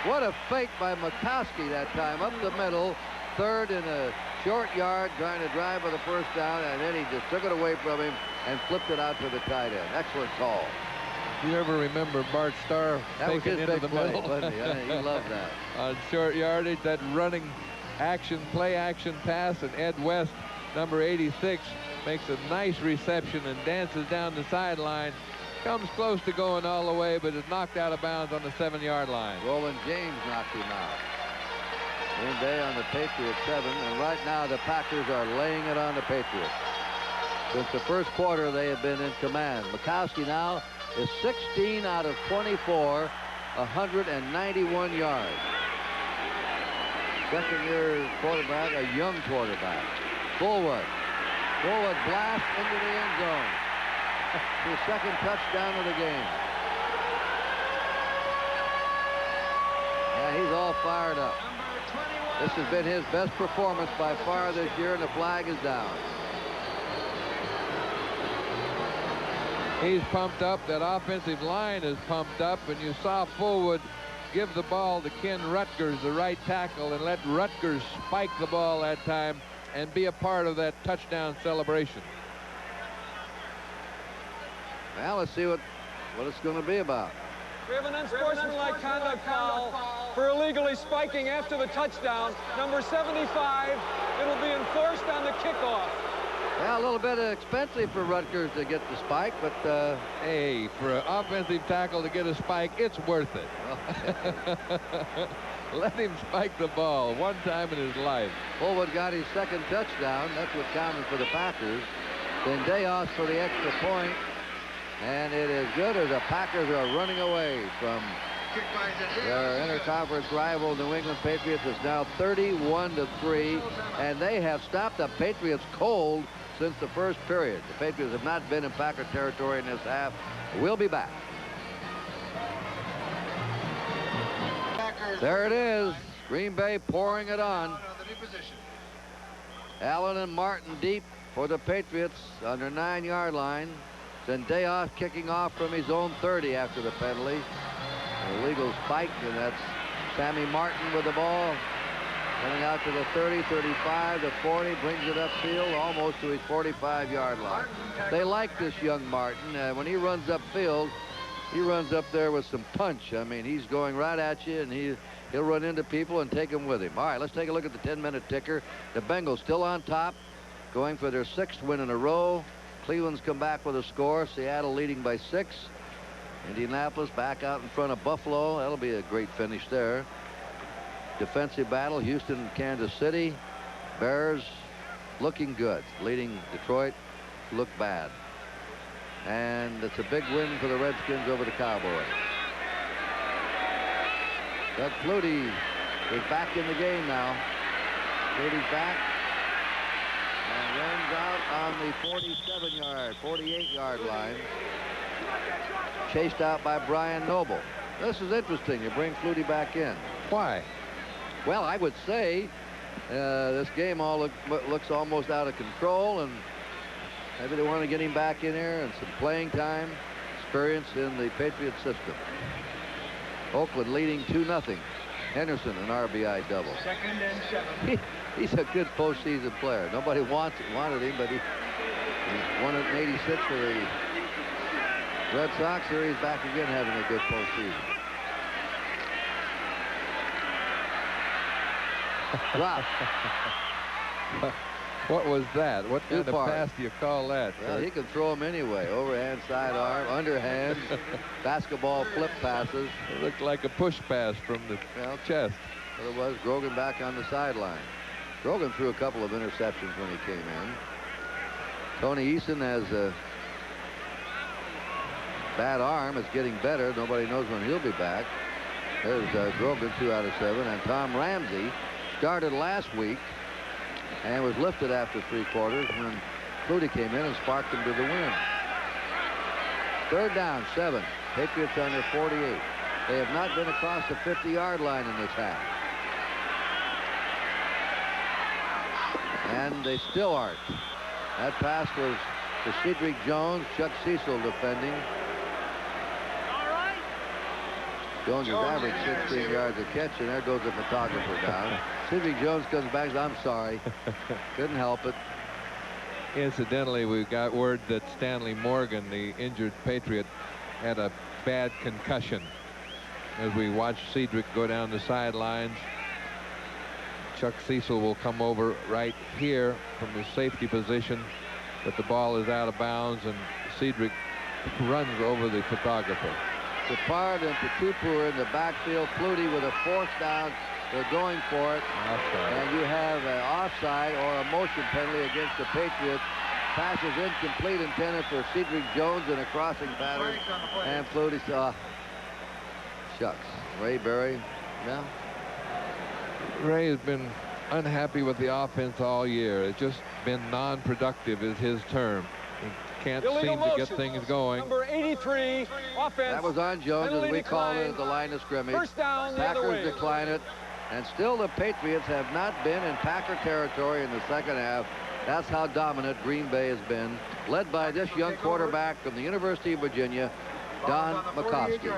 What a fake by Majkowski that time. Up the middle. 3rd in a short yard, trying to drive for the 1st down, and then he just took it away from him and flipped it out to the tight end. Excellent call. Do you ever remember Bart Starr taking into the middle? Wasn't he? He loved that. On short yardage, that running action, play action pass, and Ed West, number 86, makes a nice reception and dances down the sideline. Comes close to going all the way, but is knocked out of bounds on the 7-yard line. Roland James knocked him out. Green Bay on the Patriots 7, and right now the Packers are laying it on the Patriots. Since the first quarter, they have been in command. Majkowski now is 16 out of 24, 191 yards. Second-year quarterback, a young quarterback. Fullwood blast into the end zone. His second touchdown of the game. Yeah, he's all fired up. This has been his best performance by far this year, and the flag is down. He's pumped up. That offensive line is pumped up, and you saw Fullwood give the ball to Ken Rutgers, the right tackle, and let Rutgers spike the ball that time and be a part of that touchdown celebration. Well, let's see what it's going to be about. We have an unsportsmanlike conduct foul for illegally spiking after the touchdown. Number 75. It'll be enforced on the kickoff. Yeah, a little bit expensive for Rutgers to get the spike, but hey, for an offensive tackle to get a spike, it's worth it. Let him spike the ball one time in his life. Fullwood got his second touchdown. That's what counted for the Packers. Then Dayos for the extra point. And it is good as the Packers are running away from their interconference rival New England Patriots. It's now 31-3, and they have stopped the Patriots cold since the first period. The Patriots have not been in Packer territory in this half. We'll be back. There it is. Green Bay pouring it on. Allen and Martin deep for the Patriots on their 9-yard line. Then Dayos kicking off from his own 30 after the penalty. An illegal spike, and that's Sammy Martin with the ball. Coming out to the 30, 35, the 40, brings it upfield almost to his 45-yard line. They like this young Martin. When he runs upfield, he runs up there with some punch. I mean, he's going right at you, and he'll run into people and take them with him. All right, let's take a look at the 10-minute ticker. The Bengals still on top, going for their 6th win in a row. Cleveland's come back with a score. Seattle leading by 6. Indianapolis back out in front of Buffalo. That'll be a great finish there. Defensive battle, Houston and Kansas City. Bears looking good. Leading Detroit look bad. And it's a big win for the Redskins over the Cowboys. Doug Flutie is back in the game now. Flutie's back. And runs out on the 47-yard, 48-yard line. Chased out by Brian Noble. This is interesting. You bring Flutie back in. Why? Well, I would say this game looks almost out of control, and maybe they want to get him back in here and some playing time, experience in the Patriots system. Oakland leading 2-0. Henderson, an RBI double. 2nd and 7. He's a good postseason player. Nobody wanted him, but he won it in '86 for the Red Sox. Here he's back again having a good postseason. Wow. What was that? What kind of pass do you call that? Well, he can throw them anyway. Overhand, sidearm, underhand, basketball flip passes. It looked like a push pass from the chest. Well, it was Grogan back on the sideline. Grogan threw a couple of interceptions when he came in. Tony Eason has a bad arm. It's getting better. Nobody knows when he'll be back. There's Grogan, 2 out of 7. And Tom Ramsey started last week and was lifted after 3 quarters when Flutie came in and sparked him to the win. 3rd down, 7. Patriots on their 48. They have not been across the 50-yard line in this half. And they still aren't. That pass was to Cedric Jones. Chuck Cecil defending. Jones has averaged 16 yards a catch, and there goes the photographer down. Cedric Jones comes back and says, I'm sorry. Couldn't help it. Incidentally, we've got word that Stanley Morgan, the injured Patriot, had a bad concussion. As we watch Cedric go down the sidelines, Chuck Cecil will come over right here from his safety position, but the ball is out of bounds, and Cedric runs over the photographer. Depard and Patupu are in the backfield. Flutie with a 4th down. They're going for it. Offside. And you have an offside or a motion penalty against the Patriots. Pass is incomplete, intended for Cedric Jones in a crossing pattern. And Flutie saw. Shucks. Ray Berry. Yeah. Ray has been unhappy with the offense all year. It's just been non-productive is his term. He can't seem to get things going. Number 83, offense. That was on Jones, as we called it, at the line of scrimmage. First down the other way. Packers decline it. And still the Patriots have not been in Packer territory in the second half. That's how dominant Green Bay has been, led by this young quarterback from the University of Virginia, Don Majkowski.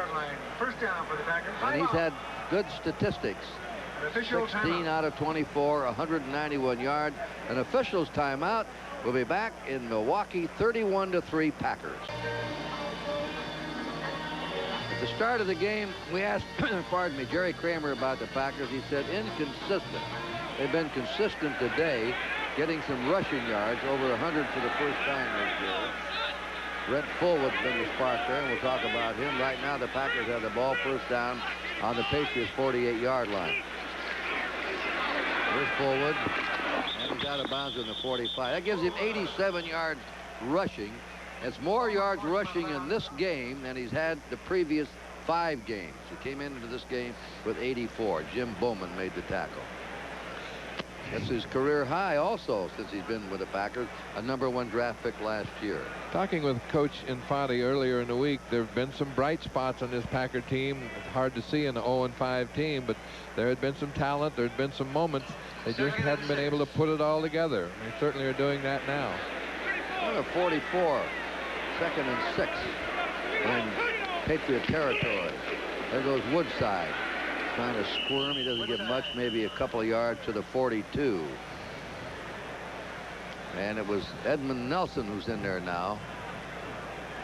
First down for the Packers. And he's had good statistics. 16 out of 24, 191 yards. An official's timeout. We'll be back in Milwaukee, 31-3 Packers. At the start of the game, we asked, pardon me, Jerry Kramer about the Packers. He said inconsistent. They've been consistent today, getting some rushing yards, over 100 for the first time this year. Brett Fullwood's been the spark there, and we'll talk about him. Right now, the Packers have the ball first down on the Patriots' 48-yard line. Here's Fullwood, and he's out of bounds in the 45. That gives him 87 yards rushing. It's more yards rushing in this game than he's had the previous 5 games. He came into this game with 84. Jim Bowman made the tackle. That's his career high also since he's been with the Packers, a #1 draft pick last year. Talking with Coach Infante earlier in the week, there have been some bright spots on this Packer team. It's hard to see an 0-5 team, but there had been some talent. There had been some moments. They just hadn't been able to put it all together. They certainly are doing that now. 44, 2nd and 6 in Patriot territory. There goes Woodside. Trying to squirm. He doesn't get much, maybe a couple of yards to the 42. And it was Edmund Nelson who's in there now,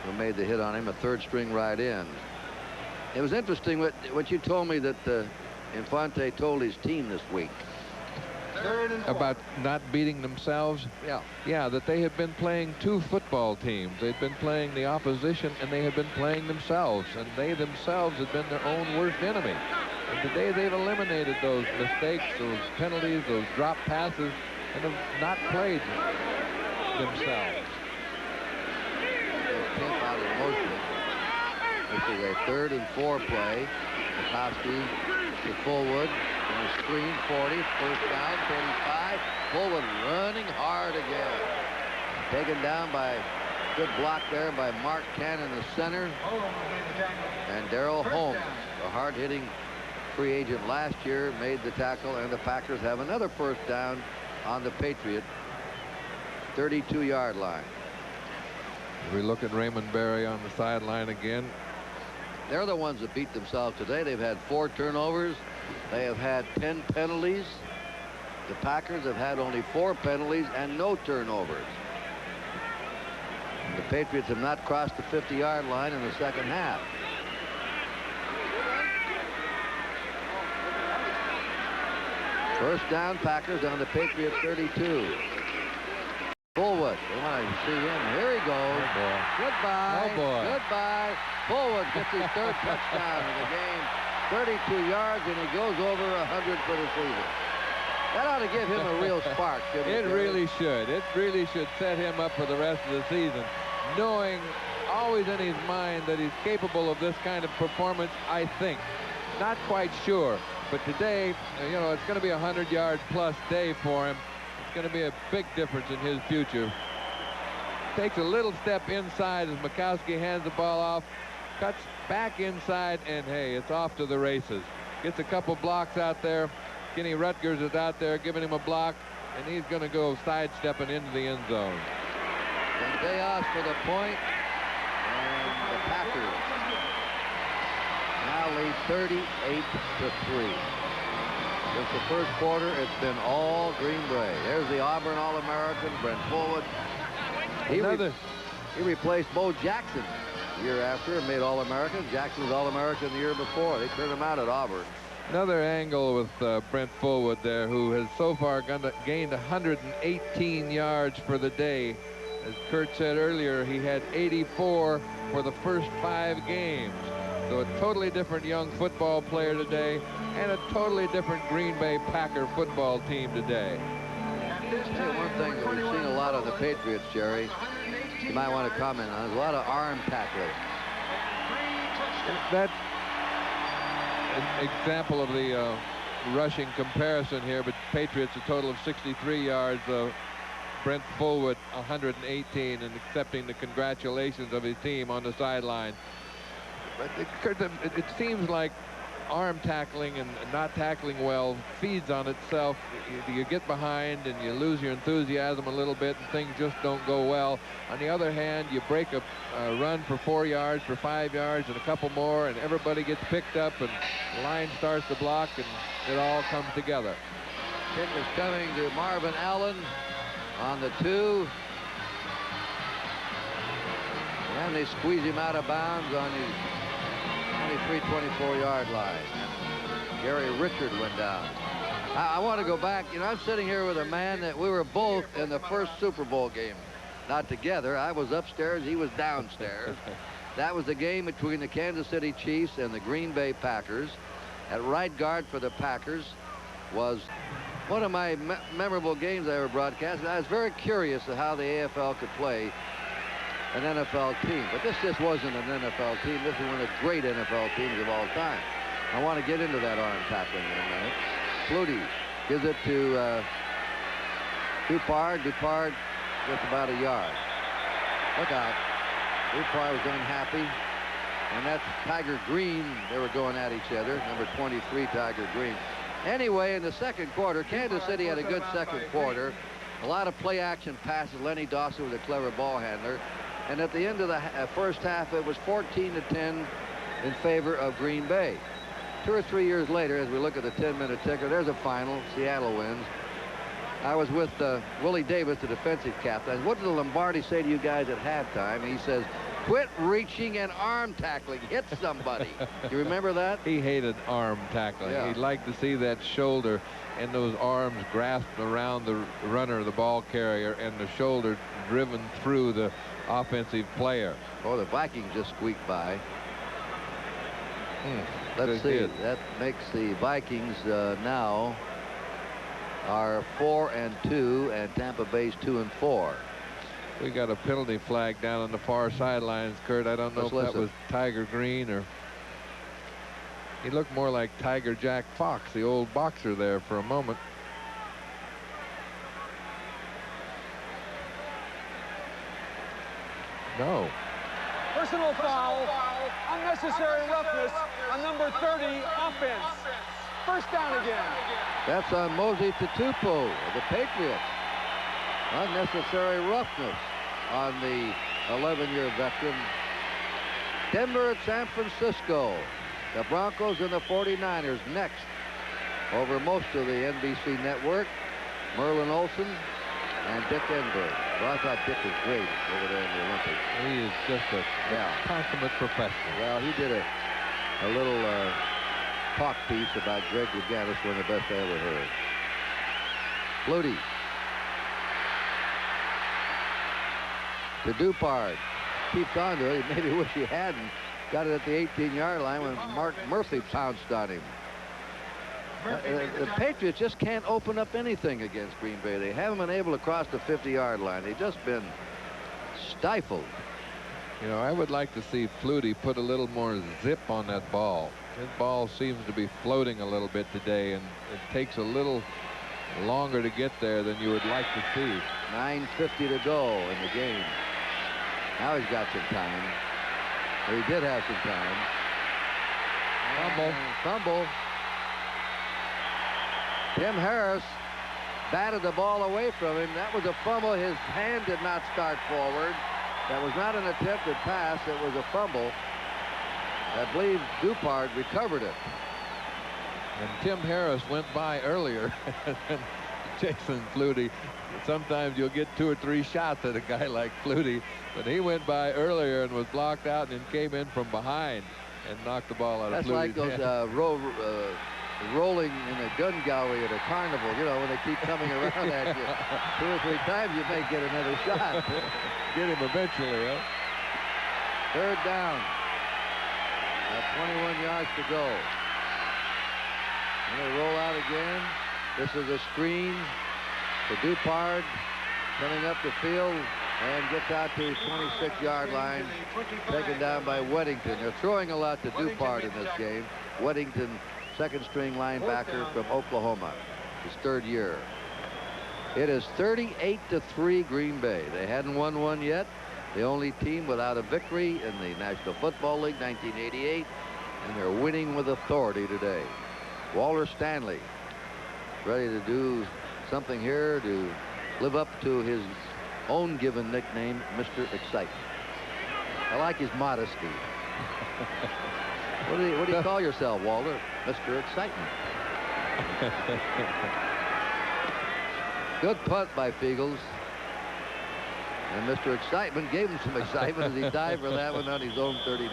who made the hit on him, a 3rd-string right end. It was interesting what you told me that Infante told his team this week. About not beating themselves? Yeah, that they had been playing 2 football teams. They'd been playing the opposition, and they had been playing themselves, and they themselves had been their own worst enemy. And today they've eliminated those mistakes, those penalties, those drop passes, and have not played themselves. Kemp out in motion. This is a 3rd and 4 play. Majkowski to Fullwood. On the screen, 40. First down, 35. Fullwood running hard again. Taken down by good block there by Mark Cannon, the center. And Darrell Holmes, a hard-hitting free agent last year, made the tackle, and the Packers have another first down on the Patriot 32-yard line. We look at Raymond Berry on the sideline again. They're the ones that beat themselves today. They've had 4 turnovers. They have had 10 penalties. The Packers have had only 4 penalties and no turnovers. And the Patriots have not crossed the 50-yard line in the second half. First down, Packers on the Patriot 32. Fullwood, they want to see him. Here he goes. Oh, goodbye. Oh, boy. Goodbye. Fullwood gets his 3rd touchdown of the game. 32 yards, and he goes over 100 for the season. That ought to give him a real spark. It really should. It really should set him up for the rest of the season, knowing always in his mind that he's capable of this kind of performance, I think. Not quite sure. But today, you know, it's going to be a 100-yard-plus day for him. It's going to be a big difference in his future. Takes a little step inside as Majkowski hands the ball off, cuts back inside, and hey, it's off to the races. Gets a couple blocks out there. Kenny Rutgers is out there giving him a block, and he's going to go sidestepping into the end zone. Chaos for the point, and the Packers now lead 38-3. Since the first quarter, it's been all Green Bay. There's the Auburn All-American, Brent Fullwood. He replaced Bo Jackson The year after, made All-American. Jackson was All-American the year before. They turned him out at Auburn. Another angle with Brent Fullwood there, who has so far gained 118 yards for the day. As Curt said earlier, he had 84 for the first 5 games. So a totally different young football player today, and a totally different Green Bay Packer football team today. Hey, one thing that we've seen a lot of the Patriots, Jerry, you might want to comment on, is a lot of arm tackling. That an example of the rushing comparison here, but Patriots a total of 63 yards. Brent Fullwood 118, and accepting the congratulations of his team on the sideline. But it seems like arm tackling and not tackling well feeds on itself. You get behind and you lose your enthusiasm a little bit, and things just don't go well. On the other hand, you break a run for 4 yards, for 5 yards, and a couple more, and everybody gets picked up, and the line starts to block, and it all comes together. Kick is coming to Marvin Allen on the 2. And they squeeze him out of bounds on the 23-24 line. Gary Richard went down. I want to go back. You know, I'm sitting here with a man that we were both in the first Super Bowl game. Not together. I was upstairs. He was downstairs. That was the game between the Kansas City Chiefs and the Green Bay Packers. At right guard for the Packers was one of my memorable games I ever broadcast. I was very curious of how the AFL could play an NFL team, but this just wasn't an NFL team. This is one of the great NFL teams of all time. I want to get into that arm tackling in a minute. Flutie gives it to Dupard. Dupard just about a yard. Look out. Dupard was unhappy. And that's Tiger Green. They were going at each other. Number 23, Tiger Green. Anyway, in the second quarter, Kansas City had a good second quarter. A lot of play-action passes. Lenny Dawson was a clever ball handler. And at the end of the first half, it was 14-10 in favor of Green Bay. 2 or 3 years later, as we look at the 10-minute ticker, there's a final. Seattle wins. I was with Willie Davis, the defensive captain. What did Lombardi say to you guys at halftime? He says, quit reaching and arm tackling. Hit somebody. You remember that? He hated arm tackling. Yeah. He'd like to see that shoulder and those arms grasped around the runner, the ball carrier, and the shoulder driven through the offensive player. Oh, the Vikings just squeaked by. Let's see. That makes the Vikings now are 4-2, and Tampa Bay's 2-4. We got a penalty flag down on the far sidelines, Curt. I don't know if that was Tiger Green or... He looked more like Tiger Jack Fox, the old boxer, there for a moment. No. Personal foul, unnecessary roughness on number 30, offense. First down again. That's on Mosey Tatupu of the Patriots. Unnecessary roughness on the 11-year veteran. Denver at San Francisco. The Broncos and the 49ers next. Over most of the NBC network, Merlin Olsen and Dick Enberg. Well, I thought Dick was great over there in the Olympics. He is just a consummate professional. Well, he did a little talk piece about Greg Louganis, one of the best I ever heard. Flutie. To Dupard. Keeps on to it. He maybe wish he hadn't. Got it at the 18-yard line when Mark Murphy pounced on him. The Patriots just can't open up anything against Green Bay. They haven't been able to cross the 50-yard line. They've just been stifled. You know, I would like to see Flutie put a little more zip on that ball. His ball seems to be floating a little bit today, and it takes a little longer to get there than you would like to see. 9:50 to go in the game. Now he's got some time. Or he did have some time. Fumble. Tim Harris batted the ball away from him. That was a fumble. His hand did not start forward. That was not an attempted pass. It was a fumble. I believe Dupard recovered it. And Tim Harris went by earlier. Jason Flutie. Sometimes you'll get 2 or 3 shots at a guy like Flutie, but he went by earlier and was blocked out and then came in from behind and knocked the ball out of Flutie's That's like those rolling in a gun gallery at a carnival, you know, when they keep coming around at you 2 or 3 times, you may get another shot. Get him eventually, huh? Third down. 21 yards to go. And they roll out again. This is a screen to Dupard, coming up the field and gets out to the 26-yard line, taken down by Weddington. They're throwing a lot to Dupard in this game. Weddington, second-string linebacker from Oklahoma, his 3rd year. It is 38-3 Green Bay. They hadn't won one yet. The only team without a victory in the National Football League 1988, and they're winning with authority today. Walter Stanley ready to do something here to live up to his own given nickname, Mr. Excitement. I like his modesty. What do you call yourself, Walter? Mr. Excitement. Good punt by Fiegels. And Mr. Excitement gave him some excitement as he dived for that one on his own 39.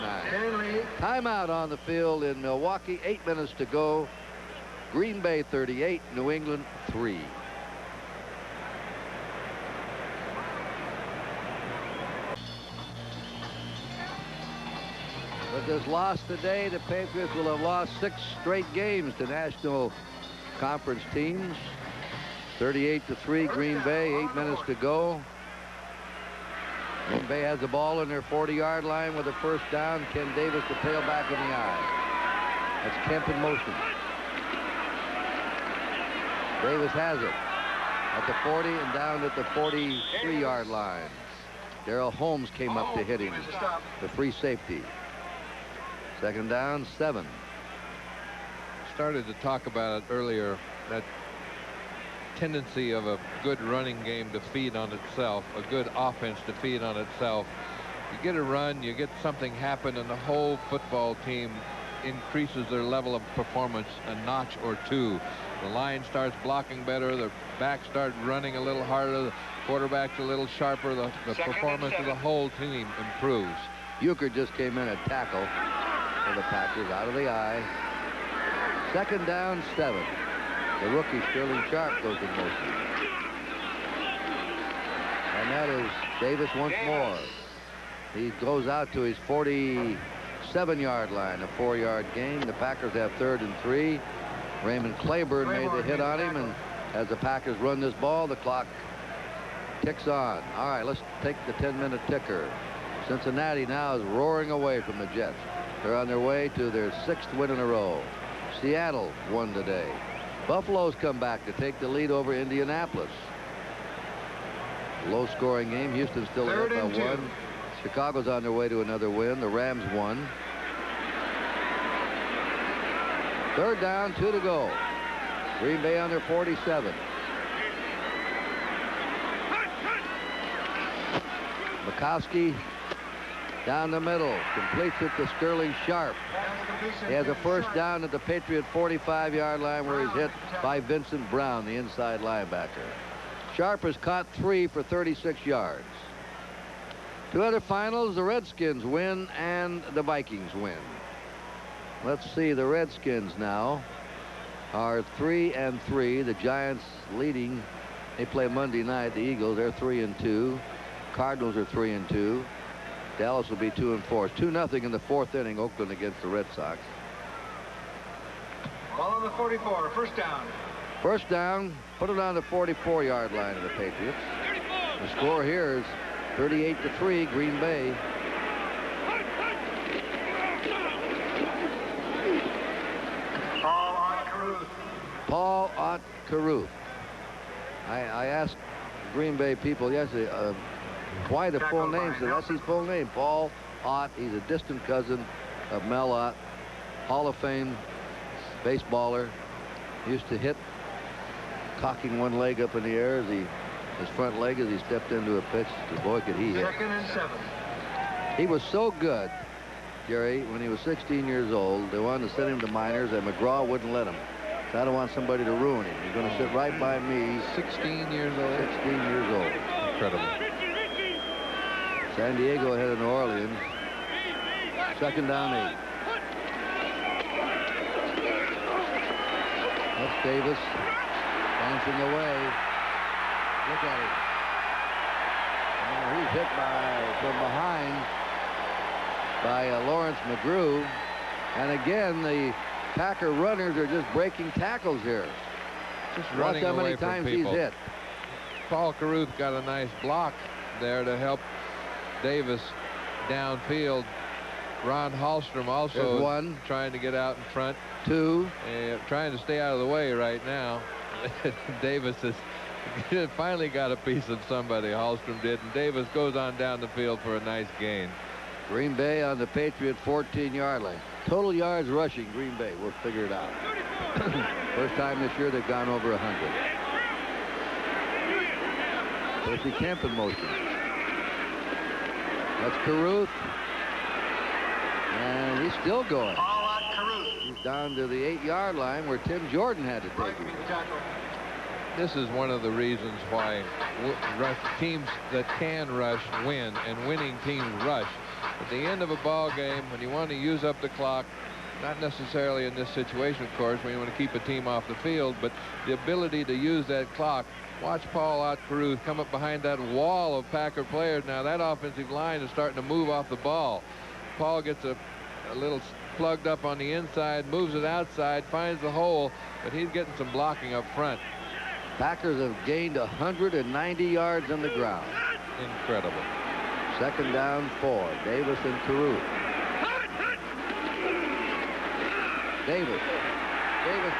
Timeout on the field in Milwaukee. 8 minutes to go. Green Bay 38, New England 3. With this loss today, the Patriots will have lost 6 straight games to National Conference teams. 38-3 Green Bay, 8 minutes to go. Green Bay has the ball in their 40-yard line with a first down. Ken Davis, the tailback in the eye. That's Kemp in motion. Davis has it at the 40 and down at the 43-yard line. Darrell Holmes came up to hit him, the free safety. Second down, 7. Started to talk about it earlier, that tendency of a good running game to feed on itself, a good offense to feed on itself. You get a run, you get something happen, and the whole football team increases their level of performance a notch or 2. The line starts blocking better, the backs start running a little harder, the quarterback's a little sharper, the performance of the whole team improves. Euchre just came in at tackle for the Packers out of the eye. Second down, 7. The rookie Sterling Sharp goes in motion. And that is Davis once more. He goes out to his 47-yard line, a 4-yard gain. The Packers have 3rd and 3. Raymond Claiborne made the hit on him, and as the Packers run this ball, the clock ticks on. All right, let's take the 10-minute ticker. Cincinnati now is roaring away from the Jets. They're on their way to their 6th win in a row. Seattle won today. Buffalo's come back to take the lead over Indianapolis. Low-scoring game. Houston still ahead by 1. Chicago's on their way to another win. The Rams won. 3rd down, 2 to go. Green Bay on their 47. Majkowski down the middle, completes it to Sterling Sharp. He has a first down at the Patriot 45-yard line where he's hit by Vincent Brown, the inside linebacker. Sharp has caught 3 for 36 yards. 2 other finals, the Redskins win and the Vikings win. Let's see, the Redskins now are 3 and 3. The Giants leading. They play Monday night. The Eagles, they're 3 and 2. Cardinals are 3 and 2. Dallas will be 2 and 4. It's 2-0 in the 4th inning, Oakland against the Red Sox. Ball on the 44, first down. First down, put it on the 44-yard line of the Patriots. The score here is 38-3, Green Bay. Paul Ott Carruth. I asked Green Bay people yesterday why the full name. So that's his full name, Paul Ott. He's a distant cousin of Mel Ott, Hall of Fame baseballer. He used to hit, cocking one leg up in the air as his front leg as he stepped into a pitch. Boy, could he hit. 2nd and 7. He was so good, Jerry, when he was 16 years old, they wanted to send him to minors, and McGraw wouldn't let him. I don't want somebody to ruin him. He's going to sit right by me. 16 years old. 16 years old. Incredible. San Diego ahead of New Orleans. 2nd down 8. That's Davis dancing away. Look at him. He's hit from behind by Lawrence McGrew. And again, the Packer runners are just breaking tackles here. Just Watch running how many away from times people. he's hit. Paul Carruth got a nice block there to help Davis downfield. Ron Hallstrom also There's 1. trying to get out in front. 2. Trying to stay out of the way right now. Davis has finally got a piece of somebody. Hallstrom did, and Davis goes on down the field for a nice gain. Green Bay on the Patriots 14-yard line. Total yards rushing, Green Bay. We'll figure it out. First time this year they've gone over 100. Percy Kemp in motion. That's Carruth. And he's still going. He's down to the 8-yard line where Tim Jordan had to take him. This is one of the reasons why teams that can rush win, and winning teams rush. At the end of a ball game, when you want to use up the clock, not necessarily in this situation, of course, when you want to keep a team off the field, but the ability to use that clock. Watch Paul Carruth come up behind that wall of Packer players. Now that offensive line is starting to move off the ball. Paul gets a little plugged up on the inside, moves it outside, finds the hole, but he's getting some blocking up front. Packers have gained 190 yards on the ground. Incredible. 2nd down 4. Davis and Carruth. Davis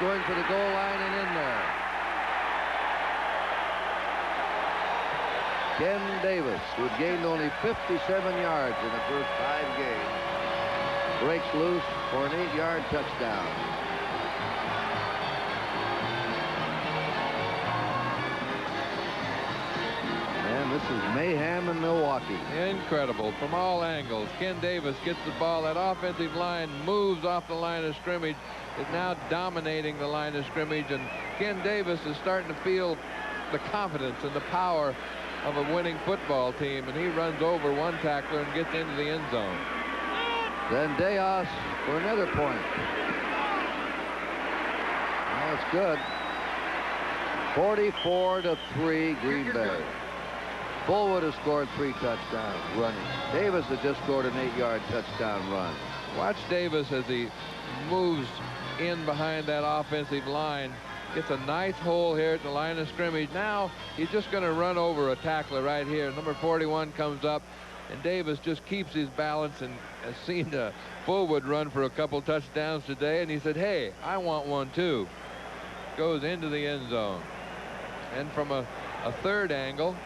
going for the goal line and in there. Ken Davis, who had gained only 57 yards in the first 5 games, breaks loose for an 8-yard touchdown. And this is mayhem in Milwaukee. Incredible from all angles. Ken Davis gets the ball. That offensive line moves off the line of scrimmage, is now dominating the line of scrimmage, and Ken Davis is starting to feel the confidence and the power of a winning football team, and he runs over one tackler and gets into the end zone. Then Deos for another point. That's good. 44-3 Green Bay. Bullwood has scored 3 touchdowns running. Davis has just scored an 8-yard touchdown run. Watch Davis as he moves in behind that offensive line. Gets a nice hole here at the line of scrimmage. Now he's just going to run over a tackler right here. Number 41 comes up, and Davis just keeps his balance and has seen Bullwood run for a couple touchdowns today, and he said, hey, I want one too. Goes into the end zone. And from a 3rd angle,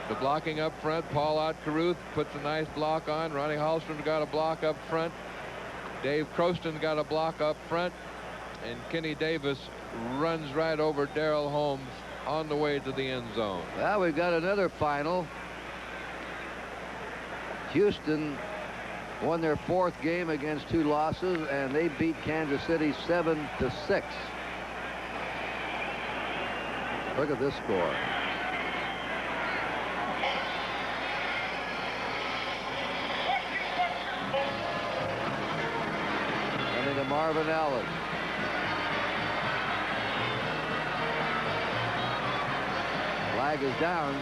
the blocking up front, Paul Carruth puts a nice block on. Ronnie Hallstrom's got a block up front. Dave Croston got a block up front. And Kenny Davis runs right over Darrell Holmes on the way to the end zone. Well, we've got another final. Houston won their 4th game against 2 losses, and they beat Kansas City 7-6. Look at this score. Coming to Marvin Allen. Flag is down.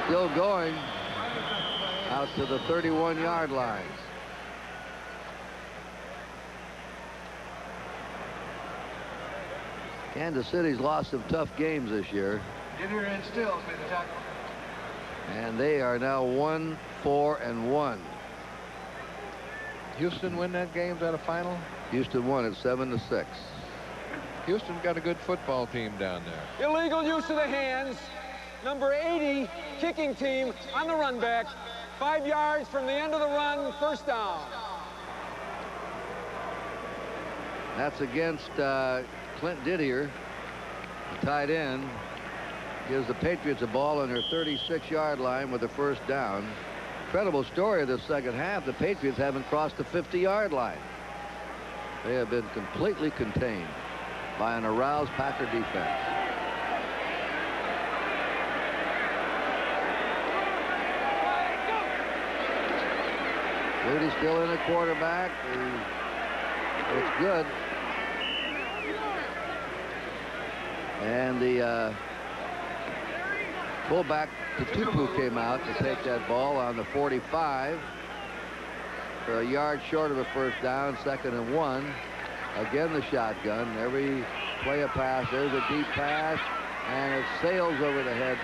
Still going out to the 31-yard line. Kansas City's lost some tough games this year. Dinner and Stills made the tackle. And they are now 1-4-1. Houston win that game? Is that a final? Houston won it 7-6. Houston's got a good football team down there. Illegal use of the hands. Number 80, kicking team on the run back. 5 yards from the end of the run, 1st down. That's against Clint Didier, the tight end. Gives the Patriots a ball on their 36-yard line with the 1st down. Incredible story of the 2nd half. The Patriots haven't crossed the 50-yard line. They have been completely contained by an aroused Packer defense. Flutie still in at quarterback. It's good. And the fullback Tupu came out to take that ball on the 45 for a yard short of a first down, 2nd and 1. Again, the shotgun. Every play a pass. There's a deep pass, and it sails over the head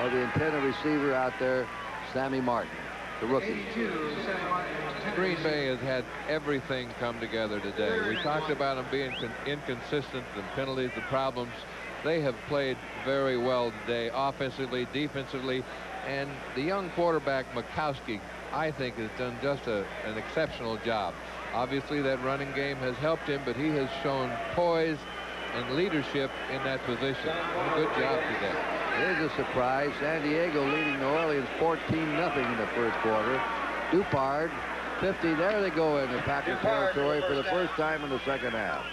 of the intended receiver out there, Sammy Martin, the rookie. Green Bay has had everything come together today. We talked about them being inconsistent, the penalties, the problems. They have played very well today, offensively, defensively, and the young quarterback, Majkowski, I think has done just an exceptional job. Obviously, that running game has helped him, but he has shown poise and leadership in that position. A good job today. Here's a surprise. San Diego leading New Orleans 14-0 in the first quarter. Dupard, 50. There they go into Packer territory for the first time in the second half.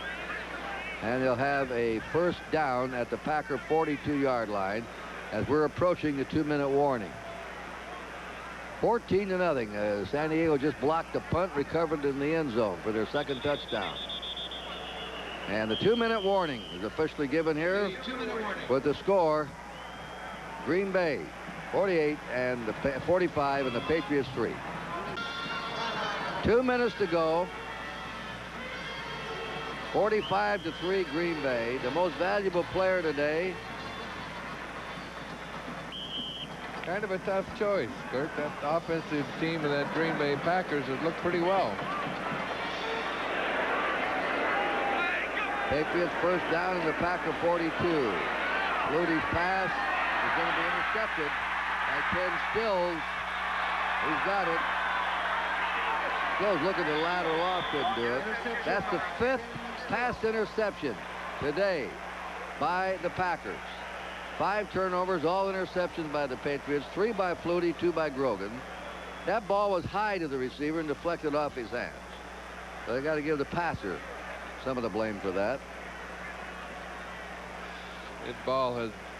And they'll have a first down at the Packer 42-yard line as we're approaching the 2-minute warning. 14-0. San Diego just blocked the punt, recovered in the end zone for their second touchdown. And the 2-minute warning is officially given here with the score. Green Bay 48 and the 45 and the Patriots 3. 2 minutes to go. 45-3 Green Bay. The most valuable player today. Kind of a tough choice, Curt. That offensive team of that Green Bay Packers has looked pretty well. Patriots first down in the Packer 42. Flutie's pass is going to be intercepted by Ken Stills. He's got it. Stills looking to lateral off, couldn't do it. That's the 5th pass interception today by the Packers. 5 turnovers, all interceptions by the Patriots. 3 by Flutie, 2 by Grogan. That ball was high to the receiver and deflected off his hands. So they got to give the passer some of the blame for that.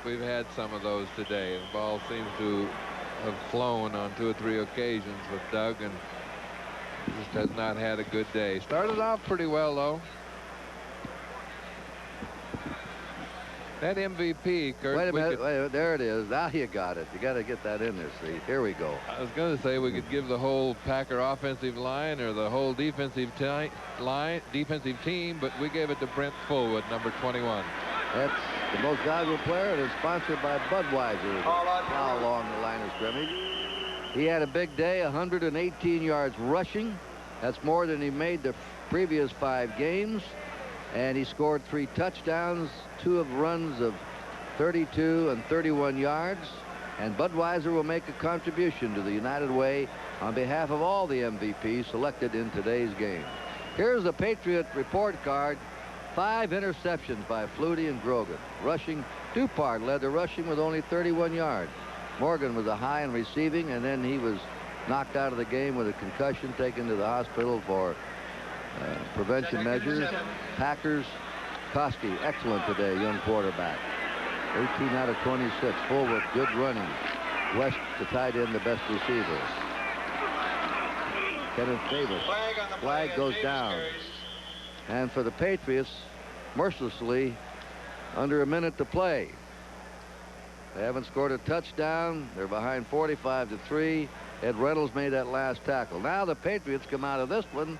We've had some of those today. The ball seems to have flown on 2 or 3 occasions with Doug, and just has not had a good day. Started off pretty well, though. That MVP, Curt. Wait a minute. There it is. Now you got it. You got to get that in there, see. Here we go. I was going to say we could give the whole Packer offensive line or the whole defensive team, but we gave it to Brent Fullwood, number 21. That's the most valuable player, and it's sponsored by Budweiser. Foul along the line of scrimmage. He had a big day, 118 yards rushing. That's more than he made the previous 5 games. And he scored 3 touchdowns, 2 of runs of 32 and 31 yards. And Budweiser will make a contribution to the United Way on behalf of all the MVPs selected in today's game. Here's the Patriot report card. 5 interceptions by Flutie and Grogan. Rushing, Dupard led the rushing with only 31 yards. Morgan was a high in receiving, and then he was knocked out of the game with a concussion, taken to the hospital for prevention measures. Packers, Koski, excellent today, young quarterback. 18 out of 26. Fullwood, good running. West, the tight end, the best receiver. Kenneth Davis. Flag goes down. And for the Patriots, mercilessly, under a minute to play. They haven't scored a touchdown. They're behind 45-3. Ed Reynolds made that last tackle. Now the Patriots come out of this one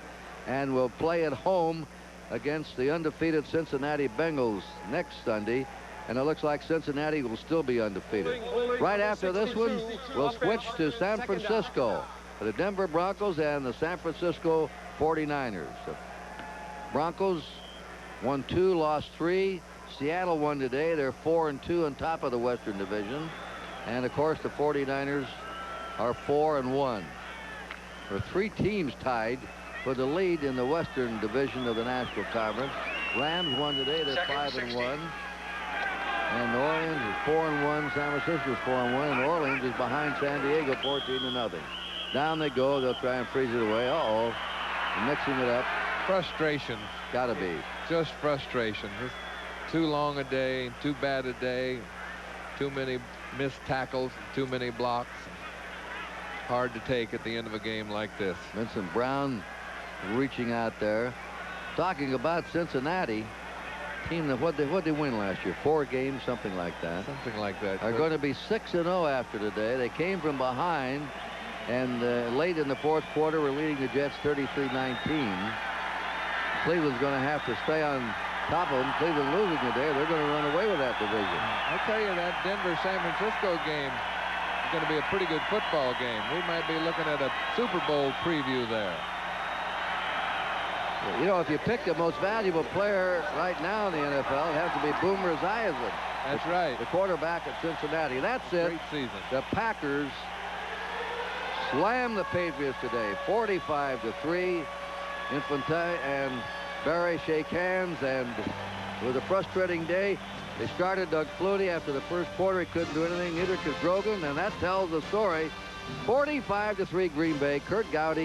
and will play at home against the undefeated Cincinnati Bengals next Sunday. And it looks like Cincinnati will still be undefeated. Right after this one, we'll switch to San Francisco for the Denver Broncos and the San Francisco 49ers. The Broncos won 2, lost 3. Seattle won today. They're 4-2 on top of the Western Division. And, of course, the 49ers are 4-1. There are 3 teams tied for the lead in the Western Division of the National Conference. Rams won today. They're 5-1. And New Orleans is 4-1. San Francisco is 4-1. And New Orleans is behind San Diego 14-0. Down they go. They'll try and freeze it away. Uh-oh. Mixing it up. Frustration. Gotta be. Just frustration. Just too long a day, too bad a day, too many missed tackles, too many blocks. Hard to take at the end of a game like this. Vincent Brown reaching out there, talking about Cincinnati. Team that what they win last year? 4 games, something like that. Something like that. Are going to be 6-0 after today. They came from behind, and late in the 4th quarter, were leading the Jets 33-19. Cleveland's going to have to stay on top of them. Cleveland losing today, they're going to run away with that division. I tell you, that Denver-San Francisco game is going to be a pretty good football game. We might be looking at a Super Bowl preview there. You know, if you pick the most valuable player right now in the NFL, it has to be Boomer Esiason. That's right. The quarterback at Cincinnati. That's it. Great season. The Packers slam the Patriots today, 45-3. Infantile and Barry shake hands, and with a frustrating day, they started Doug Flutie after the 1st quarter. He couldn't do anything, neither could Grogan, and that tells the story. 45-3 Green Bay. Curt Gowdy.